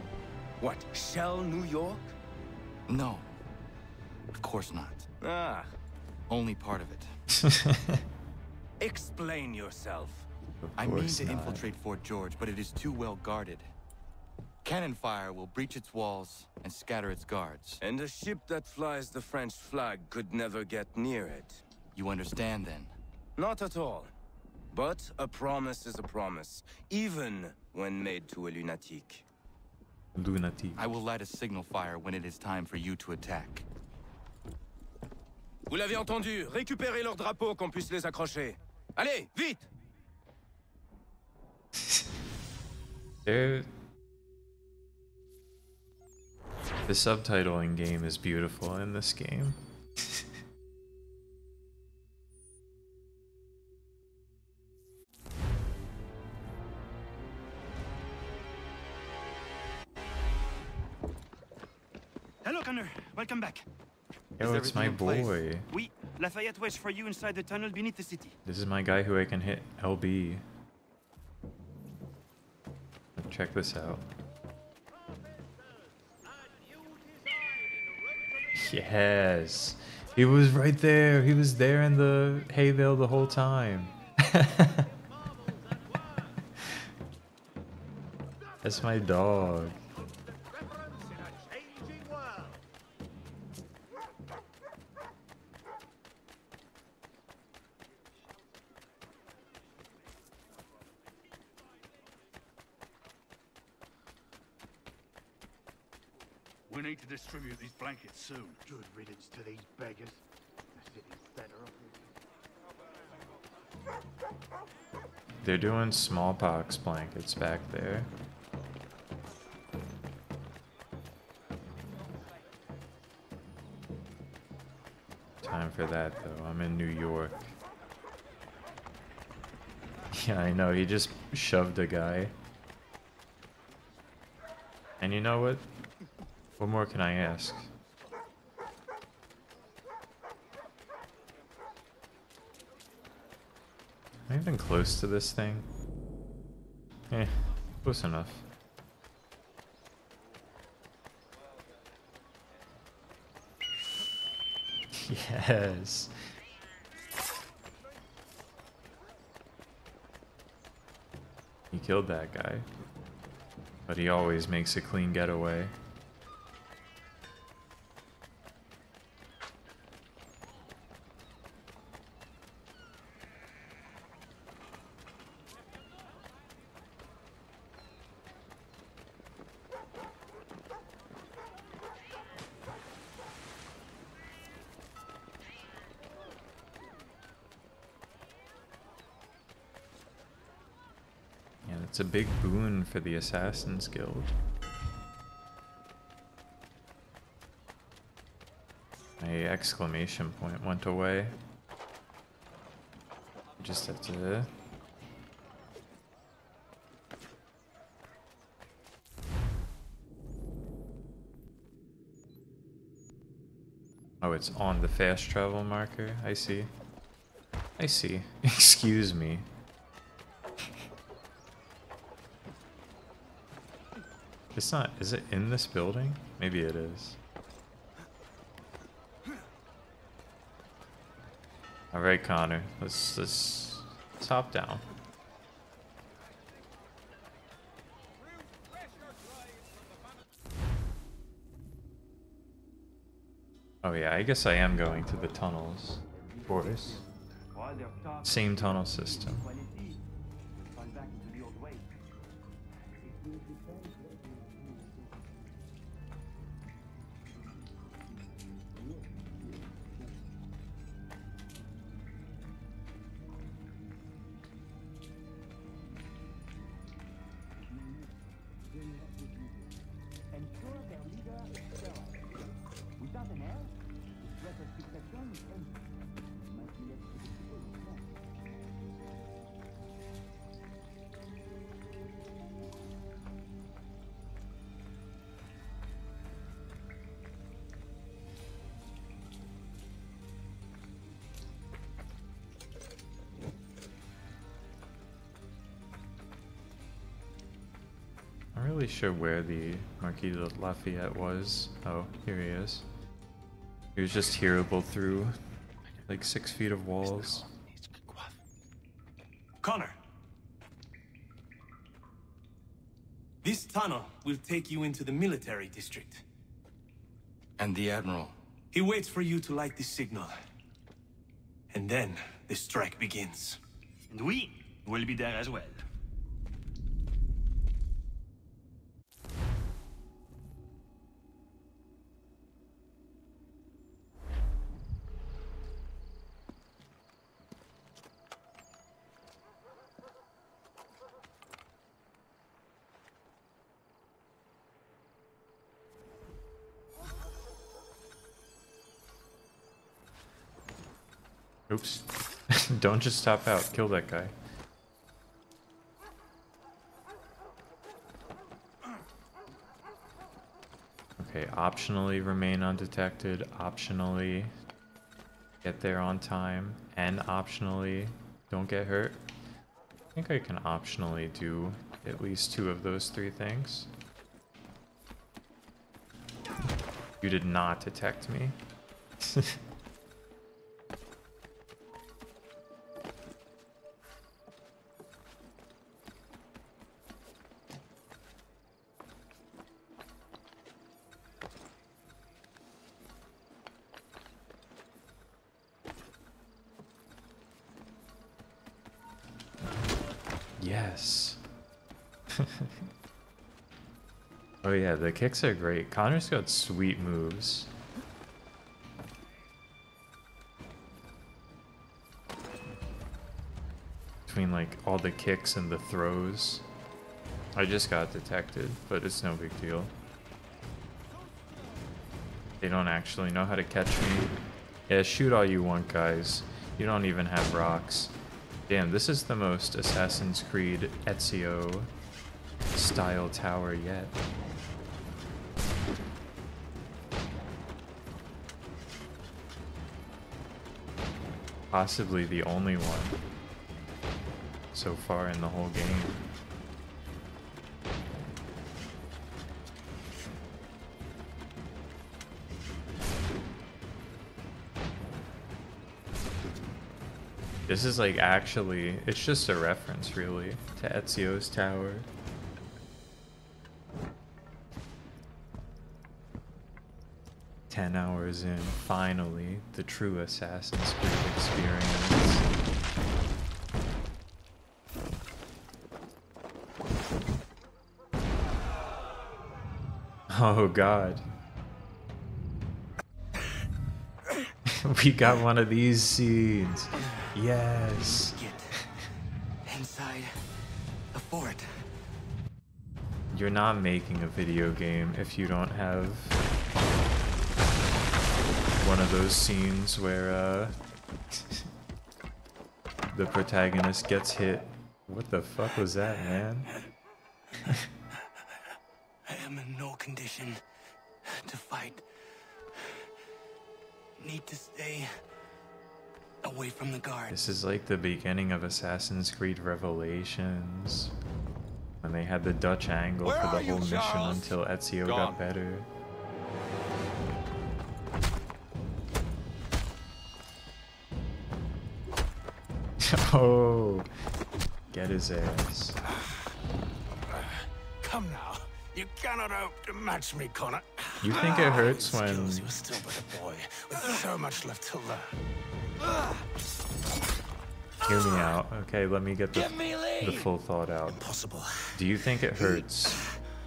what, shell New York? No. Of course not. Ah. Only part of it. Explain yourself. I mean to infiltrate Fort George, but it is too well guarded. Cannon fire will breach its walls and scatter its guards. And a ship that flies the French flag could never get near it. You understand, then? Not at all. But a promise is a promise, even when made to a lunatic. Lunatic. I will light a signal fire when it is time for you to attack. Vous l'avez entendu, récupérez leurs drapeaux qu'on puisse les accrocher. Allez, vite! The subtitling game is beautiful in this game. Hello, Connor. Welcome back. Yo, it's my boy. Oui, Lafayette waits for you inside the tunnel beneath the city. This is my guy who I can hit LB. Check this out. Yes. He was right there. He was there in the hay bale the whole time. That's my dog. We need to distribute these blankets soon. Good riddance to these beggars. They're sitting better off. They're doing smallpox blankets back there. Time for that though. I'm in New York. Yeah, I know. He just shoved a guy. And you know what? What more can I ask? Am I even close to this thing? Eh, close enough. Yes. He killed that guy. But he always makes a clean getaway. It's a big boon for the Assassin's Guild. My exclamation point went away. Just have to... Oh, it's on the fast travel marker. I see. I see. Excuse me. It's not, is it in this building? Maybe it is. Alright, Connor, let's hop down. Oh yeah, I guess I am going to the tunnels, of course. Same tunnel system. I'm not really sure where the Marquis de Lafayette was. Oh, here he is. He was just hearable through like 6 feet of walls. Connor! This tunnel will take you into the military district. And the Admiral? He waits for you to light the signal. And then the strike begins. And we will be there as well. Oops. Don't just stop out. Kill that guy. Okay, optionally remain undetected, optionally get there on time, and optionally don't get hurt. I think I can optionally do at least 2 of those 3 things. You did not detect me. Yes. Oh yeah, the kicks are great. Connor's got sweet moves. Between like all the kicks and the throws. I just got detected, but it's no big deal. They don't actually know how to catch me. Yeah, shoot all you want, guys. You don't even have rocks. Damn, this is the most Assassin's Creed Ezio style tower yet. Possibly the only one so far in the whole game. This is like actually, it's just a reference really to Ezio's tower. "10 hours in, finally, the true Assassin's Creed experience." Oh god. We got one of these scenes. Yes. Get inside the fort. You're not making a video game if you don't have one of those scenes where the protagonist gets hit. What the fuck was that, man? I am in no condition to fight. Need to stay away from the guards. This is like the beginning of Assassin's Creed Revelations, when they had the Dutch angle Where for are the you, whole mission Charles? until Ezio Gone. got better. Oh, get his ass. Come now. You cannot hope to match me, Connor. You think it hurts when... You were still but a boy, with so much left to learn. Hear me out, okay? Let me get the full thought out. Impossible. Do you think it hurts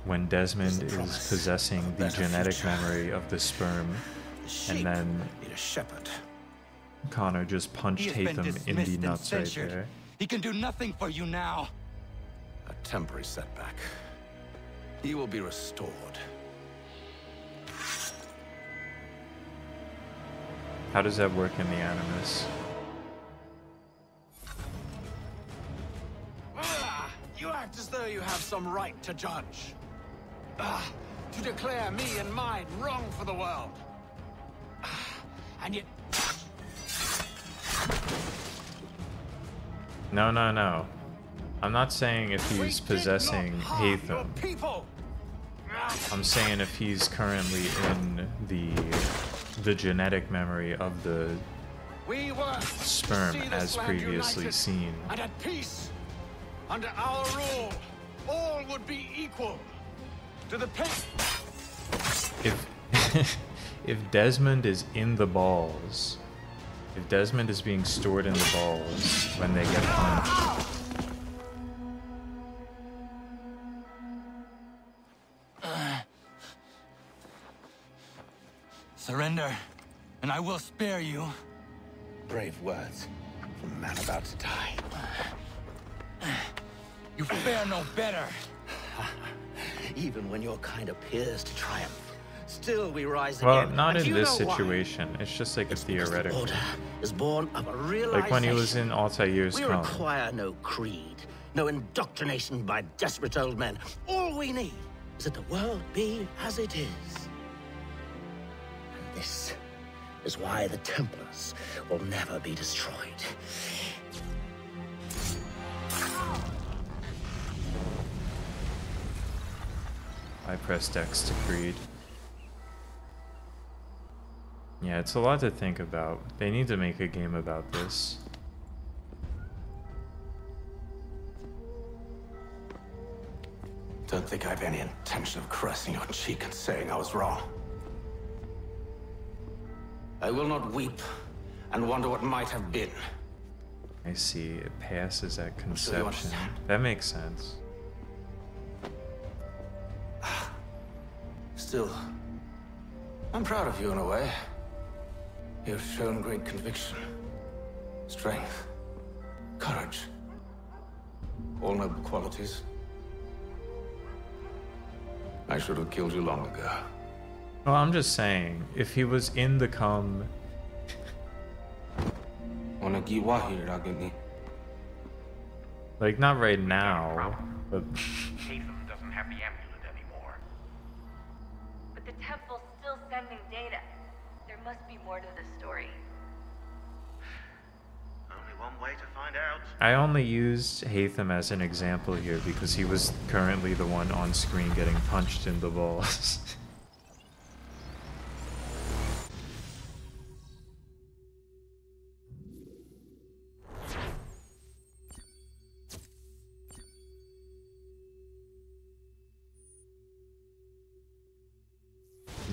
when Desmond is possessing the genetic memory of the sperm, and then Connor just punched Hatham in the nuts right there? He can do nothing for you now. A temporary setback. He will be restored. How does that work in the Animus? You act as though you have some right to judge. To declare me and mine wrong for the world. And yet... No, no, no. I'm not saying if he's possessing Hatham. I'm saying if he's currently in the genetic memory of the sperm as previously seen. And at peace. Under our rule, all would be equal. To the pit. If Desmond is in the balls, if Desmond is being stored in the balls when they get punched. Surrender, and I will spare you. Brave words from a man about to die. You fare no better. Even when your kind appears to triumph, still we rise Well, again. not And in you this know why? situation. It's just like a theoretical. Order is born of a realization. Like when he was in Altair's We Come. require no creed, no indoctrination by desperate old men. All we need is that the world be as it is. And this is why the Templars will never be destroyed. I pressed X to Creed. Yeah, it's a lot to think about. They need to make a game about this. Don't think I have any intention of caressing your cheek and saying I was wrong. I will not weep and wonder what might have been. I see. It passes at sure you conception. understand. That makes sense. Still, I'm proud of you in a way. You've shown great conviction, strength, courage. All noble qualities. I should have killed you long ago. Well, I'm just saying, if he was in the Come, like not right now, but Hatham doesn't have the amulet anymore. But the temple's still sending data. There must be more to this story. Only one way to find out. I only used Hatham as an example here because he was currently the one on screen getting punched in the balls.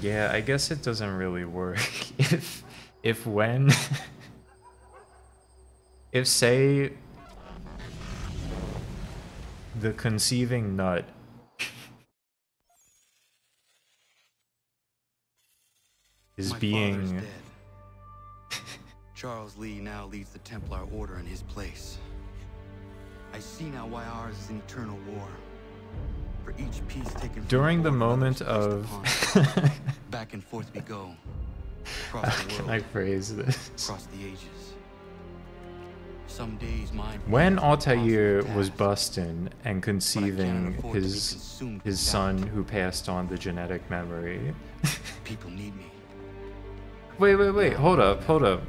Yeah, I guess it doesn't really work if when if say the conceiving nut is My father's being dead. Charles Lee now leads the Templar Order in his place. I see now why ours is an eternal war. For each piece taken from during the order, moment others of placed upon it. Back and forth we go. Across how the can world, I phrase this? across the ages. Some days mine When plans Altair pass. was busting and conceiving afford to be his consumed his with son who passed on the genetic memory. People need me. Wait, hold up.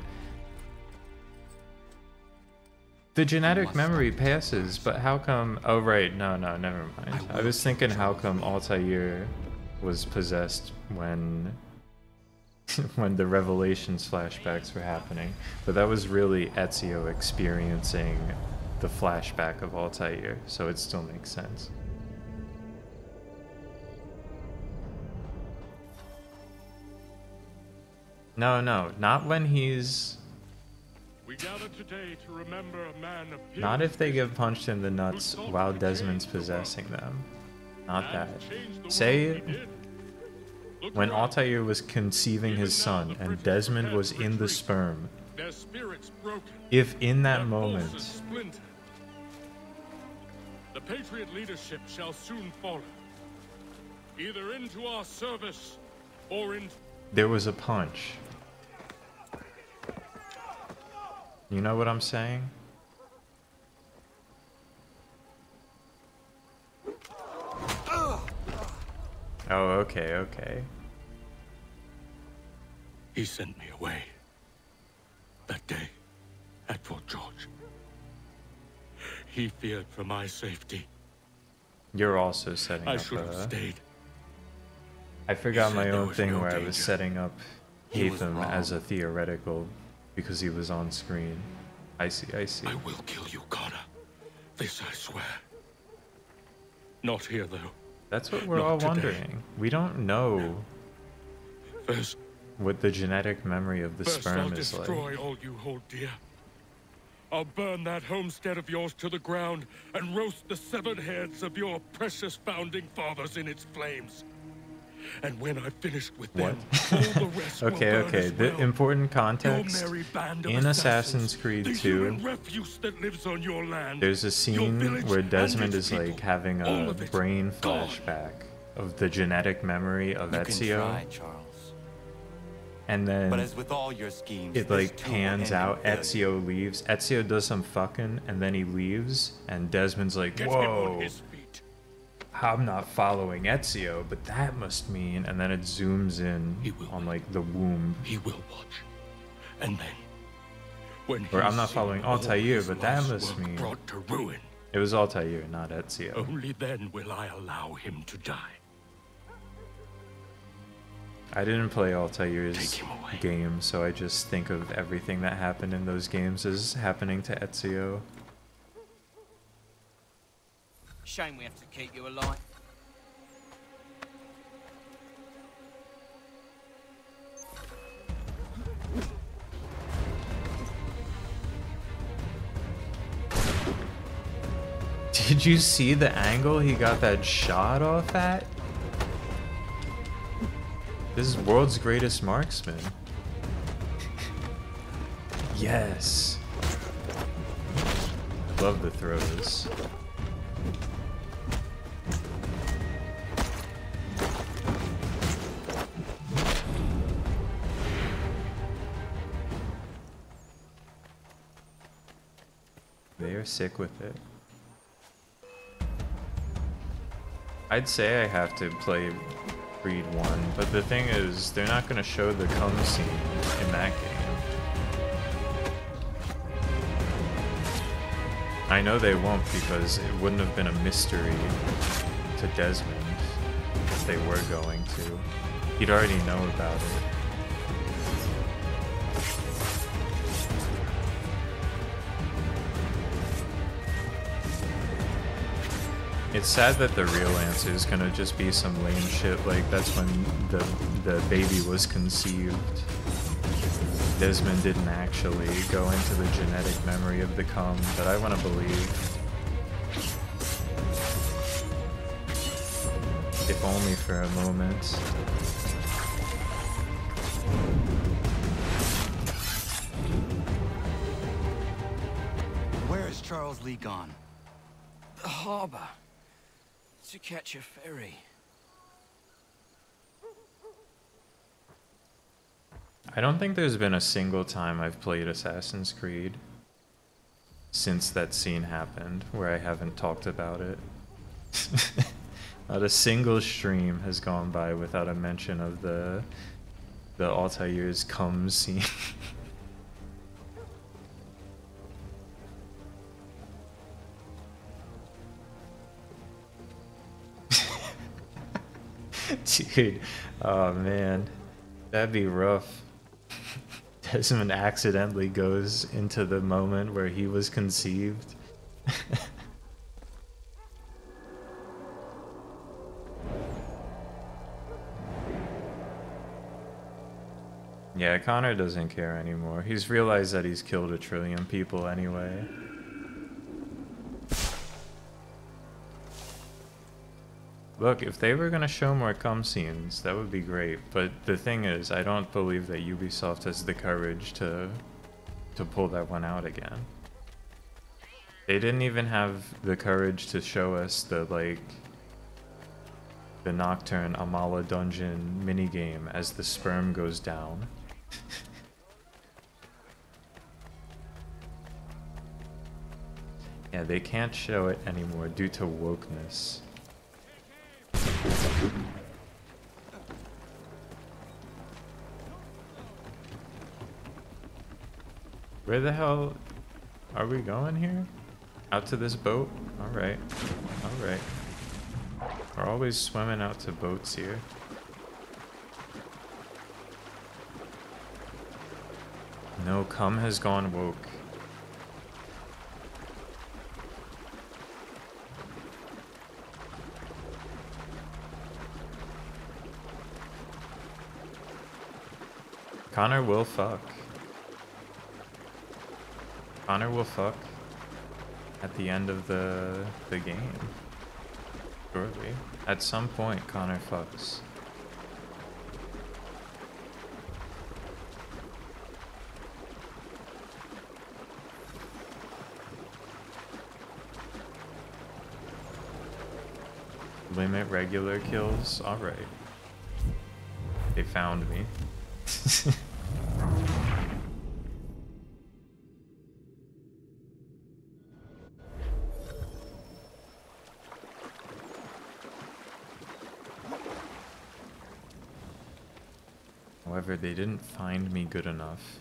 The genetic memory passes, but how come... Oh, right, no, never mind. I was thinking how come Altair was possessed when when the Revelations flashbacks were happening. But that was really Ezio experiencing the flashback of Altair, so it still makes sense. No, not when he's We gather today to remember a man of Not if they get punched in the nuts while Desmond's possessing them. Not that. Say when Altair was conceiving his son and Desmond was in the sperm. their spirits broken. If in that their moment forces splintered. The Patriot leadership shall soon follow, either into our service or into... there was a punch. You know what I'm saying? Oh, okay, okay. He sent me away that day at Fort George. He feared for my safety. You're also setting I up should have stayed. I forgot He my said there own was thing no where I was danger. setting up He was Hatham wrong. as a theoretical because he was on screen. I see, I see. I will kill you, Connor. This I swear. Not here, though. That's what we're Not all today. wondering. We don't know First, what the genetic memory of the I'll sperm is like. destroy all you hold dear. I'll burn that homestead of yours to the ground and roast the severed heads of your precious founding fathers in its flames. And when I've finished with them, all the rest will Okay, burn okay. as The well. important context Your merry band of in Assassin's Creed the 2, human refuse that lives on your land. there's a scene village where and Desmond its is like having all a of it, brain flashback of the genetic memory of You can Ezio, try, Charles. and then But as with all your schemes, it this like too will pans end in out. failure. Ezio leaves. Ezio does some fucking, and then he leaves, and Desmond's like, Get him on "Whoa, his feet. I'm not following Ezio, but that must mean." And then it zooms in on like the womb. He will watch. And then, when Or I'm he's not seen following all Altair, his but that life's must work mean brought to ruin, it was Altair, not Ezio. only then will I allow him to die. I didn't play Altair's game, so I just think of everything that happened in those games as happening to Ezio. Shame we have to keep you alive. Did you see the angle he got that shot off at? This is world's greatest marksman. Yes. Love the throws. They are sick with it. I'd say I have to play Creed 1, but the thing is, they're not going to show the cum scene in that game. I know they won't because it wouldn't have been a mystery to Desmond if they were going to. He'd already know about it. It's sad that the real answer is gonna just be some lame shit like that's when the baby was conceived. Desmond didn't actually go into the genetic memory of the cum, but I want to believe. If only for a moment. Where is Charles Lee gone? The harbor. To catch a ferry. I don't think there's been a single time I've played Assassin's Creed since that scene happened where I haven't talked about it. Not a single stream has gone by without a mention of the Altair's cum scene. Dude, oh man, that'd be rough. Desmond accidentally goes into the moment where he was conceived. Yeah, Connor doesn't care anymore. He's realized that he's killed 1 trillion people anyway. Look, if they were gonna show more cum scenes, that would be great. But the thing is, I don't believe that Ubisoft has the courage to pull that one out again. They didn't even have the courage to show us the, like, the Nocturne Amala dungeon minigame as the sperm goes down. Yeah, they can't show it anymore due to wokeness. Where the hell are we going here? Out to this boat? Alright. Alright. We're always swimming out to boats here. No, cum has gone woke. Connor will fuck. Connor will fuck at the end of the game. Surely. At some point, Connor fucks. Limit regular kills? Alright. They found me. However, they didn't find me good enough.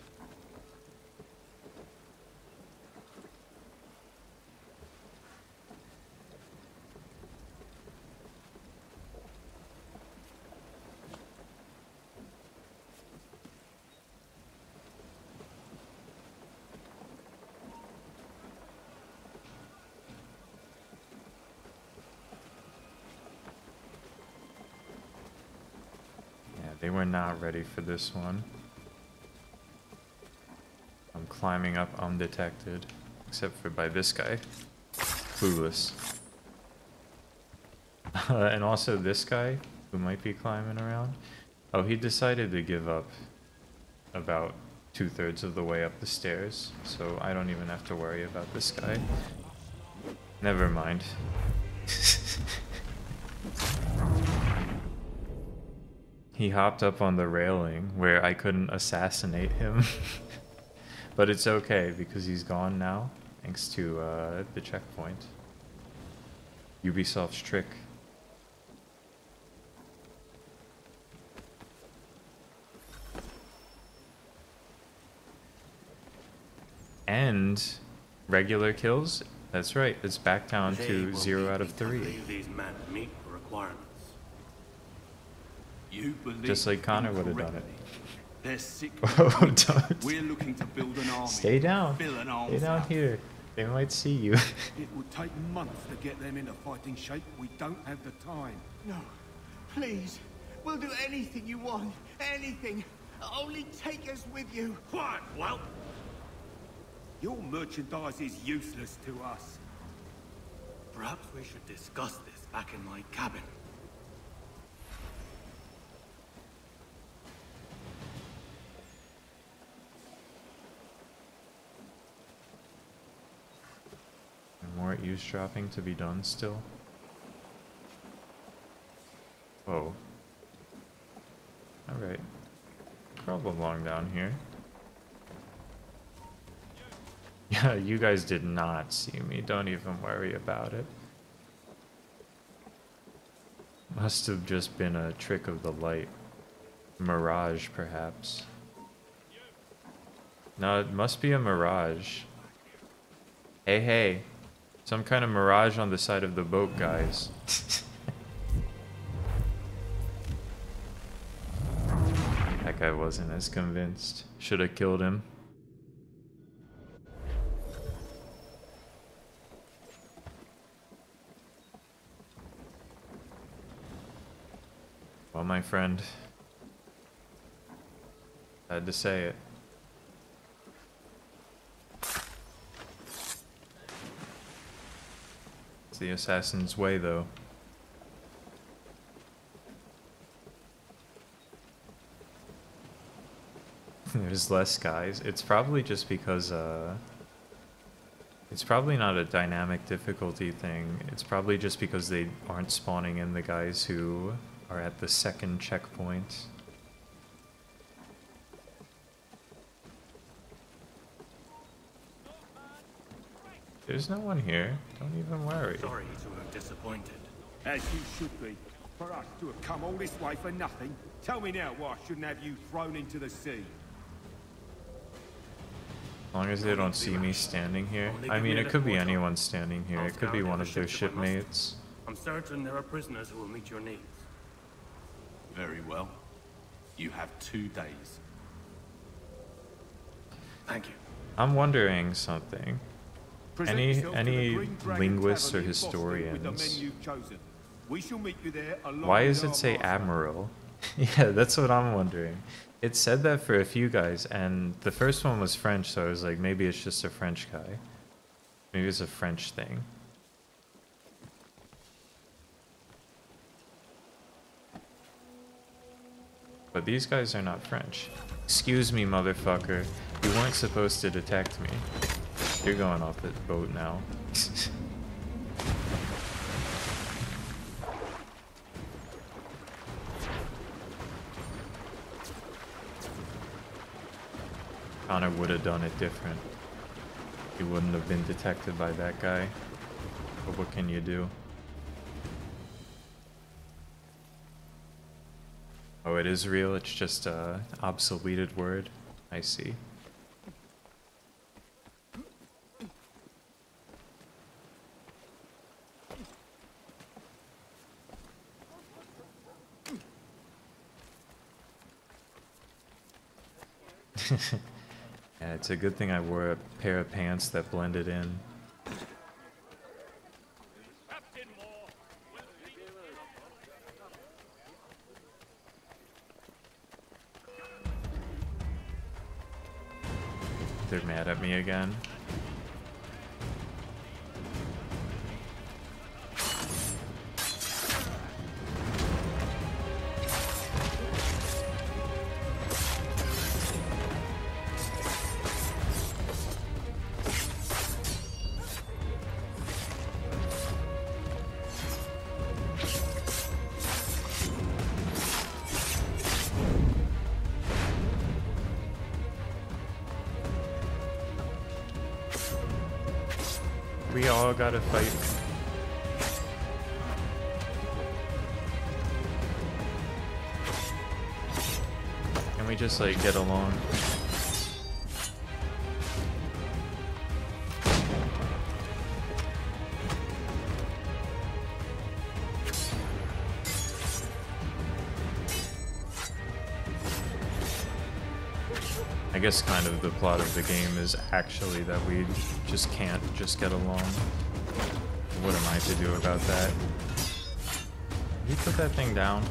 They were not ready for this one. I'm climbing up undetected, except for by this guy. Clueless. And also this guy, who might be climbing around. Oh, he decided to give up about 2/3 of the way up the stairs, so I don't even have to worry about this guy. Never mind. He hopped up on the railing where I couldn't assassinate him. But it's okay because he's gone now, thanks to the checkpoint. Ubisoft's trick. And regular kills, that's right, it's back down to 0 out of 3. These men meet the requirements. You believe Just like Connor would have done it. They're sick. Oh, don't. We're looking to build an army. Stay down. Fill an arms Stay down house. here. They might see you. It would take months to get them into fighting shape. We don't have the time. No, please. We'll do anything you want. Anything. Only take us with you. Quiet, whelp! Your merchandise is useless to us. Perhaps we should discuss this back in my cabin. More eavesdropping to be done still. Oh. Alright. Crawl along down here. Yeah, you guys did not see me. Don't even worry about it. Must have just been a trick of the light. Mirage, perhaps. No, it must be a mirage. Hey, hey. Some kind of mirage on the side of the boat, guys. That guy wasn't as convinced. Should have killed him. Well, my friend, Had to say it. It's the assassin's way, though. There's less guys. It's probably just because, it's probably not a dynamic difficulty thing. It's probably just because they aren't spawning in the guys who are at the second checkpoint. There's no one here. Don't even worry. Sorry to have disappointed. As you should be. For us to have come all this way for nothing. Tell me now why I shouldn't have you thrown into the sea. As long as they don't see me standing here. I mean, it could be anyone standing here. It could be one of their shipmates. I'm certain there are prisoners who will meet your needs. Very well. You have 2 days. Thank you. I'm wondering something. Any linguists or historians, why does it say Admiral? Yeah, that's what I'm wondering. It said that for a few guys, and the first one was French, so I was like, maybe it's just a French guy. Maybe it's a French thing. But these guys are not French. Excuse me, motherfucker. You weren't supposed to detect me. You're going off the boat now. Connor would have done it different. He wouldn't have been detected by that guy. But what can you do? Oh, it is real? It's just a obsoleted word? I see. Yeah, it's a good thing I wore a pair of pants that blended in. They're mad at me again. We all gotta fight. Can we just like get along? I guess kind of the plot of the game is actually that we just can't just get along. What am I to do about that? Can you put that thing down?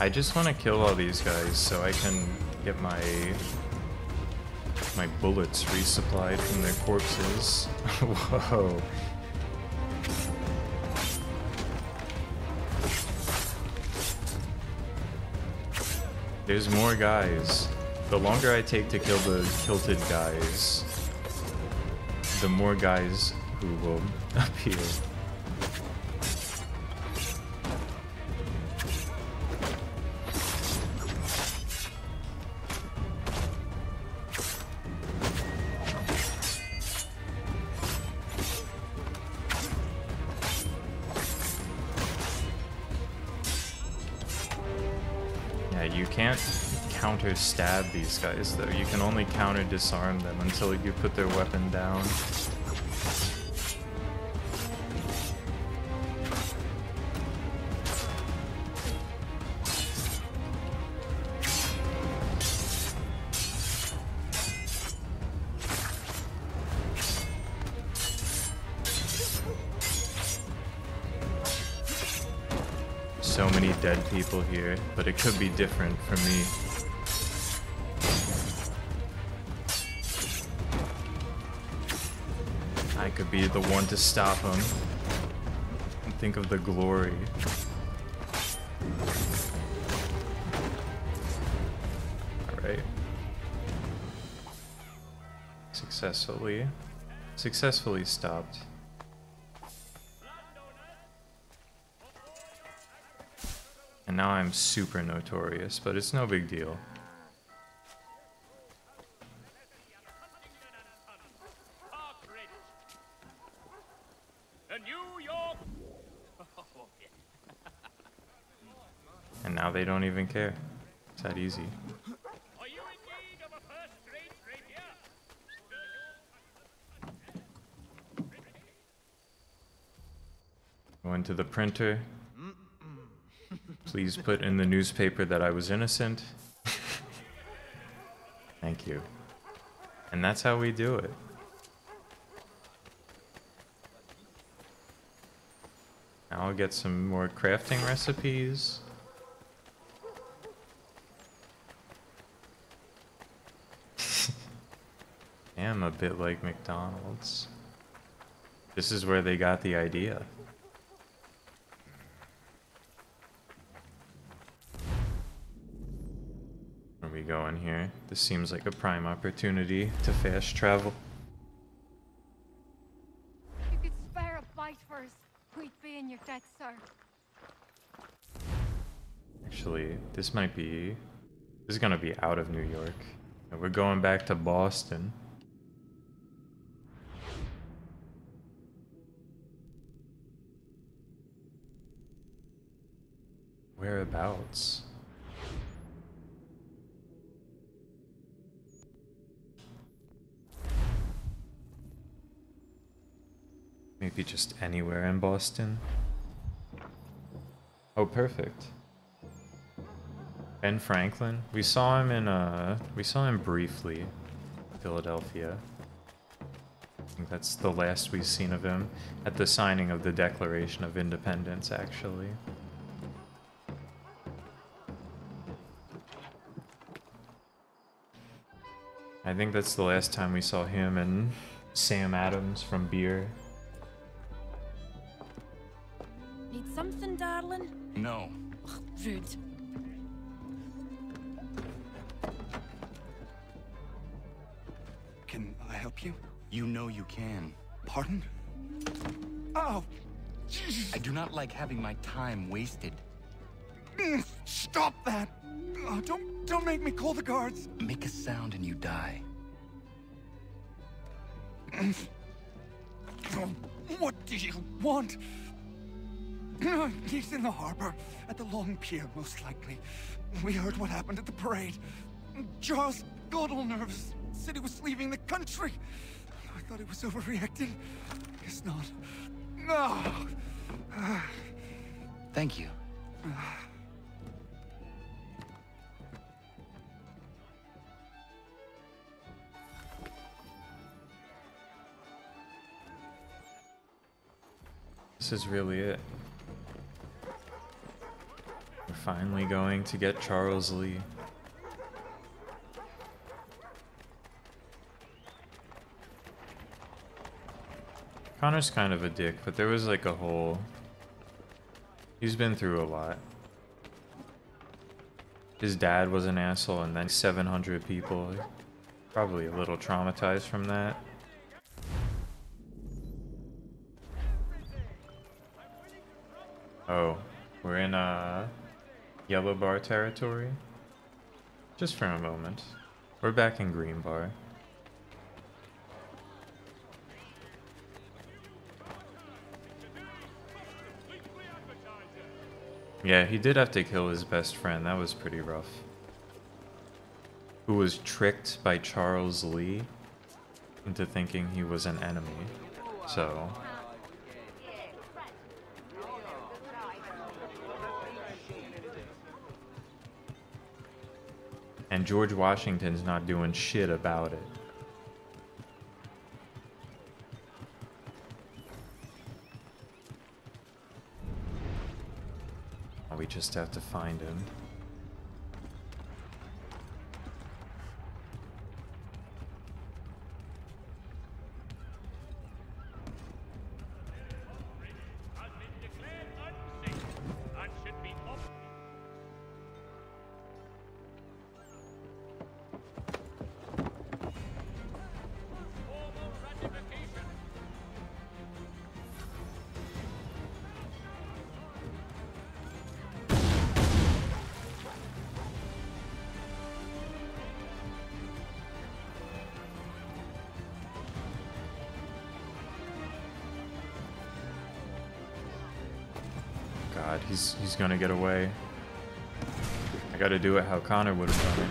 I just want to kill all these guys so I can get my bullets resupplied from their corpses. Whoa. There's more guys. The longer I take to kill the kilted guys, the more guys who will appear. counter stab these guys though. You can only counter disarm them until you put their weapon down. So many dead people here, but it could be different for me. I could be the one to stop him. And think of the glory. Alright. Successfully stopped. And now I'm super notorious, but it's no big deal. And now they don't even care. It's that easy. Go into the printer. Please put in the newspaper that I was innocent. Thank you. And that's how we do it. Now I'll get some more crafting recipes. I'm a bit like McDonald's. This is where they got the idea. Where we going here? This seems like a prime opportunity to fast travel. If you could spare a bite first, we'd be in your debt, sir. Actually, this is gonna be out of New York. And we're going back to Boston. Whereabouts? Maybe just anywhere in Boston. Oh, perfect. Ben Franklin. We saw him briefly in Philadelphia. I think that's the last we've seen of him at the signing of the Declaration of Independence, actually. I think that's the last time we saw him and Sam Adams from Beer. Need something, darling? No. Ugh, rude. Can I help you? You know you can. Pardon? Oh! I do not like having my time wasted. Stop that! Oh, don't make me call the guards. Make a sound and you die. What do you want? He's in the harbor, at the Long Pier, most likely. We heard what happened at the parade. Charles got all nervous, said he was leaving the country. I thought he was overreacting. Guess not. No. Thank you. This is really it. We're finally going to get Charles Lee. Connor's kind of a dick, but there was like a whole... He's been through a lot. His dad was an asshole, and then 700 people. Probably a little traumatized from that. Oh, we're in Yellow Bar territory? Just for a moment. We're back in Green Bar. Yeah, he did have to kill his best friend. That was pretty rough. who was tricked by Charles Lee into thinking he was an enemy. So and George Washington's not doing shit about it. We just have to find him. God, he's gonna get away. I gotta do it how Connor would have done it.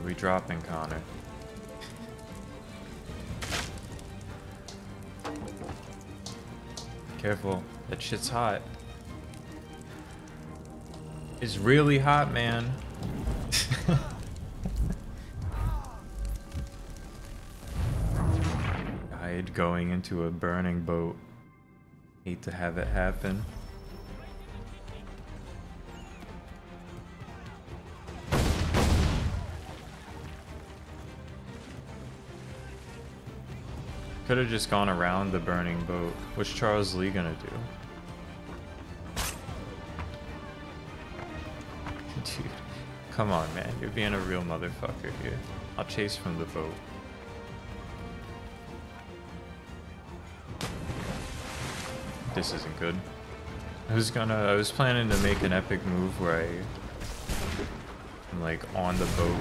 We dropping Connor. Careful, that shit's hot. It's really hot, man. Guide going into a burning boat. Hate to have it happen. Could have just gone around the burning boat. What's Charles Lee gonna do? Dude, come on, man. You're being a real motherfucker here. I'll chase from the boat. This isn't good. I was planning to make an epic move where I'm like on the boat.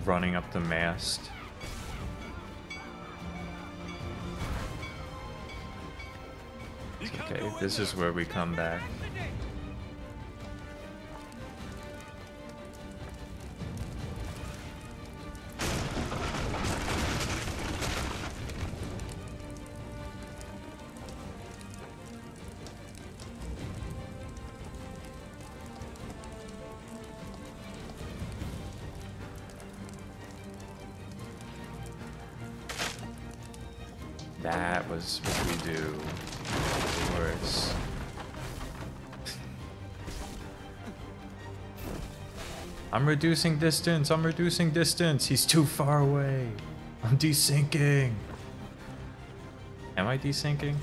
Running up the mast. It's okay, this is where we come back. That was what we do. Of course. I'm reducing distance. I'm reducing distance. He's too far away. I'm desyncing. Am I desyncing?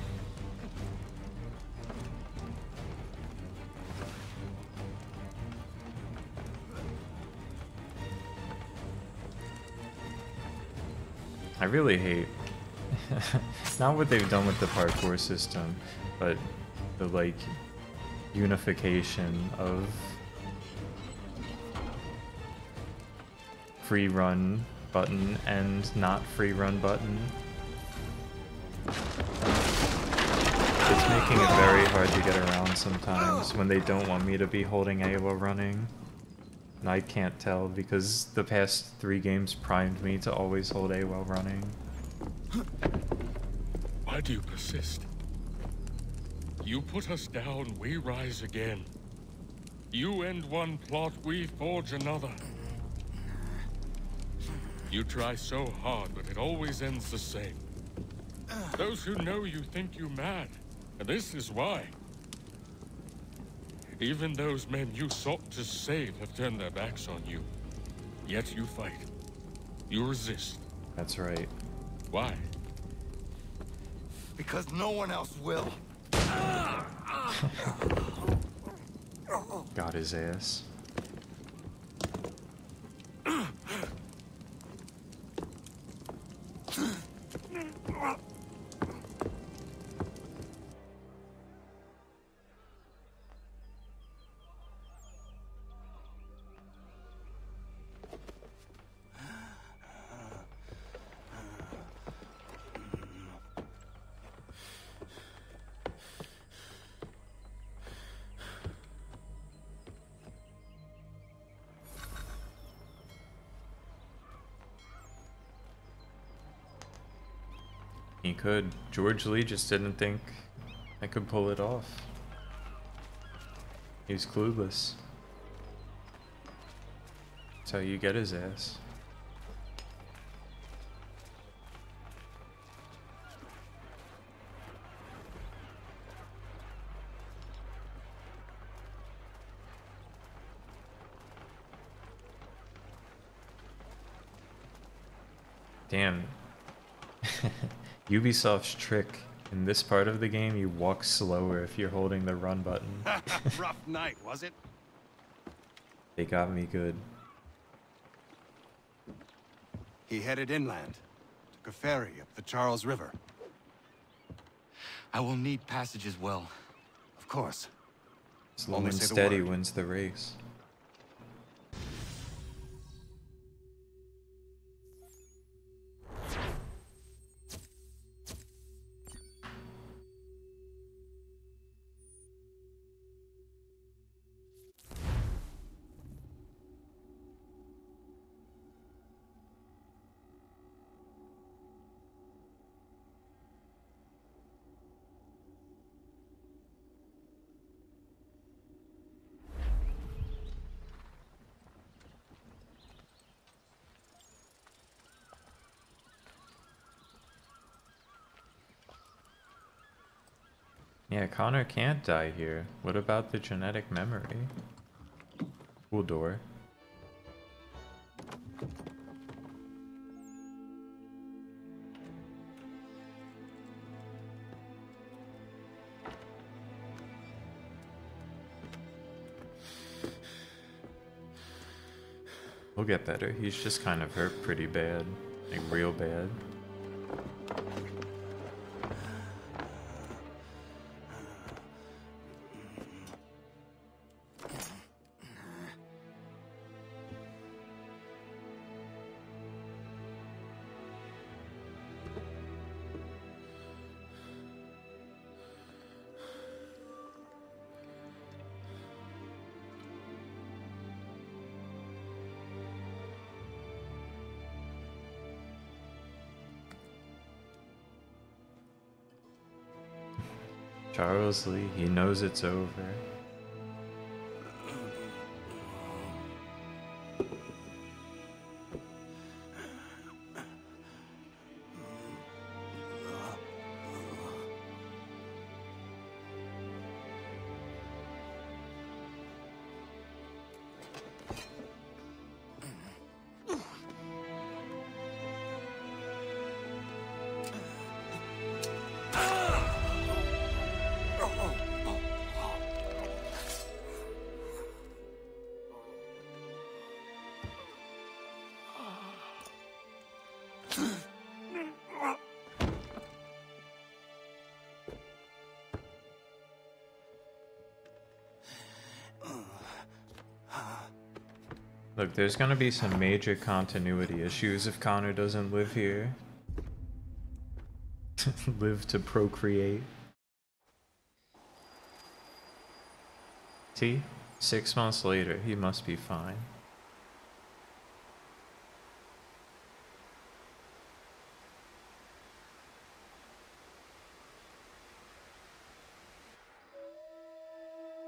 I really hate not what they've done with the parkour system, but the like unification of free run button and not free run button. It's making it very hard to get around sometimes when they don't want me to be holding A while running. And I can't tell because the past 3 games primed me to always hold A while running. Why do you persist? You put us down, we rise again. You end one plot, we forge another. You try so hard, but it always ends the same. Those who know you think you mad, and this is why. Even those men you sought to save have turned their backs on you. Yet you fight. You resist. That's right. Why? Because no one else will. Got his ass. He could. George Lee just didn't think I could pull it off. He was clueless. That's how you get his ass. Damn. Ubisoft's trick. In this part of the game, you walk slower if you're holding the run button. Rough night, was it? They got me good. He headed inland, took a ferry up the Charles River. I will need passage as well, of course. Slow Only and say the steady word. wins the race. Yeah, Connor can't die here. What about the genetic memory? Cool door. He'll get better. He's just kind of hurt pretty bad. Like real bad. Charles Lee, he knows it's over. Look, there's gonna be some major continuity issues if Connor doesn't live here. Live to procreate. See? 6 months later, he must be fine.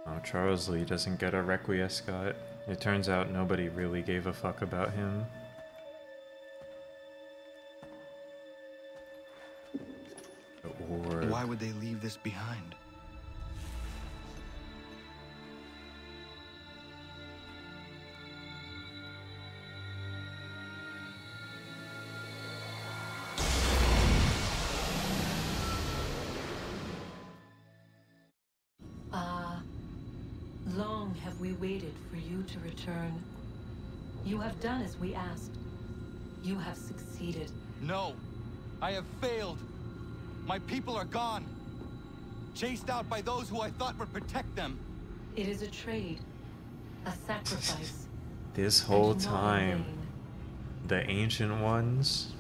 Oh, Charles Lee doesn't get a Requiescat. It turns out nobody really gave a fuck about him. Or... Why would they leave this behind? long have we waited for you to return? You have done as we asked. You have succeeded. No, I have failed. My people are gone. Chased out by those who I thought would protect them. It is a trade. A sacrifice. This whole time, the Ancient Ones,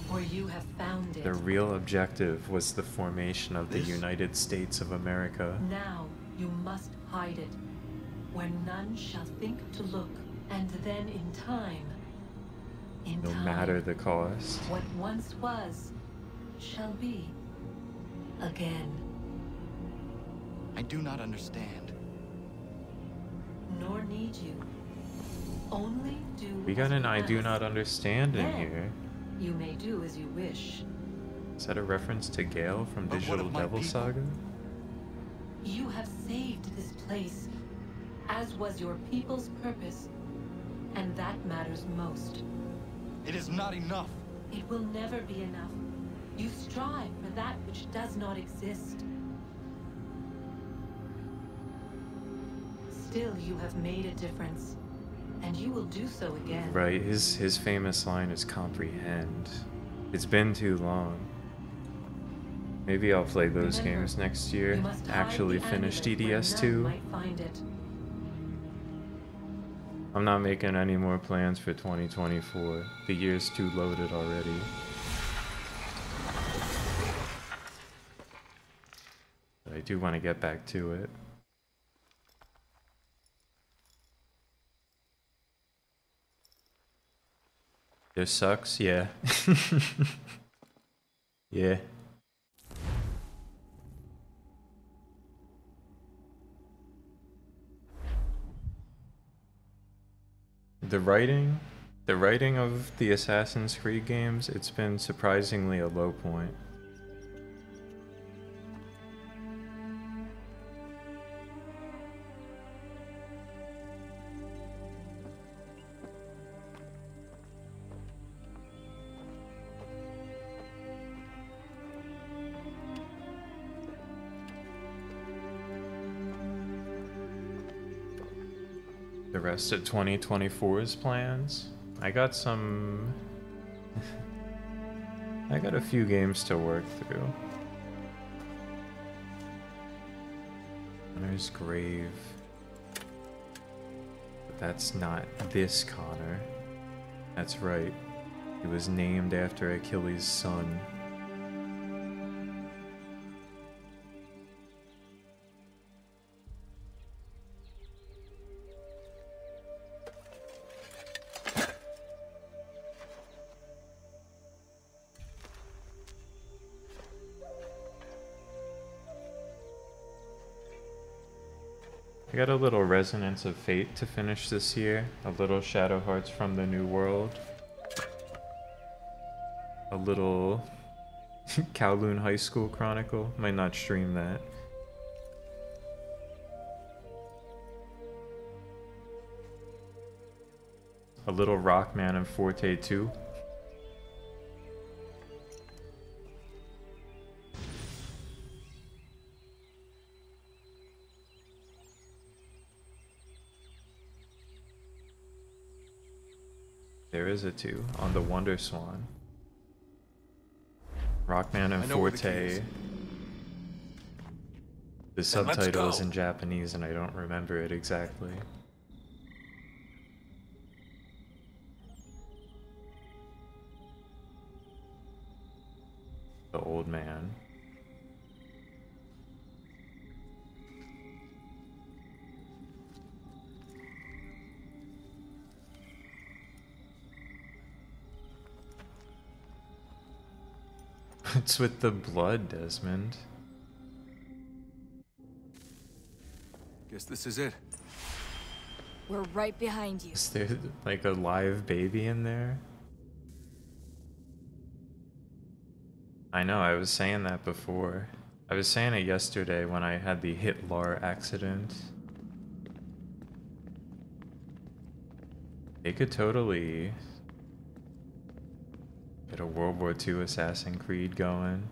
For you have found it. their real objective was the formation of the United States of America. Now you must hide it, where none shall think to look, and then in time, No matter the cost. what once was, shall be again. I do not understand. Nor need you. Only do We got as an I do ask. not understand in Then here. You may do as you wish. Is that a reference to Gale from Digital Devil Saga? You have saved this place, as was your people's purpose, and that matters most. It is not enough. It will never be enough. You strive for that which does not exist. Still, you have made a difference, and you will do so again. Right, his famous line is comprehend. It's been too long. Maybe I'll play those Remember, games next year. you must hide Actually the finish amulet where none DDS2. might find it. I'm not making any more plans for 2024. The year's too loaded already. But I do want to get back to it. This sucks, yeah. Yeah. The writing of the Assassin's Creed games, it's been surprisingly a low point. The rest of 2024's plans. I got some... I got a few games to work through. Connor's Grave. But that's not this Connor. That's right. He was named after Achilles' son. I got a little Resonance of Fate to finish this year, a little Shadow Hearts from the New World, a little Kowloon High School Chronicle. Might not stream that. A little Rockman and Forte 2. There is a 2 on the Wonder Swan. Rockman and Forte. The subtitle is in Japanese and I don't remember it exactly. The Old Man. What's with the blood, Desmond? Guess this is it. We're right behind you. Is there like a live baby in there? I know, I was saying that before. I was saying it yesterday when I had the Hitler accident. They could totally get a World War II Assassin's Creed going.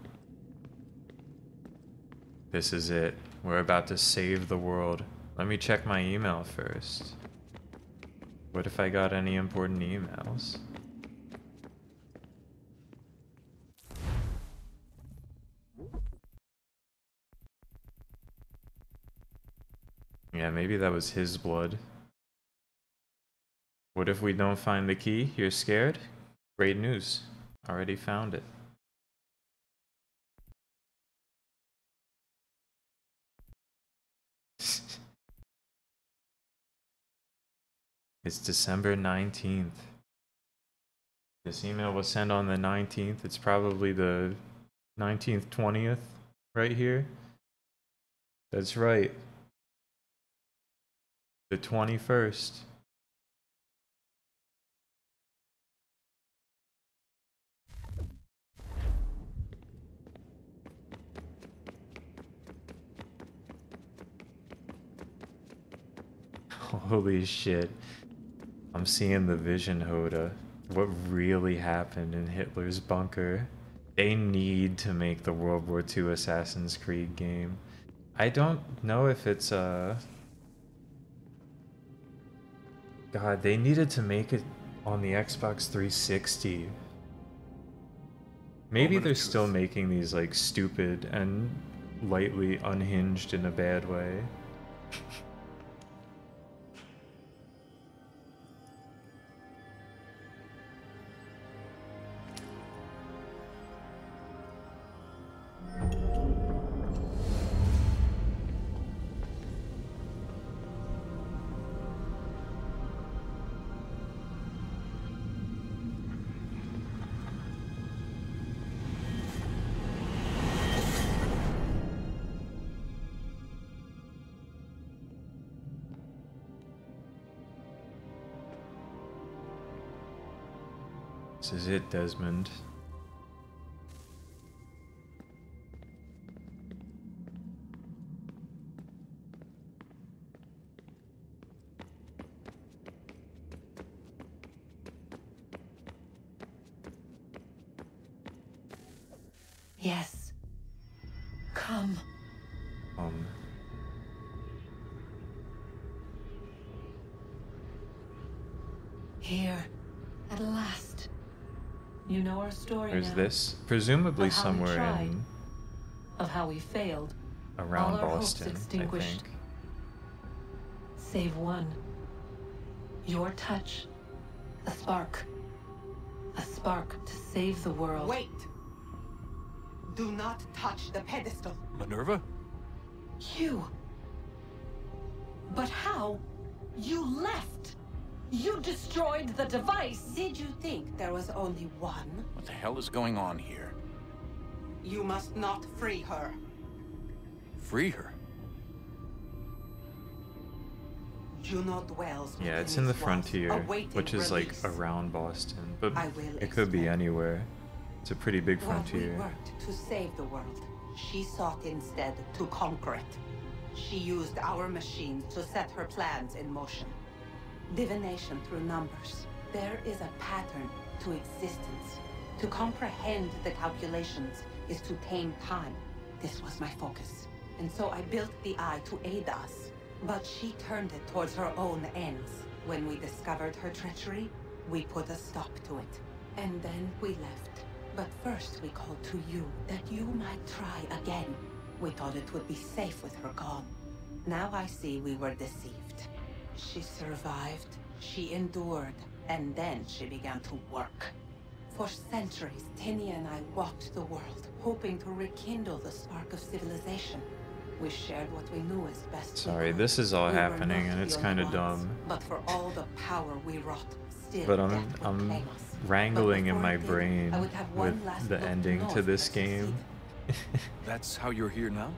This is it. We're about to save the world. Let me check my email first. What if I got any important emails? Yeah, maybe that was his blood. What if we don't find the key? You're scared? Great news. Already found it. It's December 19th. This email was sent on the 19th. It's probably the 19th, 20th, right here. That's right. The 21st. Holy shit. I'm seeing the vision, Hoda. What really happened in Hitler's bunker? They need to make the World War II Assassin's Creed game. I don't know if it's God, they needed to make it on the Xbox 360. Maybe they're still making these like stupid and lightly unhinged in a bad way. This is it, Desmond. Yes. Come. Here, at last. You know our story Where's now. this? Presumably Of how we somewhere tried, in of how we failed. around all our Boston, hopes I extinguished. think. Save one. Your touch. A spark. A spark to save the world. Wait! Do not touch the pedestal. Minerva? You. But how? You left. You destroyed the device. Did you think there was only one? What the hell is going on here? You must not free her. Free her? Juno dwells Yeah, within it's in the these walls, frontier, awaiting which is release. like around Boston, but I will it could be anywhere. It's a pretty big While we frontier. worked to save the world, she sought instead to conquer it. She used our machines to set her plans in motion. Divination through numbers. There is a pattern to existence. To comprehend the calculations is to tame time. This was my focus. And so I built the eye to aid us. But she turned it towards her own ends. When we discovered her treachery, we put a stop to it. And then we left. But first we called to you, that you might try again. We thought it would be safe with her gone. Now I see we were deceived. She survived, she endured, and then she began to work. For centuries, Tinia and I walked the world, hoping to rekindle the spark of civilization. We shared what we knew as best. Sorry, this is all We were happening not and the it's only kind of ones, dumb. But for all the power we wrought, still But death would claim us. wrangling in before my it did, brain I would have one with last the look ending know to if this I game. That's how you're here now?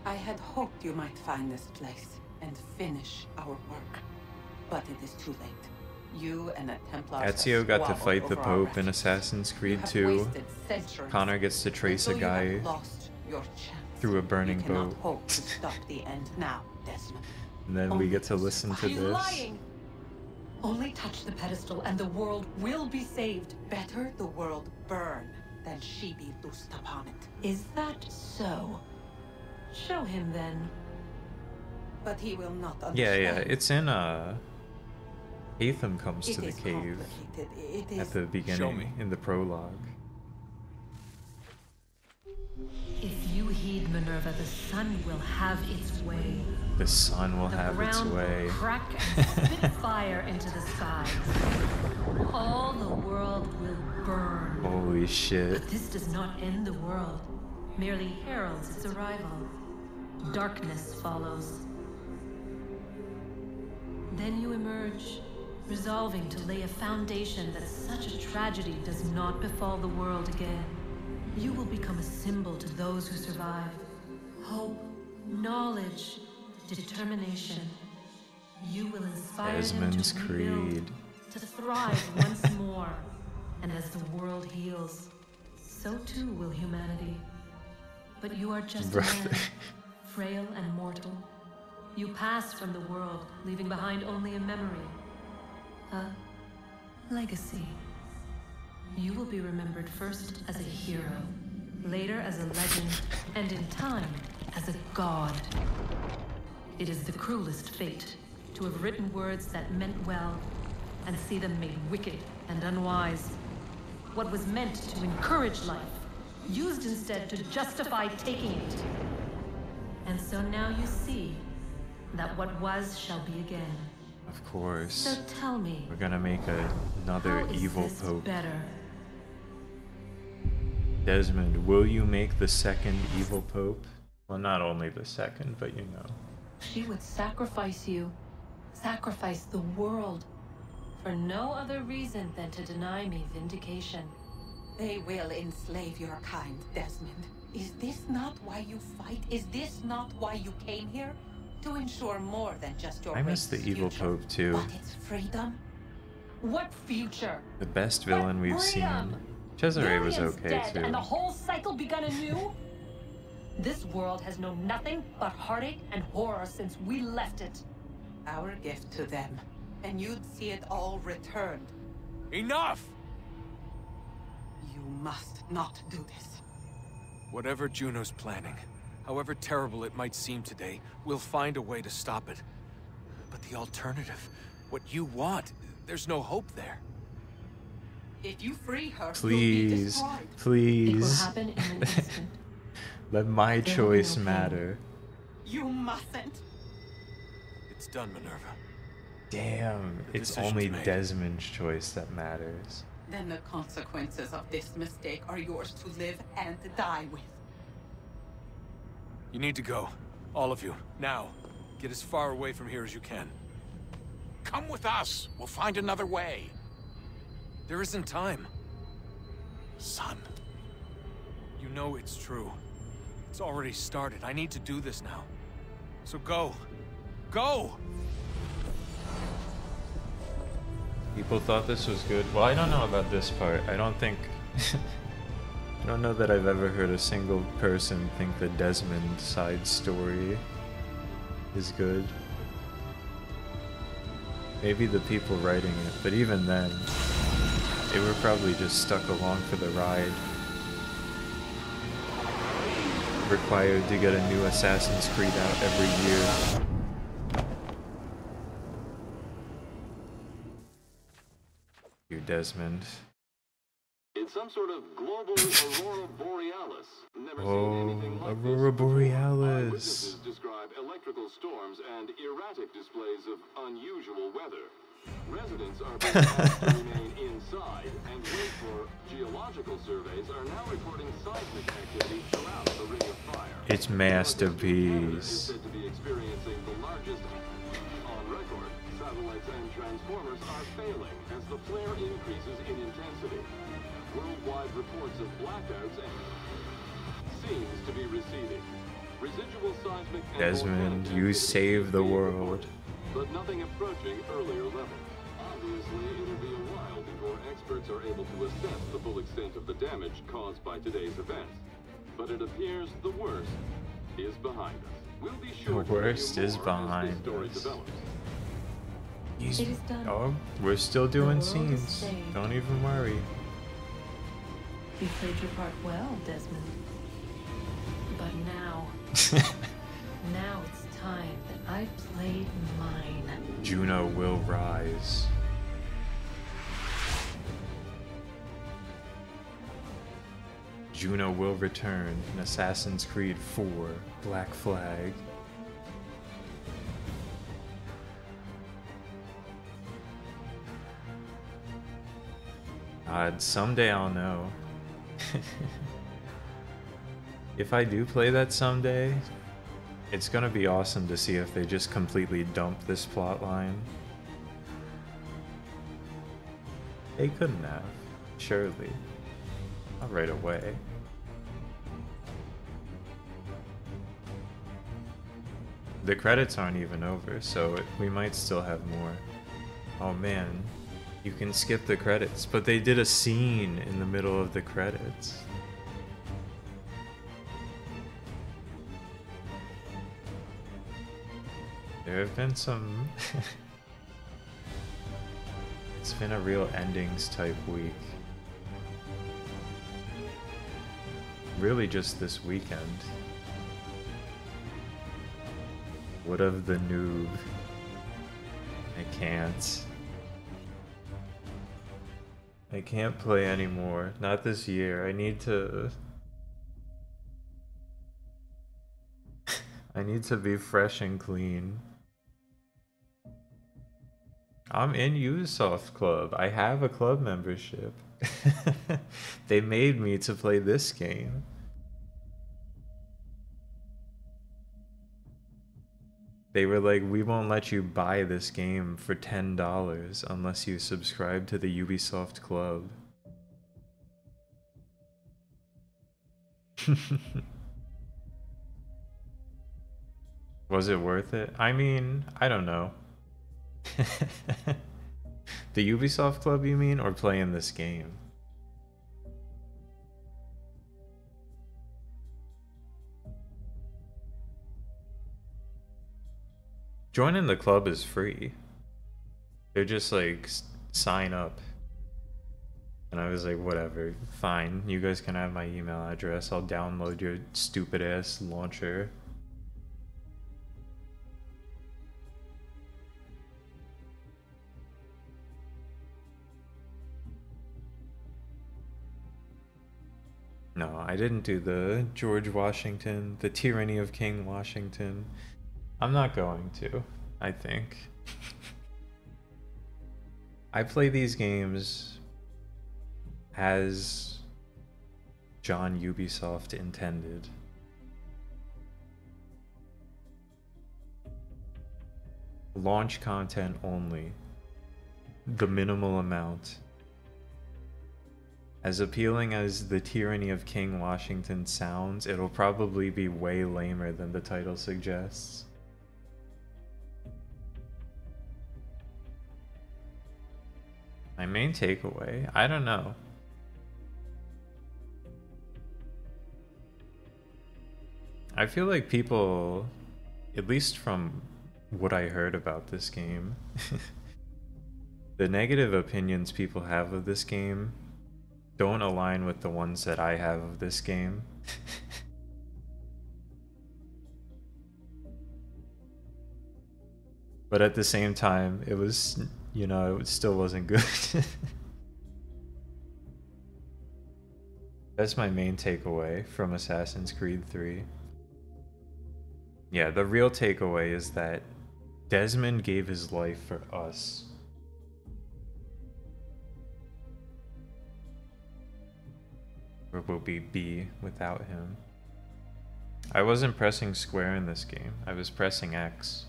I had hoped you might find this place and finish our work. But it is too late. You and the Templars Ezio got to have fight the squabbled over our Pope in refuge. Assassin's You Creed have 2. wasted centuries. Connor gets to trace a And so you guy have lost your chance. through a burning You cannot boat. hope to stop the end now, Desmond. And then we get to listen to He's this. lying. Only touch the pedestal and the world will be saved. Better the world burn than she be loosed upon it. Is that so? Show him then. But he will not understand. Yeah, it's in Hatham comes It to the is cave complicated. It at is... the beginning in the prologue. If you heed Minerva, the sun will have its way. The sun will have its ground way. will crack and spit fire into the skies. All the world will burn. Holy shit. But this does not end the world, merely heralds its arrival. Darkness follows. Then you emerge, resolving to lay a foundation that such a tragedy does not befall the world again. You will become a symbol to those who survive. Hope, knowledge, determination. You will inspire Desmond's them to rebuild, Creed. to thrive once more. And as the world heals, so too will humanity. But you are just a man, frail and mortal. You pass from the world, leaving behind only a memory. A legacy. You will be remembered first as a hero, later as a legend, and in time, as a god. It is the cruelest fate to have written words that meant well, and see them made wicked and unwise. What was meant to encourage life, used instead to justify taking it. And so now you see that what was shall be again. Of course. So tell me, we're gonna make another how is evil this pope. better? Desmond, will you make the second evil pope? Well, not only the second, but you know. She would sacrifice you, sacrifice the world, for no other reason than to deny me vindication. They will enslave your kind, Desmond. Is this not why you fight? Is this not why you came here? To ensure more than just your I miss the race's evil future, pope too. but it's freedom. What future? The best villain we've seen. Cesare was Miriam's okay dead, too. and the whole cycle begun anew? This world has known nothing but heartache and horror since we left it. Our gift to them, and you'd see it all returned. Enough! You must not do this. Whatever Juno's planning, however terrible it might seem today, we'll find a way to stop it. But the alternative, what you want, there's no hope there. If you free her, Please, you'll be destroyed. please. It will happen in an instant. Let my There will be choice no pain. matter. You mustn't. It's done, Minerva. Damn, The it's decision's only made. Desmond's choice that matters. Then the consequences of this mistake are yours to live and die with. You need to go. All of you. Now. Get as far away from here as you can. Come with us. We'll find another way. There isn't time. Son. You know it's true. It's already started. I need to do this now. So go. Go! People thought this was good. Well, I don't know about this part. I don't think... I don't know that I've ever heard a single person think the Desmond side story is good. Maybe the people writing it, but even then, they were probably just stuck along for the ride. Required to get a new Assassin's Creed out every year. You, Desmond. It's some sort of global aurora borealis. Never seen Oh, anything like Aurora this. Borealis. Witnesses describe electrical storms and erratic displays of unusual weather. Residents are being asked to remain inside and wait for geological surveys are now reporting seismic activity throughout the Ring of Fire. It's Masterpiece. Said to be experiencing the largest on record. Satellites and transformers are failing as the flare increases in intensity. Worldwide reports of blackouts seems to be receding. Residual seismic and Desmond, you save the world. but nothing approaching earlier levels. Obviously, it'll be a while before experts are able to assess the full extent of the damage caused by today's events. But it appears the worst is behind us. We'll be sure The worst is behind us. He's, It is done. oh, we're still doing The world is scenes. saved. Don't even worry. You played your part well, Desmond. But now... now it's time that I Juno will rise. Juno will return in Assassin's Creed 4 Black Flag. God, someday I'll know. If I do play that someday, it's gonna be awesome to see if they just completely dump this plotline. They couldn't have, surely. Not right away. The credits aren't even over, so we might still have more. Oh man, you can skip the credits, but they did a scene in the middle of the credits. There have been some... It's been a real endings type week. Really just this weekend. What of the noob? I can't. I can't play anymore. Not this year. I need to... I need to be fresh and clean. I'm in Ubisoft Club. I have a club membership. They made me to play this game. They were like, we won't let you buy this game for $10 unless you subscribe to the Ubisoft Club. Was it worth it? I mean, I don't know. The Ubisoft Club, you mean, or playing this game? Joining the club is free. They're just like, sign up. And I was like, whatever, fine. You guys can have my email address. I'll download your stupid ass launcher. No, I didn't do the George Washington, the tyranny of King Washington. I'm not going to, I think. I play these games as John Ubisoft intended. Launch content only. The minimal amount. As appealing as the tyranny of King Washington sounds, it'll probably be way lamer than the title suggests. My main takeaway? I don't know. I feel like people, at least from what I heard about this game, the negative opinions people have of this game don't align with the ones that I have of this game. But at the same time, it was, you know, it still wasn't good. That's my main takeaway from Assassin's Creed 3. Yeah, the real takeaway is that Desmond gave his life for us. Where will we be without him? I wasn't pressing square in this game. I was pressing X.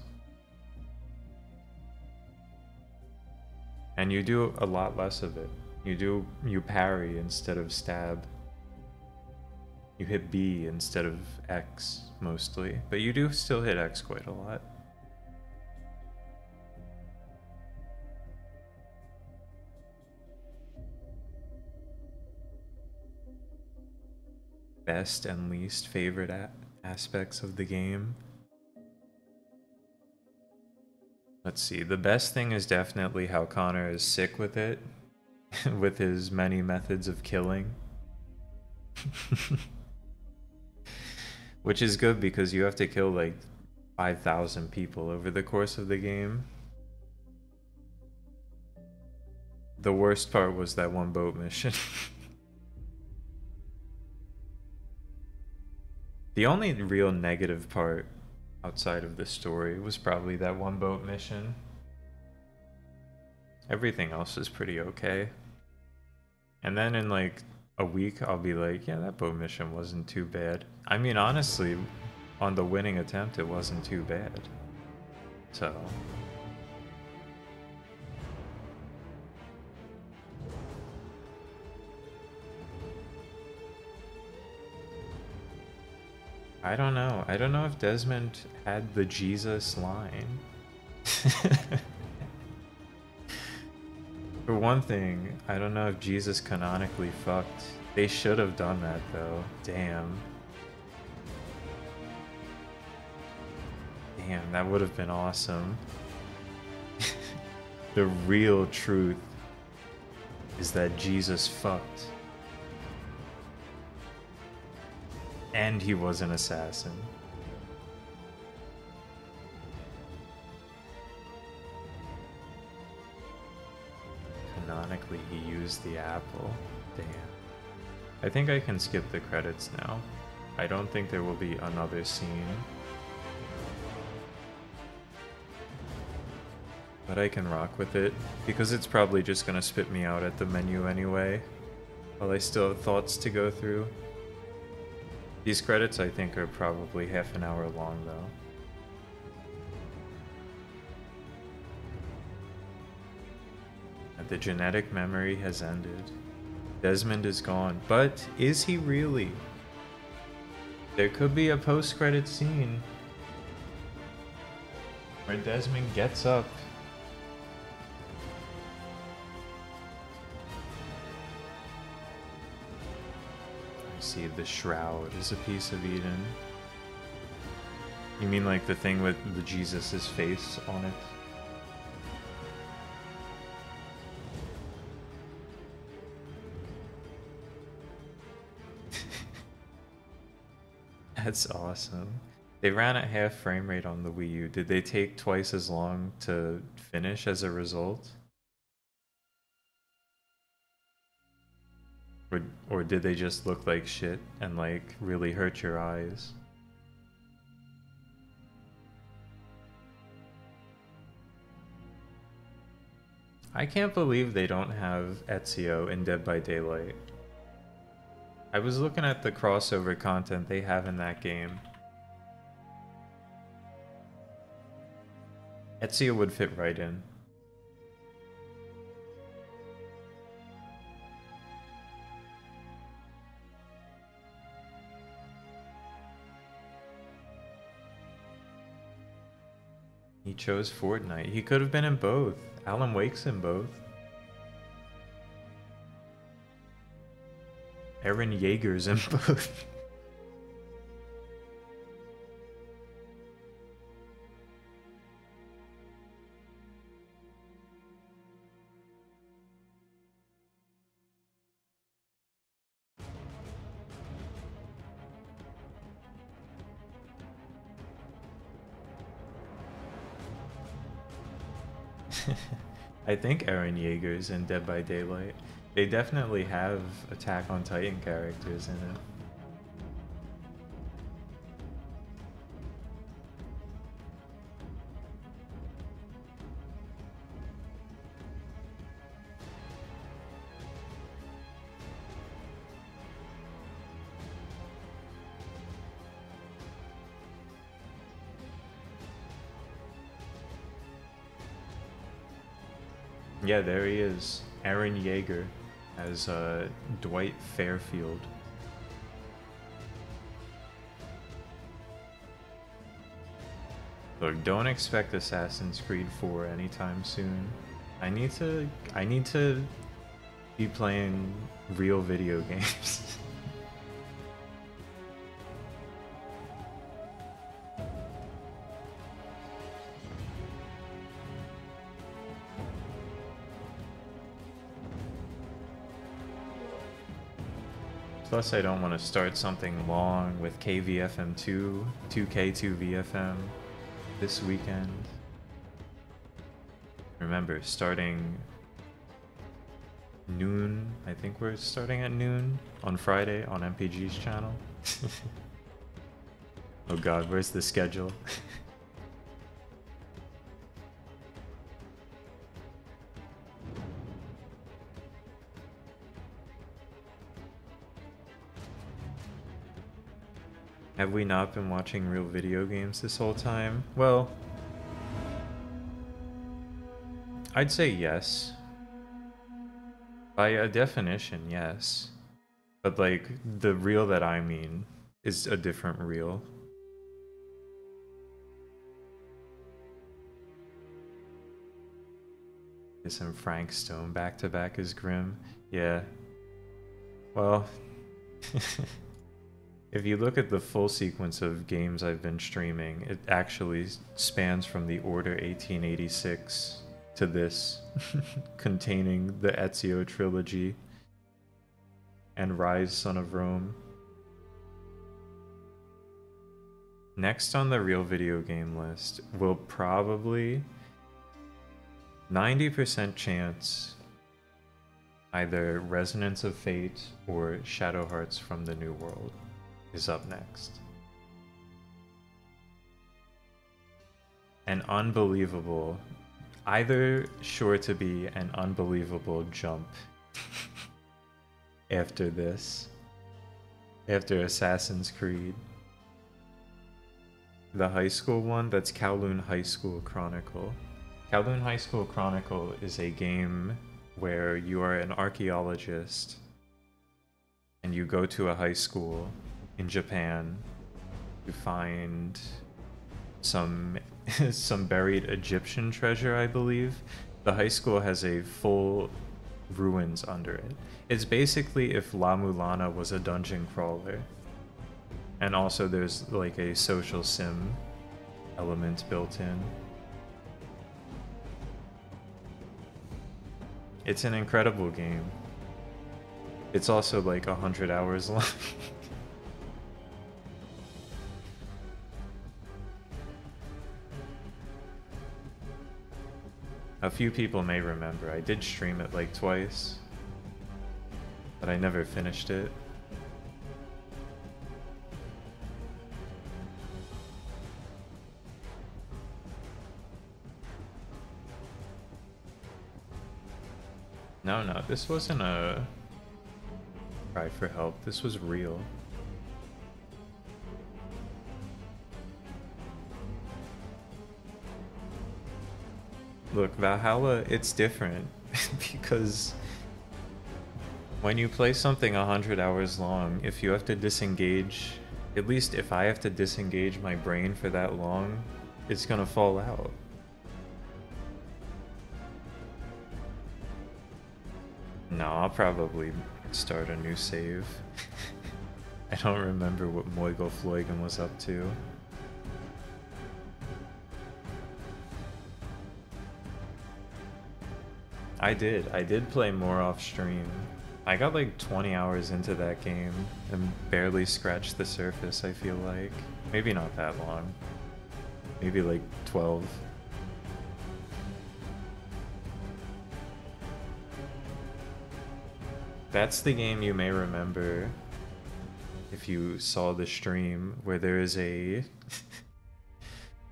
And you do a lot less of it. You parry instead of stab. You hit B instead of X mostly, but you do still hit X quite a lot. Best and least favorite aspects of the game. Let's see, the best thing is definitely how Connor is sick with it, with his many methods of killing. Which is good because you have to kill like 5,000 people over the course of the game. the worst part was that one boat mission. The only real negative part outside of the story was probably that one boat mission. Everything else is pretty okay. And then in like a week, I'll be like, yeah, that boat mission wasn't too bad. I mean, honestly, on the winning attempt, it wasn't too bad. So... I don't know. I don't know if Desmond had the Jesus line. For one thing, I don't know if Jesus canonically fucked. They should have done that though. Damn. Damn, that would have been awesome. The real truth is that Jesus fucked. And he was an assassin. Canonically, he used the apple. Damn. I think I can skip the credits now. I don't think there will be another scene. But I can rock with it, because it's probably just gonna spit me out at the menu anyway, while I still have thoughts to go through. These credits, I think, are probably half an hour long, though. And the genetic memory has ended. Desmond is gone, but is he really? There could be a post-credit scene where Desmond gets up. See, the shroud is a piece of Eden. You mean like the thing with the Jesus's face on it? That's awesome. They ran at half frame rate on the Wii U. Did they take twice as long to finish as a result? Or did they just look like shit and like really hurt your eyes? I can't believe they don't have Ezio in Dead by Daylight. I was looking at the crossover content they have in that game. Ezio would fit right in. He chose Fortnite. He could have been in both. Alan Wake's in both. Eren Yeager's in both. I think Eren Yeager's in Dead by Daylight. They definitely have Attack on Titan characters in it. Yeah, there he is. Eren Yeager as Dwight Fairfield. Look, don't expect Assassin's Creed 4 anytime soon. I need to be playing real video games. Plus, I don't want to start something long with KVFM2, 2K2 VFM this weekend. Remember, starting noon. I think we're starting at noon on Friday on MPG's channel. Oh god, where's the schedule? Have we not been watching real video games this whole time? Well, I'd say yes. By a definition, yes. But like, the reel that I mean is a different reel. This and Frank Stone back to back is grim. Yeah. Well, if you look at the full sequence of games I've been streaming, it actually spans from the Order 1886 to this, containing the Ezio trilogy and Rise, Son of Rome. Next on the real video game list will probably 90% chance either Resonance of Fate or Shadow Hearts from the New World is up next. An unbelievable, either sure to be an unbelievable jump after this, after Assassin's Creed. The high school one, that's Kowloon High School Chronicle. Kowloon High School Chronicle is a game where you are an archaeologist and you go to a high school in Japan to find some some buried Egyptian treasure, I believe. The high school has a full ruins under it. It's basically if La Mulana was a dungeon crawler. And also there's like a social sim element built in. It's an incredible game. It's also like 100 hours long. A few people may remember, I did stream it like twice, but I never finished it. No, this wasn't a cry for help. This was real. Look, Valhalla, it's different because when you play something 100 hours long, if you have to disengage, at least if I have to disengage my brain for that long, it's gonna fall out. No, I'll probably start a new save. I don't remember what Moigo Floigan was up to. I did play more off stream. I got like 20 hours into that game and barely scratched the surface, I feel like. Maybe not that long. Maybe like 12. That's the game you may remember if you saw the stream where there is a...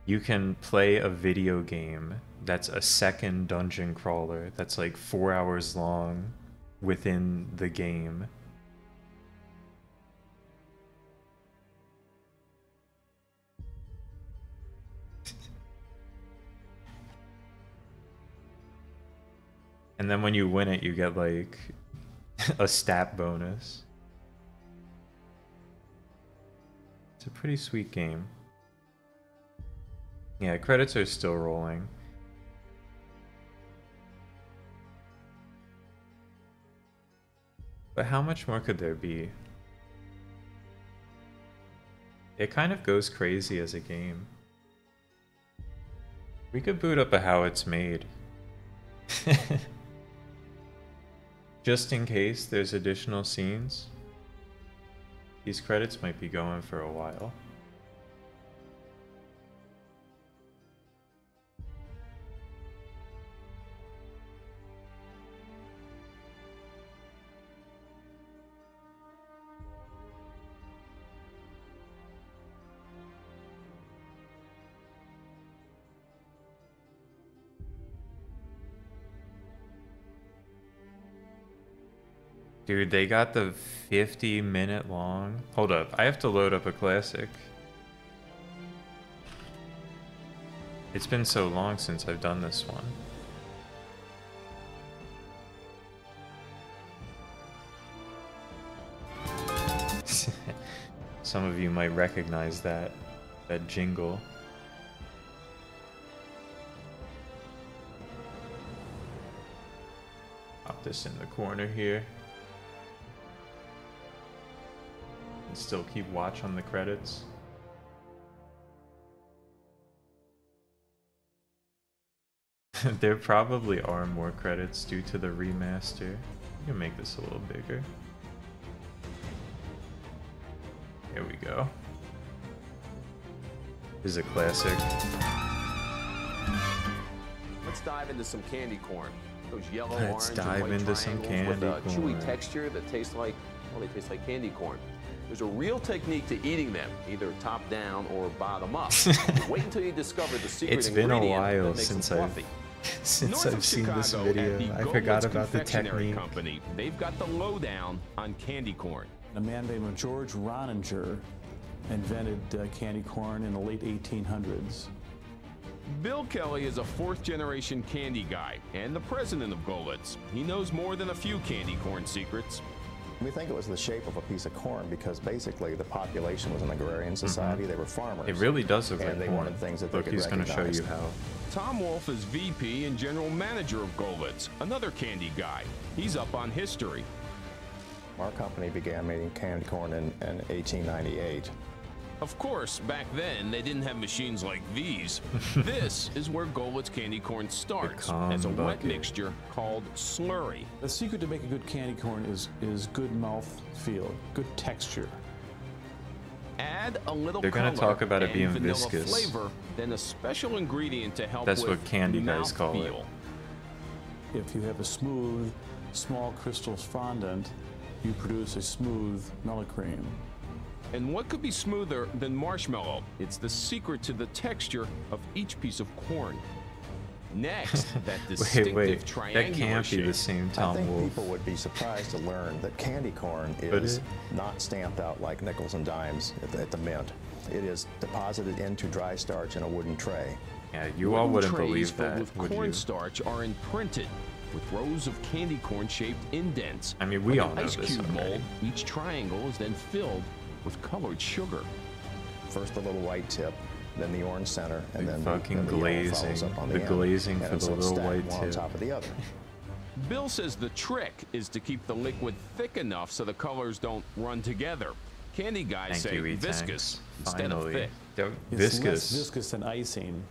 You can play a video game that's a second dungeon crawler that's like 4 hours long within the game. And then when you win it, you get like a stat bonus. It's a pretty sweet game. Yeah, credits are still rolling. But how much more could there be? It kind of goes crazy as a game. We could boot up a how it's made. Just in case there's additional scenes. These credits might be going for a while. Dude, they got the 50-minute long. Hold up, I have to load up a classic. It's been so long since I've done this one. Some of you might recognize that jingle. Pop this in the corner here. And still keep watch on the credits. There probably are more credits due to the remaster. You can make this a little bigger. Here we go. This is a classic. Let's dive into some candy corn. Those yellow, Let's orange, dive and white into some triangles with a candy chewy corn. texture that tastes like, well, they taste like candy corn. There's a real technique to eating them, either top down or bottom up. Wait until you discover the secret It's been a ingredient while that makes since them I've fluffy. since North I've of seen this Chicago at video. the I forgot Goldman's about the Confectionery technique. Company, they've got the lowdown on candy corn. A man named George Roninger invented candy corn in the late 1800s. Bill Kelly is a fourth-generation candy guy and the president of Goldman's. He knows more than a few candy corn secrets. We think it was the shape of a piece of corn because basically the population was an agrarian society. They were farmers. It really does look and like they corn. wanted things that Look, they could he's going to show recognize. you how. Tom Wolfe is VP and general manager of Goldman's, another candy guy. He's up on history. Our company began making candy corn in 1898. Of course, back then, they didn't have machines like these. This is where Goldman's candy corn starts, as a wet mixture called slurry. The secret to make a good candy corn is good mouth feel, good texture. Add a little They're gonna color talk about it and being vanilla viscous. flavor, then a special ingredient to help That's with what candy guys call it. mouthfeel. If you have a smooth, small crystals fondant, you produce a smooth mellow cream. And what could be smoother than marshmallow? It's the secret to the texture of each piece of corn. Next, that distinctive wait, triangular that can't be shape. the same I Tom think Wolfe. people would be surprised to learn that candy corn Would is it? not stamped out like nickels and dimes at the mint. It is deposited into dry starch in a wooden tray. Yeah, you all wouldn't Trays believe filled that, with would you? cornstarch are imprinted with rows of candy corn shaped indents. I mean, we Like all an know ice this cube already. mold, each triangle is then filled with colored sugar. First the little white tip, then the orange center, and then fucking the yellow follows glazing. up on The end. glazing And for it's the little stacked white one on tip. top of the other. Bill says the trick is to keep the liquid thick enough so the colors don't run together. Candy guys Thank say you, E-Tanks. viscous instead of Finally. thick. It's Viscous. less viscous than icing,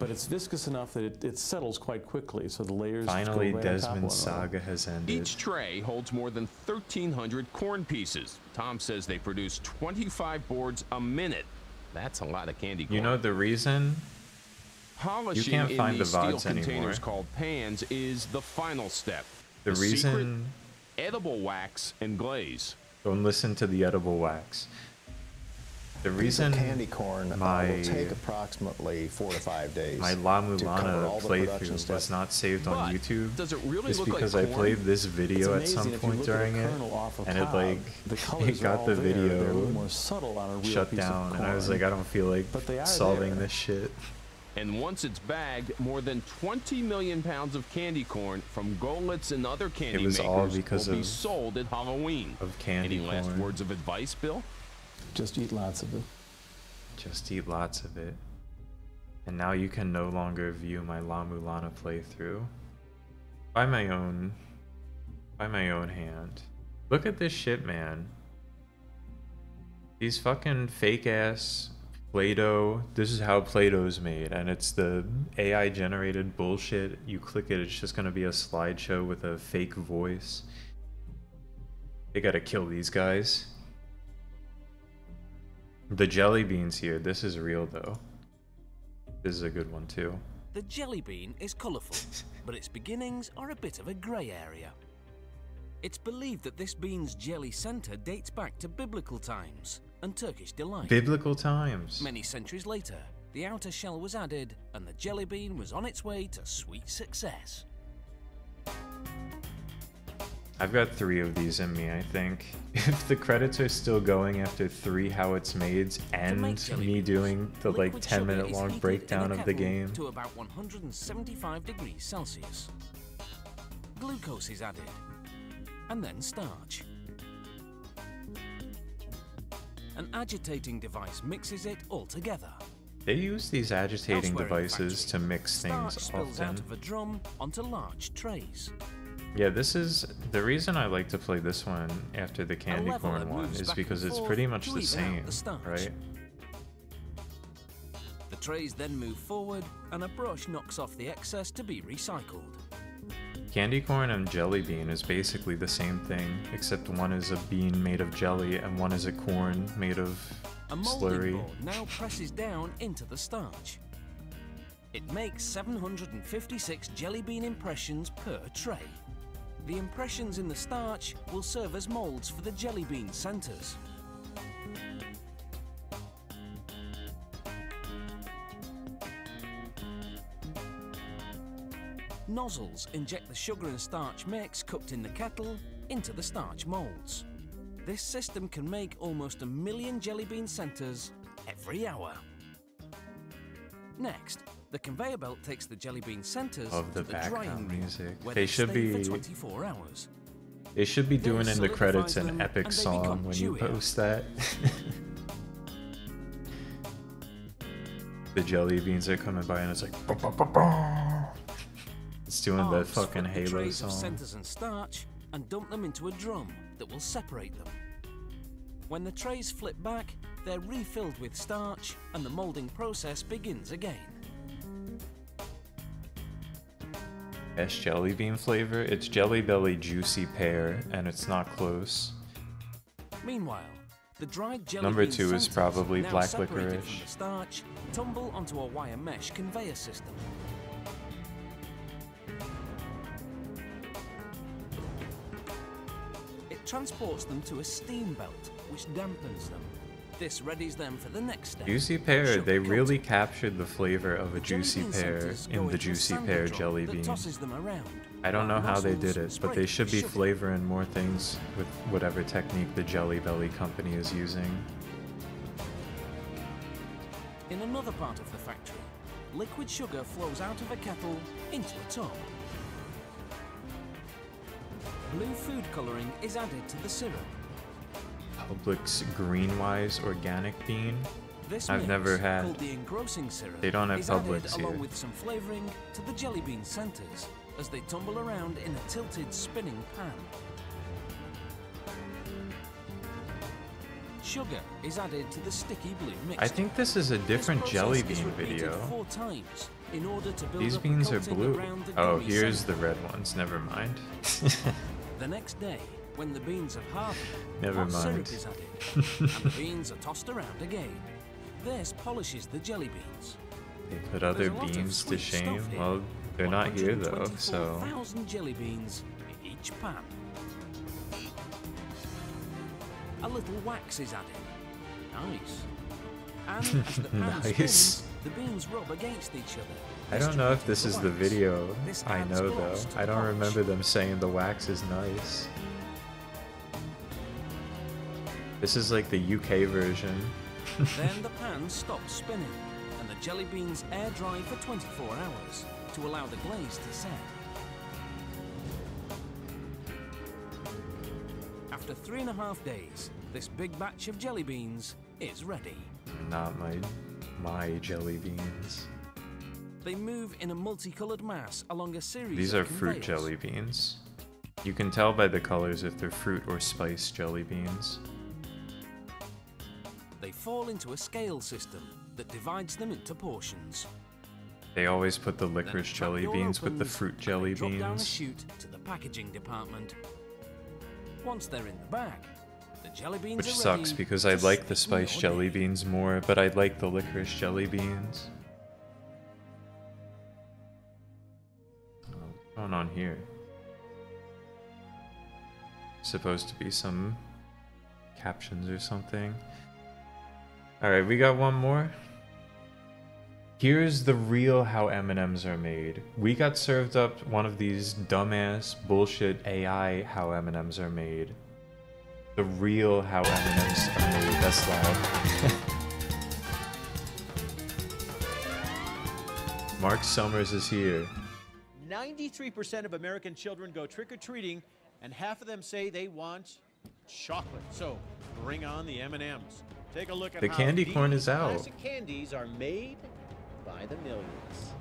but it's viscous enough that it settles quite quickly, so the layers Finally, go right on top of Desmond's one another. saga has ended. Each tray holds more than 1,300 corn pieces. Tom says they produce 25 boards a minute. That's a lot of candy corn. You know the reason? Polishing can't in find these the steel VODs anymore. containers called pans is the final step. The secret, reason- edible wax and glaze. Go and listen to the edible wax. The Piece reason of candy corn my will take approximately 4 to 5 days. my La to cover Mulana all the production playthrough was steps. not saved on But YouTube does it really is look like because I corn? played this video at It's some amazing if you point look at a during it, kernel off a and it cob, like the it colors are got all the there. They're a little video more subtle on a real shut piece of down, and I was corn. like, I don't feel like But they are solving there. this shit. And once it's bagged, more than 20 million pounds of candy corn from Goldman's and other candy was makers all because will be of- sold at Halloween. Of candy Any last corn. words of advice, Bill? Just eat lots of it. Just eat lots of it. And now you can no longer view my La Mulana playthrough by my own hand. Look at this shit, man. These fucking fake ass Play-Doh. This is how Play-Doh's made, and it's the AI generated bullshit. You click it, it's just gonna be a slideshow with a fake voice. They gotta kill these guys. The jelly beans here, this is real though. This is a good one too. The jelly bean is colourful, but its beginnings are a bit of a grey area. It's believed that this bean's jelly centre dates back to biblical times and Turkish delight. Biblical times. Many centuries later, the outer shell was added and the jelly bean was on its way to sweet success. I've got 3 of these in me, I think. If the credits are still going after 3 how it's made and me doing the like 10-minute long breakdown of the game. To about 175 degrees Celsius. Glucose is added, and then starch. An agitating device mixes it all together. They use these agitating devices to mix Starch things spills out often. of a drum onto large trays. Yeah, this is the reason I like to play this one after the candy corn one is because it's pretty much the same, right? The trays then move forward, and a brush knocks off the excess to be recycled. Candy corn and jelly bean is basically the same thing, except one is a bean made of jelly and one is a corn made of A molding slurry. board now presses down into the starch. It makes 756 jelly bean impressions per tray. The impressions in the starch will serve as molds for the jelly bean centers. Nozzles inject the sugar and starch mix cooked in the kettle into the starch molds. This system can make almost 1 million jelly bean centers every hour. Next, the conveyor belt takes the jelly bean centers Of the to the drying background room, music. where They should stay be for 24 hours. They should be This doing in the credits solidifies an them epic and they song become when you chewier. post that. The jelly beans are coming by and it's like "Bah, bah, bah, bah." It's doing the Arms fucking flip the Halo trays of song. centers and starch and dump them into a drum that will separate them. When the trays flip back, they're refilled with starch and the molding process begins again. Best jelly bean flavor? It's Jelly Belly Juicy Pear, and it's not close. Meanwhile, the dried jelly Number bean 2 is centers, probably now black separated licorice. from the starch, tumble onto a wire mesh conveyor system. It transports them to a steam belt, which dampens them. This readies them for the next step. Juicy pear, sugar they coating. really captured the flavor of a Jelly juicy bean pear centers in go the into a juicy sander pear drum jelly that bean. tosses them around, I don't know while how they nozzles did it, spray but they should be sugar. flavoring more things with whatever technique the Jelly Belly company is using. In another part of the factory, liquid sugar flows out of a kettle into a tub. Blue food coloring is added to the syrup. Publix Greenwise Organic Bean? This I've mix, never had. called the engrossing syrup, They don't have is added Publix here. along with some flavoring to the jelly bean centers as they tumble around in a tilted spinning pan. Sugar is added to the sticky blue mixture. I think this is a different This jelly process is bean repeated video. 4 times in order to build These up a beans are coating blue. around the Oh, gummy here's center. the red ones. Never mind. The next day, when the beans have hardened, Never hot syrup mind. is added, and the beans are tossed around again. This polishes the jelly beans. They put other There's a lot of beans to sweet shame. stuff here. Well, they're not here though, so 124,000 jelly beans in each pan. A little wax is added. Nice. And as the pan Nice. spins, the beans rub against each other. I don't know if this is the Wax. video. This I adds know gloss though. to I the don't polish. remember them saying the wax is nice. This is like the UK version. Then the pan stops spinning, and the jelly beans air dry for 24 hours to allow the glaze to set. After 3.5 days, this big batch of jelly beans is ready. Not my jelly beans. They move in a multicolored mass along a series These of are fruit conveyors. jelly beans. You can tell by the colors if they're fruit or spice jelly beans. They fall into a scale system that divides them into portions. They always put the Then licorice a jelly trapdoor beans with the opens, fruit and jelly they drop down a beans. chute to the packaging department. Once they're in the bag, the jelly beans Which are sucks ready because to I like the sweeten spice your jelly day. beans more, but I like the licorice jelly beans. What's going on here? Supposed to be some captions or something. Alright, we got one more. Here's the real how M&Ms are made. We got served up one of these dumbass bullshit AI how M&Ms are made. The real how M&Ms are made. That's loud. Mark Summers is here. 93% of American children go trick-or-treating, and half of them say they want chocolate. So bring on the M&Ms. Take a look at The how candy these corn is out. classic candies are made by the millions.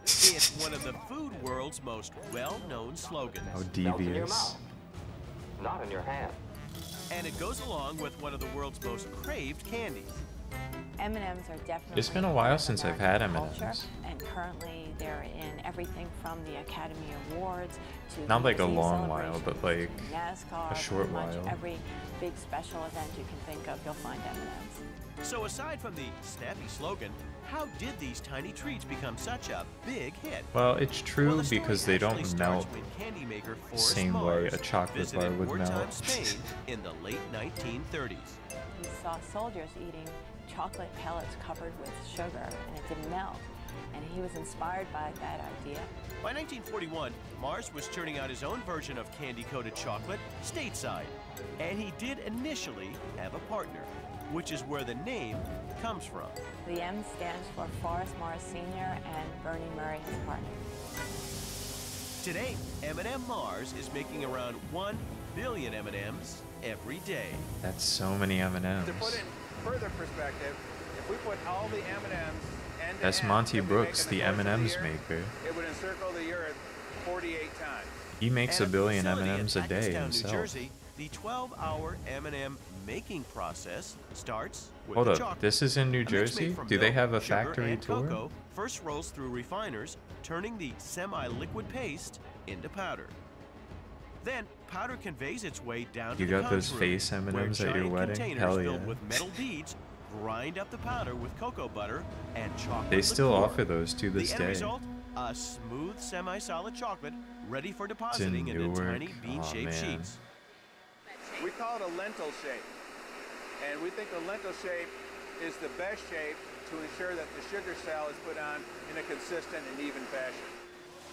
It's one of the food world's most well-known slogans. How devious. Not in your hand. And it goes along with one of the world's most craved candies. M&Ms are definitely. It's been a while since I've had culture, M&Ms. and currently they're in everything from the Academy Awards to Not the like a museum long while, celebrations, but like to NASCAR, a short pretty much while. every big special event you can think of, you'll find M&Ms. So aside from the snappy slogan, how did these tiny treats become such a big hit? Well, it's true the story because they actually don't starts melt when candy maker the Forrest same way Mars a chocolate bar visited would wartime melt. Spain in the late 1930s. He saw soldiers eating chocolate pellets covered with sugar, and it didn't melt. And he was inspired by that idea. By 1941, Mars was churning out his own version of candy-coated chocolate stateside. And he did initially have a partner, which is where the name comes from. The M stands for Forrest Mars Sr. and Bernie Murray, his partner. Today, M&M Mars is making around 1 billion M&Ms every day. That's so many M&Ms. To put in further perspective, if we put all the M&Ms end to That's end Monty that we Brooks, make in the course of M&Ms year, maker. it would encircle the Earth 48 times. He makes At a billion facility in M&Ms a day Hackettstown, himself. New Jersey, the 12-hour M&M making process starts with Hold the up, chocolate. this is in New A mix Jersey? made from Do they milk, have a sugar, factory and tour? Cocoa first rolls through refiners, turning the semi-liquid paste into powder. Then powder conveys its way down You to the got those conch room, face where M&Ms at your giant wedding? containers Hell filled yeah. with metal beads grind up the powder with cocoa butter and chocolate They still liqueur. offer those to this The end day. result, a smooth semi-solid chocolate ready for depositing into Newark. tiny bean-shaped Aw, man. sheets. We call it a lentil shape. And we think the lentil shape is the best shape to ensure that the sugar cell is put on in a consistent and even fashion.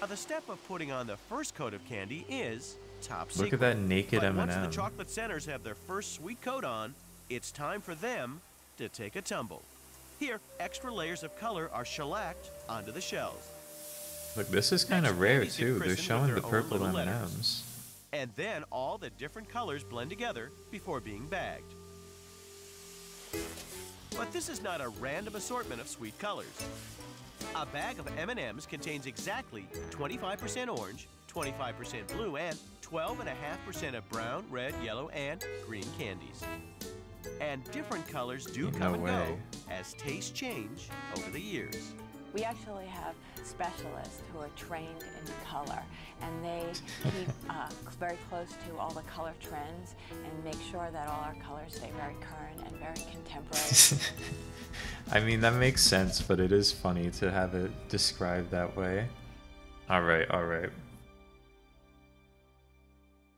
Now, the step of putting on the first coat of candy is top Look secret. at that naked But once M&M. the chocolate centers have their first sweet coat on, it's time for them to take a tumble. Here, extra layers of color are shellacked onto the shells. Look, this is kind of Next, rare candies get too. They're christened with showing their the own purple little letters. M&Ms. And then all the different colors blend together before being bagged. But this is not a random assortment of sweet colors. A bag of M&Ms contains exactly 25% orange, 25% blue, and 12.5% of brown, red, yellow, and green candies. And different colors do come and go as tastes change over the years. We actually have specialists who are trained in color, and they keep very close to all the color trends and make sure that all our colors stay very current and very contemporary. I mean, that makes sense, but it is funny to have it described that way. Alright, alright.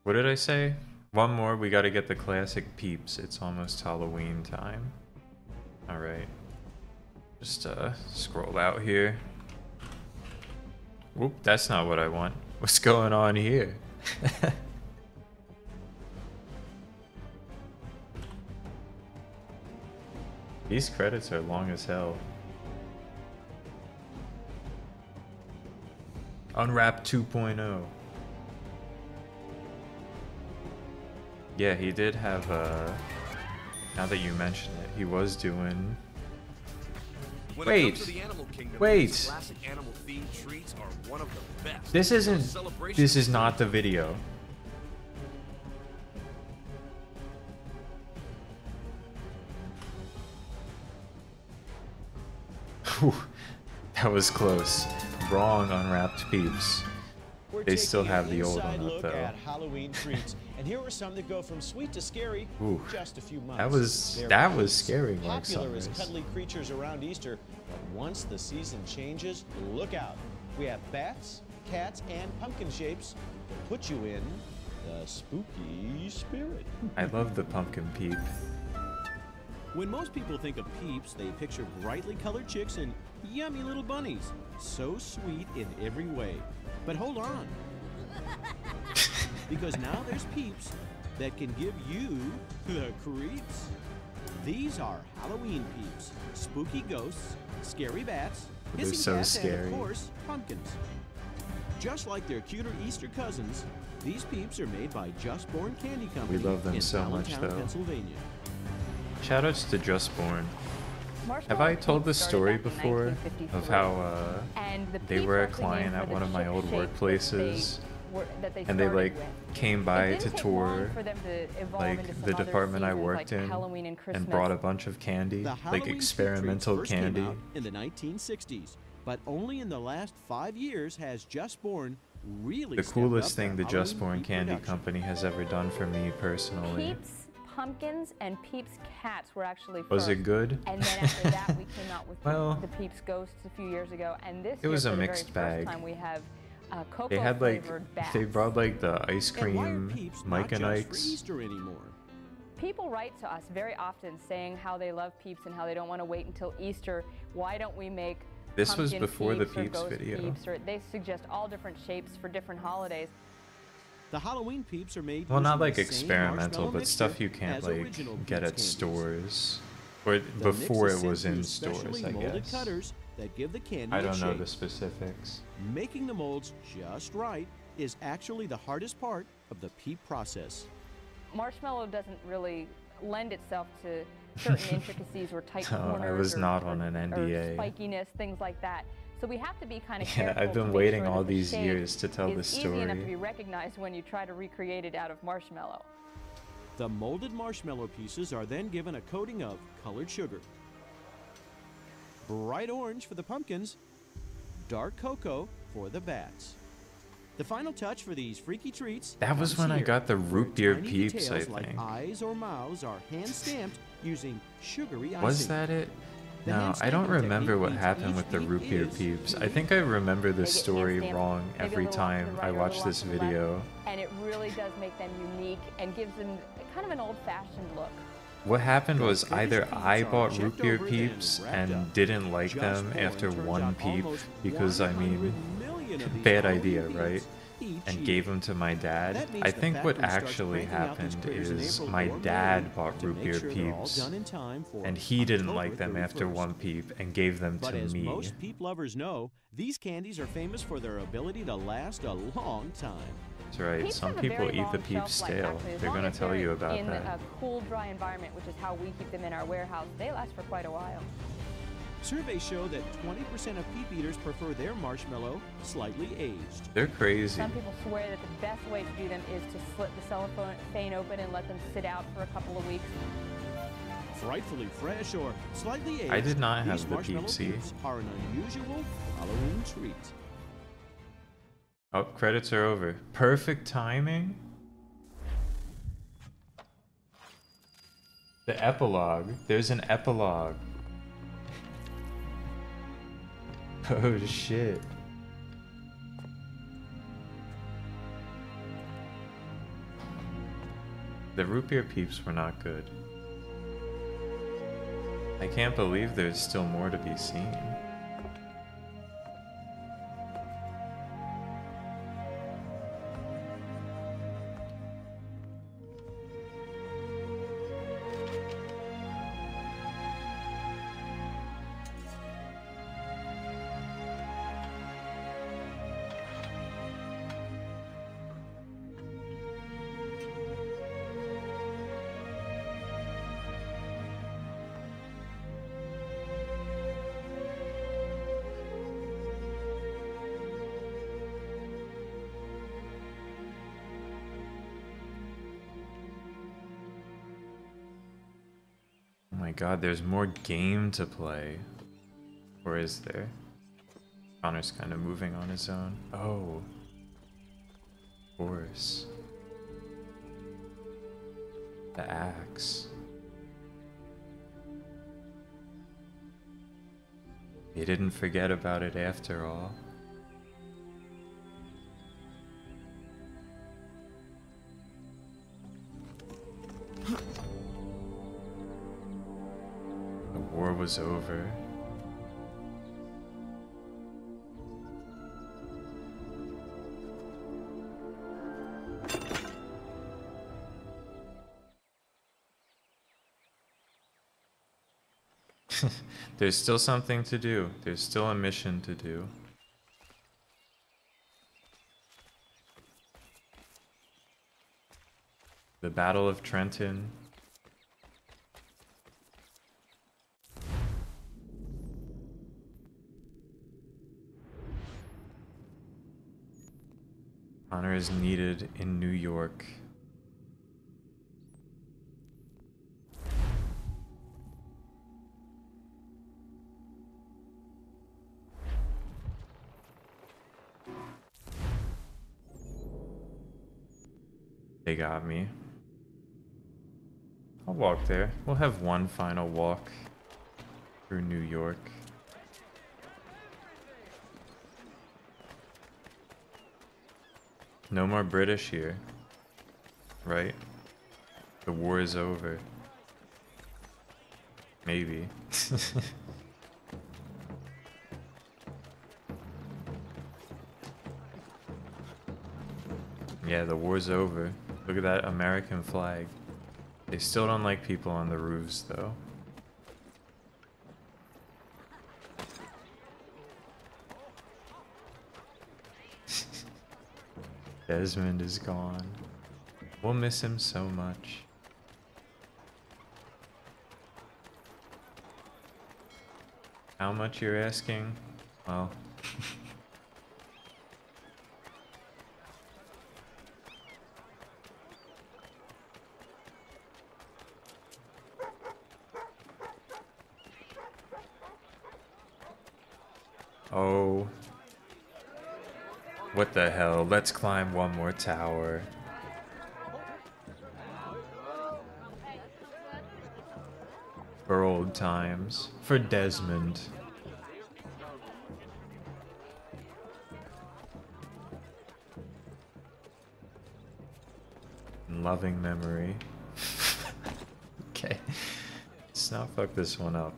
What did I say? One more, we gotta get the classic peeps. It's almost Halloween time. Alright. Just scroll out here. Whoop, that's not what I want. What's going on here? These credits are long as hell. Unwrap 2.0. Yeah, he did have now that you mention it, he was doing When Wait. it comes to the animal kingdom, Wait. these classic animal themed treats are one of the best. This isn't Celebration this is not the video. Whew, that was close. Wrong Unwrapped Peeps. They still have the old one up look though. at Halloween treats, and here are some that go from sweet to scary Ooh, in just a few months. that was They're scary, Mark popular as Summers. cuddly creatures around Easter, but once the season changes, look out. We have bats, cats, and pumpkin shapes to put you in the spooky spirit. I love the pumpkin peep. When most people think of Peeps, they picture brightly colored chicks and yummy little bunnies. So sweet in every way. But hold on. Because now there's Peeps that can give you the creeps. These are Halloween Peeps. Spooky ghosts, scary bats, They're hissing so cats, scary. and of course, pumpkins. Just like their cuter Easter cousins, these Peeps are made by Just Born Candy Company We love them in so much, Allentown, though. Pennsylvania. Shoutouts to Just Born. Have I told the story before of how they were a client at one of my old workplaces, and they like came by to tour like the department I worked in and brought a bunch of candy, The like Halloween treat experimental treats first came candy. out in the 1960s, but only in the last 5 years has Just Born really The stepped coolest up thing the their Just Halloween Born peep Candy production. Company has ever done for me personally. Peeps Pumpkins and Peeps Cats were actually Was it first. good? And then after that, we came out with Well, the Peeps Ghosts a few years ago. And this it was year, a for the mixed very bag. first time, we have cocoa They had like flavored bats. they brought like the ice And why are cream Peeps Mike not and just for Ike's. Easter anymore? People write to us very often saying how they love Peeps and how they don't want to wait until Easter. Why don't we make This was pumpkin before the Peeps or Peeps ghost video. Peeps, or they suggest all different shapes for different holidays. The Halloween Peeps are made Well, not using like the same experimental, marshmallow but stuff mixture you can't as like original get Peeps at candies. stores, or The before mix is it was sent in through stores, specially I molded guess. cutters that give the candy I a don't know shape. the specifics. Making the molds just right is actually the hardest part of the Peep process. Marshmallow doesn't really lend itself to certain intricacies or tight No, corners. I was or, not or- on an or NDA. spikiness, things like that. So we have to be kind of Yeah, careful. I've been to make waiting sure all that the these shape years to tell is this easy enough to story. be recognized when you try to recreate it out of marshmallow. The molded marshmallow pieces are then given a coating of colored sugar. Bright orange for the pumpkins, dark cocoa for the bats. The final touch for these freaky treats. That was comes when I here, got the where root beer tiny Peeps, I details like think. eyes or mouths are hand stamped using sugary icing. Was that it? The No, hand I don't stamping remember technique what means happened each with the peep root beer is Peeps. I think I remember this They get story hand stamped, wrong maybe a every little off to time the right, I a watch little this off to the left, video. And it really does make them unique and gives them kind of an old-fashioned look. What happened was Turkish either Peeps I are bought checked root beer over, then Peeps wrapped and up. didn't like Just them Born after turns one out peep almost because, I mean, 100 million of these bad Halloween idea, Peeps right? each And year. gave them to my dad. That means I the think what factory starts actually cranking out these happened critters in is April my or May dad bought to root make beer sure they're all Peeps, done in time for and he didn't October like them after 31st. one peep and gave them But to as me. most Peep lovers know, these candies are famous for their ability to last a long time. That's right. Peeps Some have a people very eat the long Peeps shelf life, stale. actually. As They're long gonna as tell they're you about in that. a cool, dry environment, which is how we keep them in our warehouse, they last for quite a while. Surveys show that 20% of Peep eaters prefer their marshmallow slightly aged. They're crazy. Some people swear that the best way to do them is to slit the cellophane open and let them sit out for a couple of weeks. Frightfully fresh or slightly aged, I did not these have the marshmallow Peepsy. Peeps are an unusual Halloween treat. Oh, credits are over. Perfect timing. The epilogue. There's an epilogue. Oh shit. The root beer Peeps were not good. I can't believe there's still more to be seen. Oh my god, there's more game to play. Or is there? Connor's kind of moving on his own. Oh. Of course. The axe. He didn't forget about it after all. war was over. There's still something to do. There's still a mission to do. The Battle of Trenton. Honor is needed in New York. They got me. I'll walk there. We'll have one final walk through New York. No more British here, right? The war is over. Maybe. Yeah, the war's over. Look at that American flag. They still don't like people on the roofs, though. Desmond is gone. We'll miss him so much. How much you're asking? Well... Oh. What the hell? Let's climb one more tower. For old times. For Desmond. In loving memory. Okay. Let's not fuck this one up.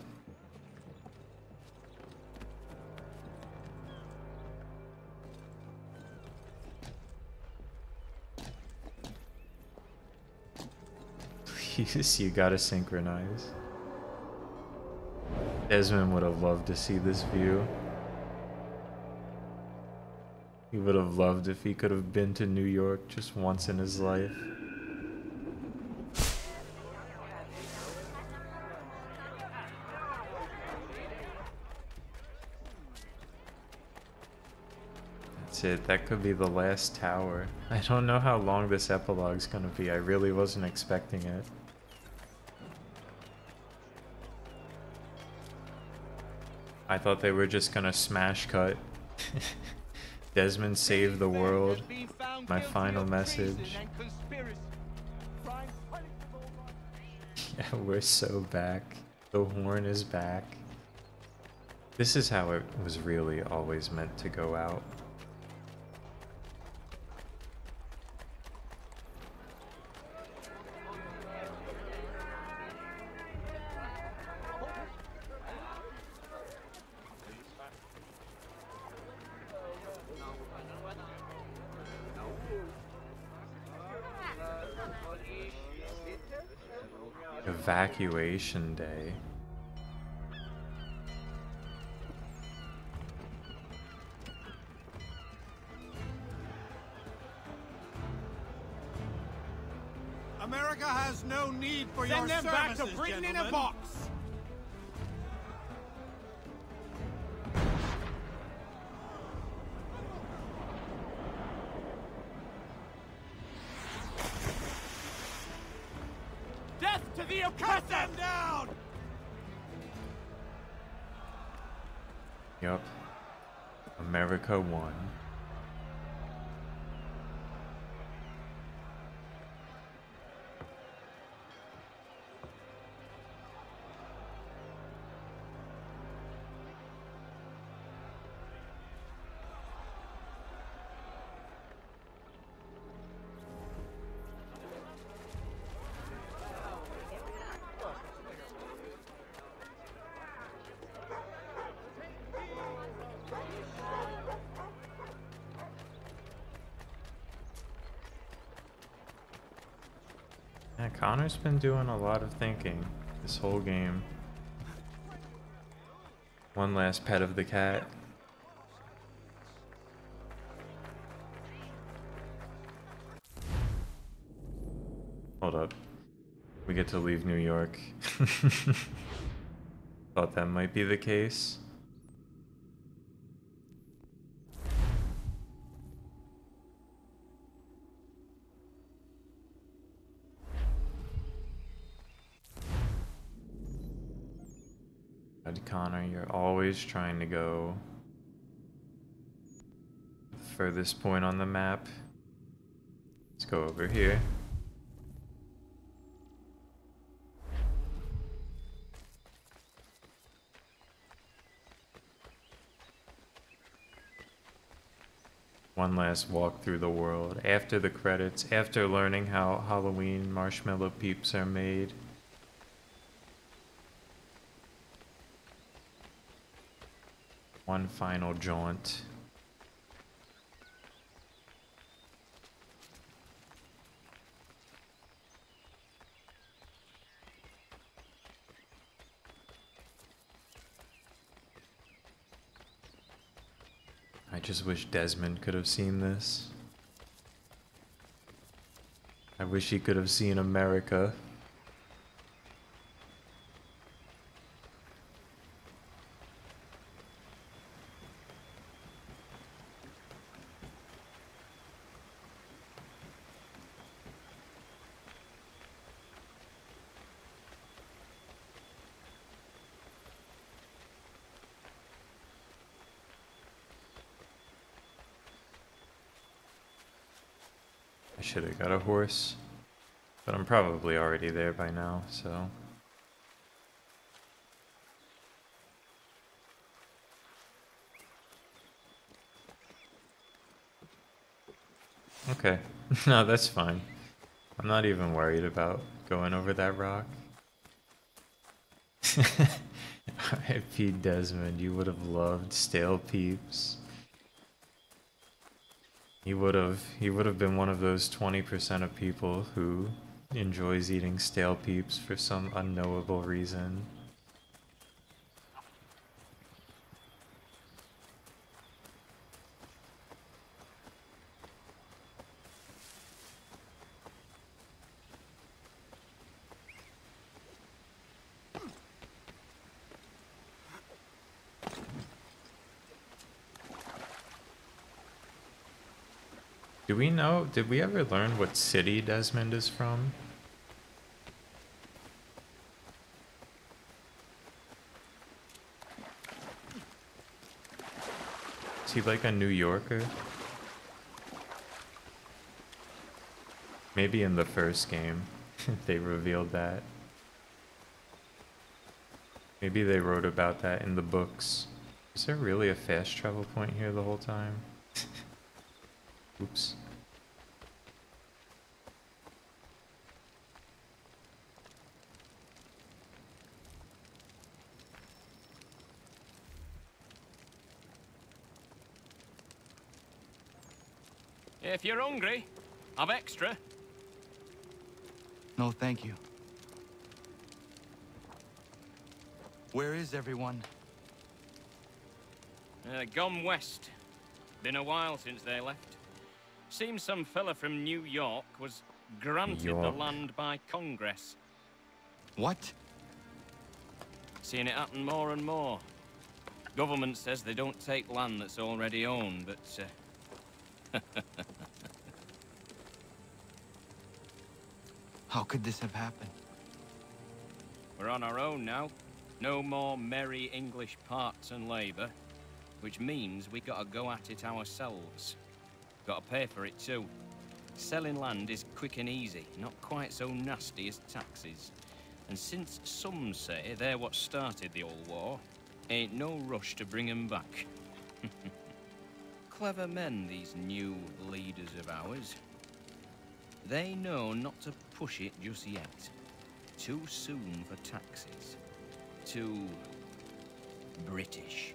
Please, you gotta synchronize. Desmond would have loved to see this view. He would have loved if he could have been to New York just once in his life. That's it. That could be the last tower. I don't know how long this epilogue's gonna be. I really wasn't expecting it. I thought they were just gonna smash cut. Desmond saved the world. My final message. Yeah, we're so back. The horn is back. This is how it was really always meant to go out. Evacuation day. America has no need for your services, Send them back to Britain in a box! Death to the oppressor! Cut them down! Yup. America won. Yeah, Connor's been doing a lot of thinking this whole game. One last pet of the cat. Hold up. We get to leave New York. Thought that might be the case. God, Connor, you're always trying to go the furthest point on the map. Let's go over here. One last walk through the world after the credits, after learning how Halloween marshmallow peeps are made. One final jaunt. I just wish Desmond could have seen this. I wish he could have seen America. I should have got a horse, but I'm probably already there by now, so. Okay, no, that's fine. I'm not even worried about going over that rock. R.I.P. Desmond, you would have loved stale peeps. He would have been one of those 20% of people who enjoys eating stale peeps for some unknowable reason. Do we know, did we ever learn what city Desmond is from? Is he like a New Yorker? Maybe in the first game they revealed that. Maybe they wrote about that in the books. Is there really a fast travel point here the whole time? Oops. If you're hungry, I've extra. No, thank you. Where is everyone? Gone west. Been a while since they left. Seems some fella from New York was granted the land by Congress. What? Seeing it happen more and more. Government says they don't take land that's already owned, but How could this have happened? we're on our own now. No more merry English parts and labour, which means we gotta go at it ourselves. Gotta pay for it too. Selling land is quick and easy, not quite so nasty as taxes. And since some say they're what started the old war, ain't no rush to bring 'em back. Clever men, these new leaders of ours. They know not to push it just yet. Too soon for taxes. Too British.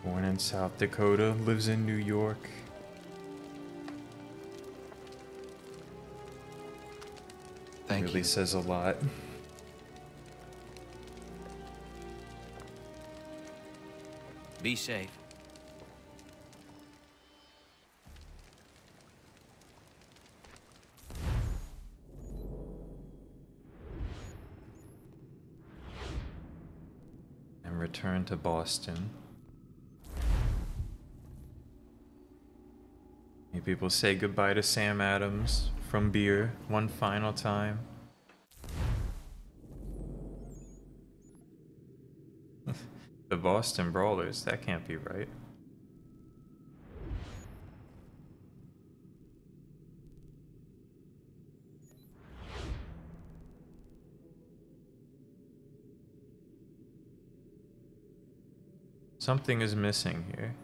Born in South Dakota, lives in New York. Thank really you. says a lot. Be safe. And return to Boston. Maybe we'll say goodbye to Sam Adams from Beer one final time. The Boston Brawlers, that can't be right. Something is missing here.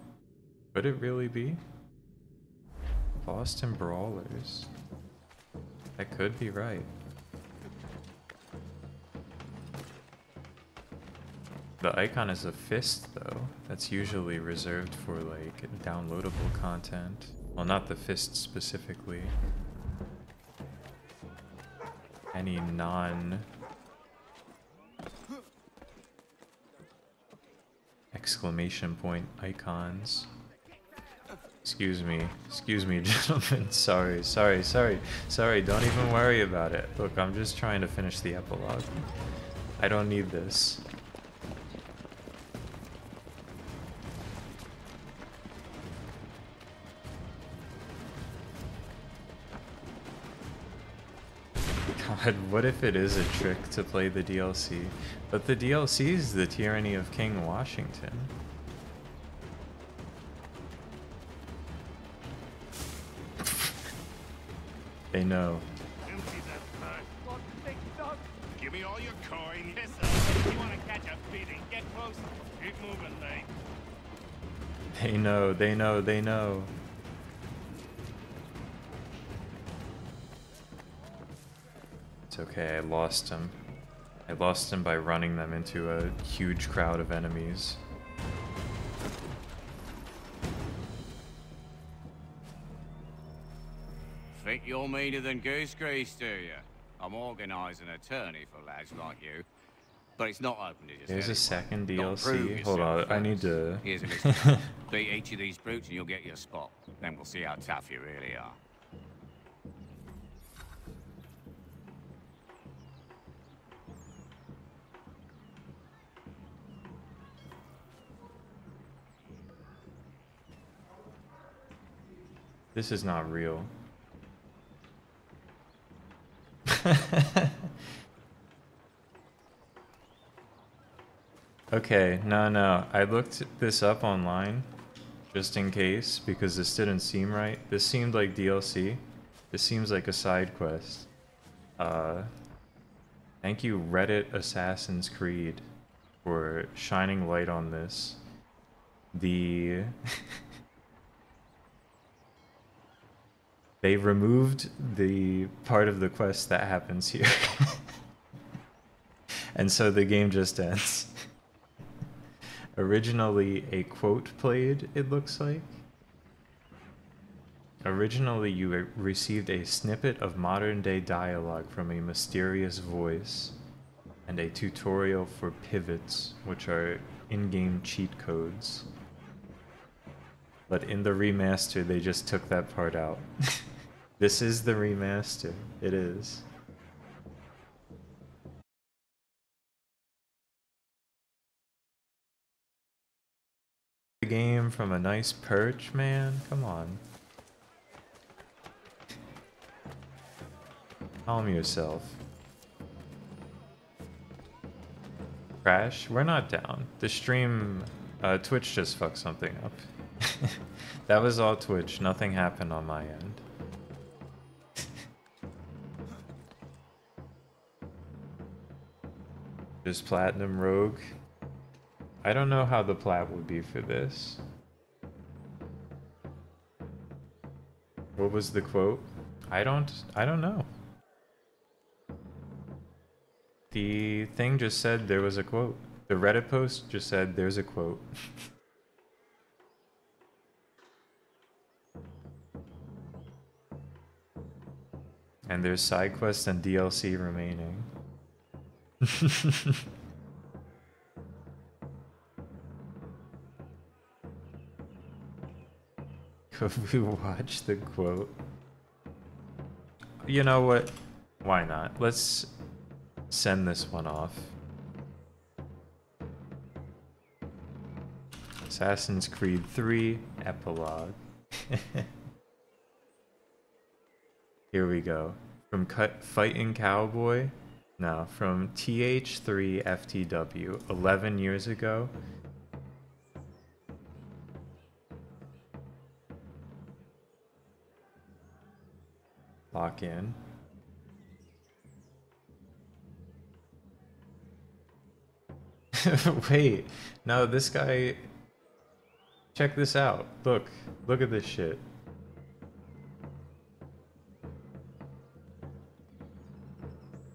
Could it really be? Boston Brawlers. That could be right. The icon is a fist, though. That's usually reserved for, like, downloadable content. Well, not the fist specifically. Any non... exclamation point icons. Excuse me, gentlemen. Sorry, don't even worry about it. Look, I'm just trying to finish the epilogue. I don't need this. God, what if it is a trick to play the DLC? But the DLC is the tyranny of King Washington. They know. Empty that bag. What big dog? Give me all your coin. Yes, sir. You want to catch a beating? Get close. Keep moving, mate. They know, they know, they know. It's okay, I lost him. I lost him by running them into a huge crowd of enemies. Think you're meaner than goose grease, do you? I'm organising an attorney for lads like you, but it's not open to just There's a second Gotta prove DLC. Hold on, yourself I need to... first. Here's a list. Beat each of these brutes and you'll get your spot. Then we'll see how tough you really are. This is not real. Okay, no. I looked this up online just in case because this didn't seem right. This seemed like DLC. This seems like a side quest. Thank you, Reddit Assassin's Creed, for shining light on this. The they removed the part of the quest that happens here. And so the game just ends. Originally a quote played, it looks like. Originally you received a snippet of modern-day dialogue from a mysterious voice and a tutorial for pivots, which are in-game cheat codes. But in the remaster, they just took that part out. This is the remaster. It is. The game from a nice perch, man. Come on. Calm yourself. Crash? We're not down. The stream, Twitch just fucked something up. That was all Twitch. Nothing happened on my end. Just Platinum Rogue. I don't know how the plat would be for this. What was the quote? I don't know. The thing just said there was a quote. The Reddit post just said there's a quote. And there's side quests and DLC remaining. Could we watch the quote? You know what? Why not? Let's send this one off. Assassin's Creed 3 Epilogue. Here we go. From Fighting Cowboy? No, from TH3 FTW 11 years ago. Lock in. Wait, no, this guy. Check this out. Look at this shit.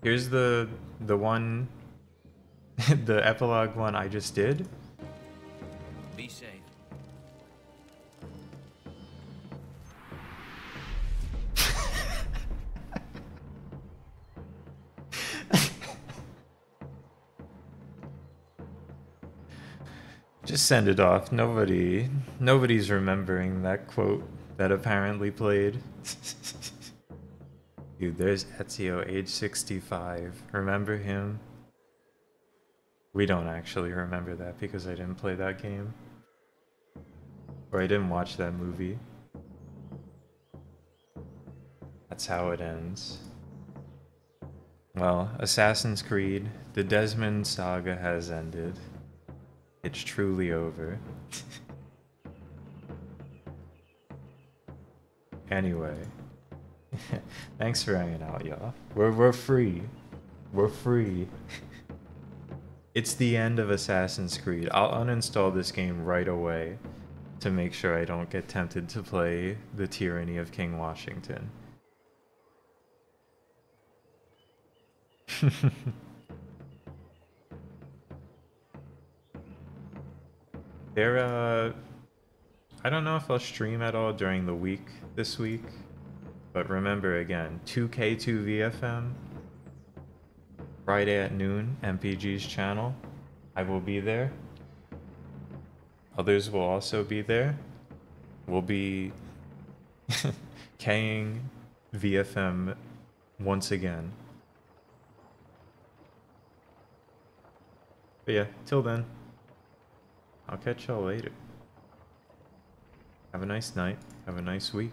Here's the one, the epilogue one I just did. Be safe. Just send it off. Nobody's remembering that quote that apparently played. Dude, there's Ezio, age 65. Remember him? We don't actually remember that because I didn't play that game. Or I didn't watch that movie. That's how it ends. Well, Assassin's Creed, the Desmond saga has ended. It's truly over. Anyway, thanks for hanging out, y'all. We're free. We're free. It's the end of Assassin's Creed. I'll uninstall this game right away to make sure I don't get tempted to play the Tyranny of King Washington. I don't know if I'll stream at all during the week this week, but remember again, 2K2 VFM, Friday at noon, MPG's channel. I will be there. Others will also be there. We'll be K'ing VFM once again. But yeah, till then, I'll catch y'all later. Have a nice night. Have a nice week.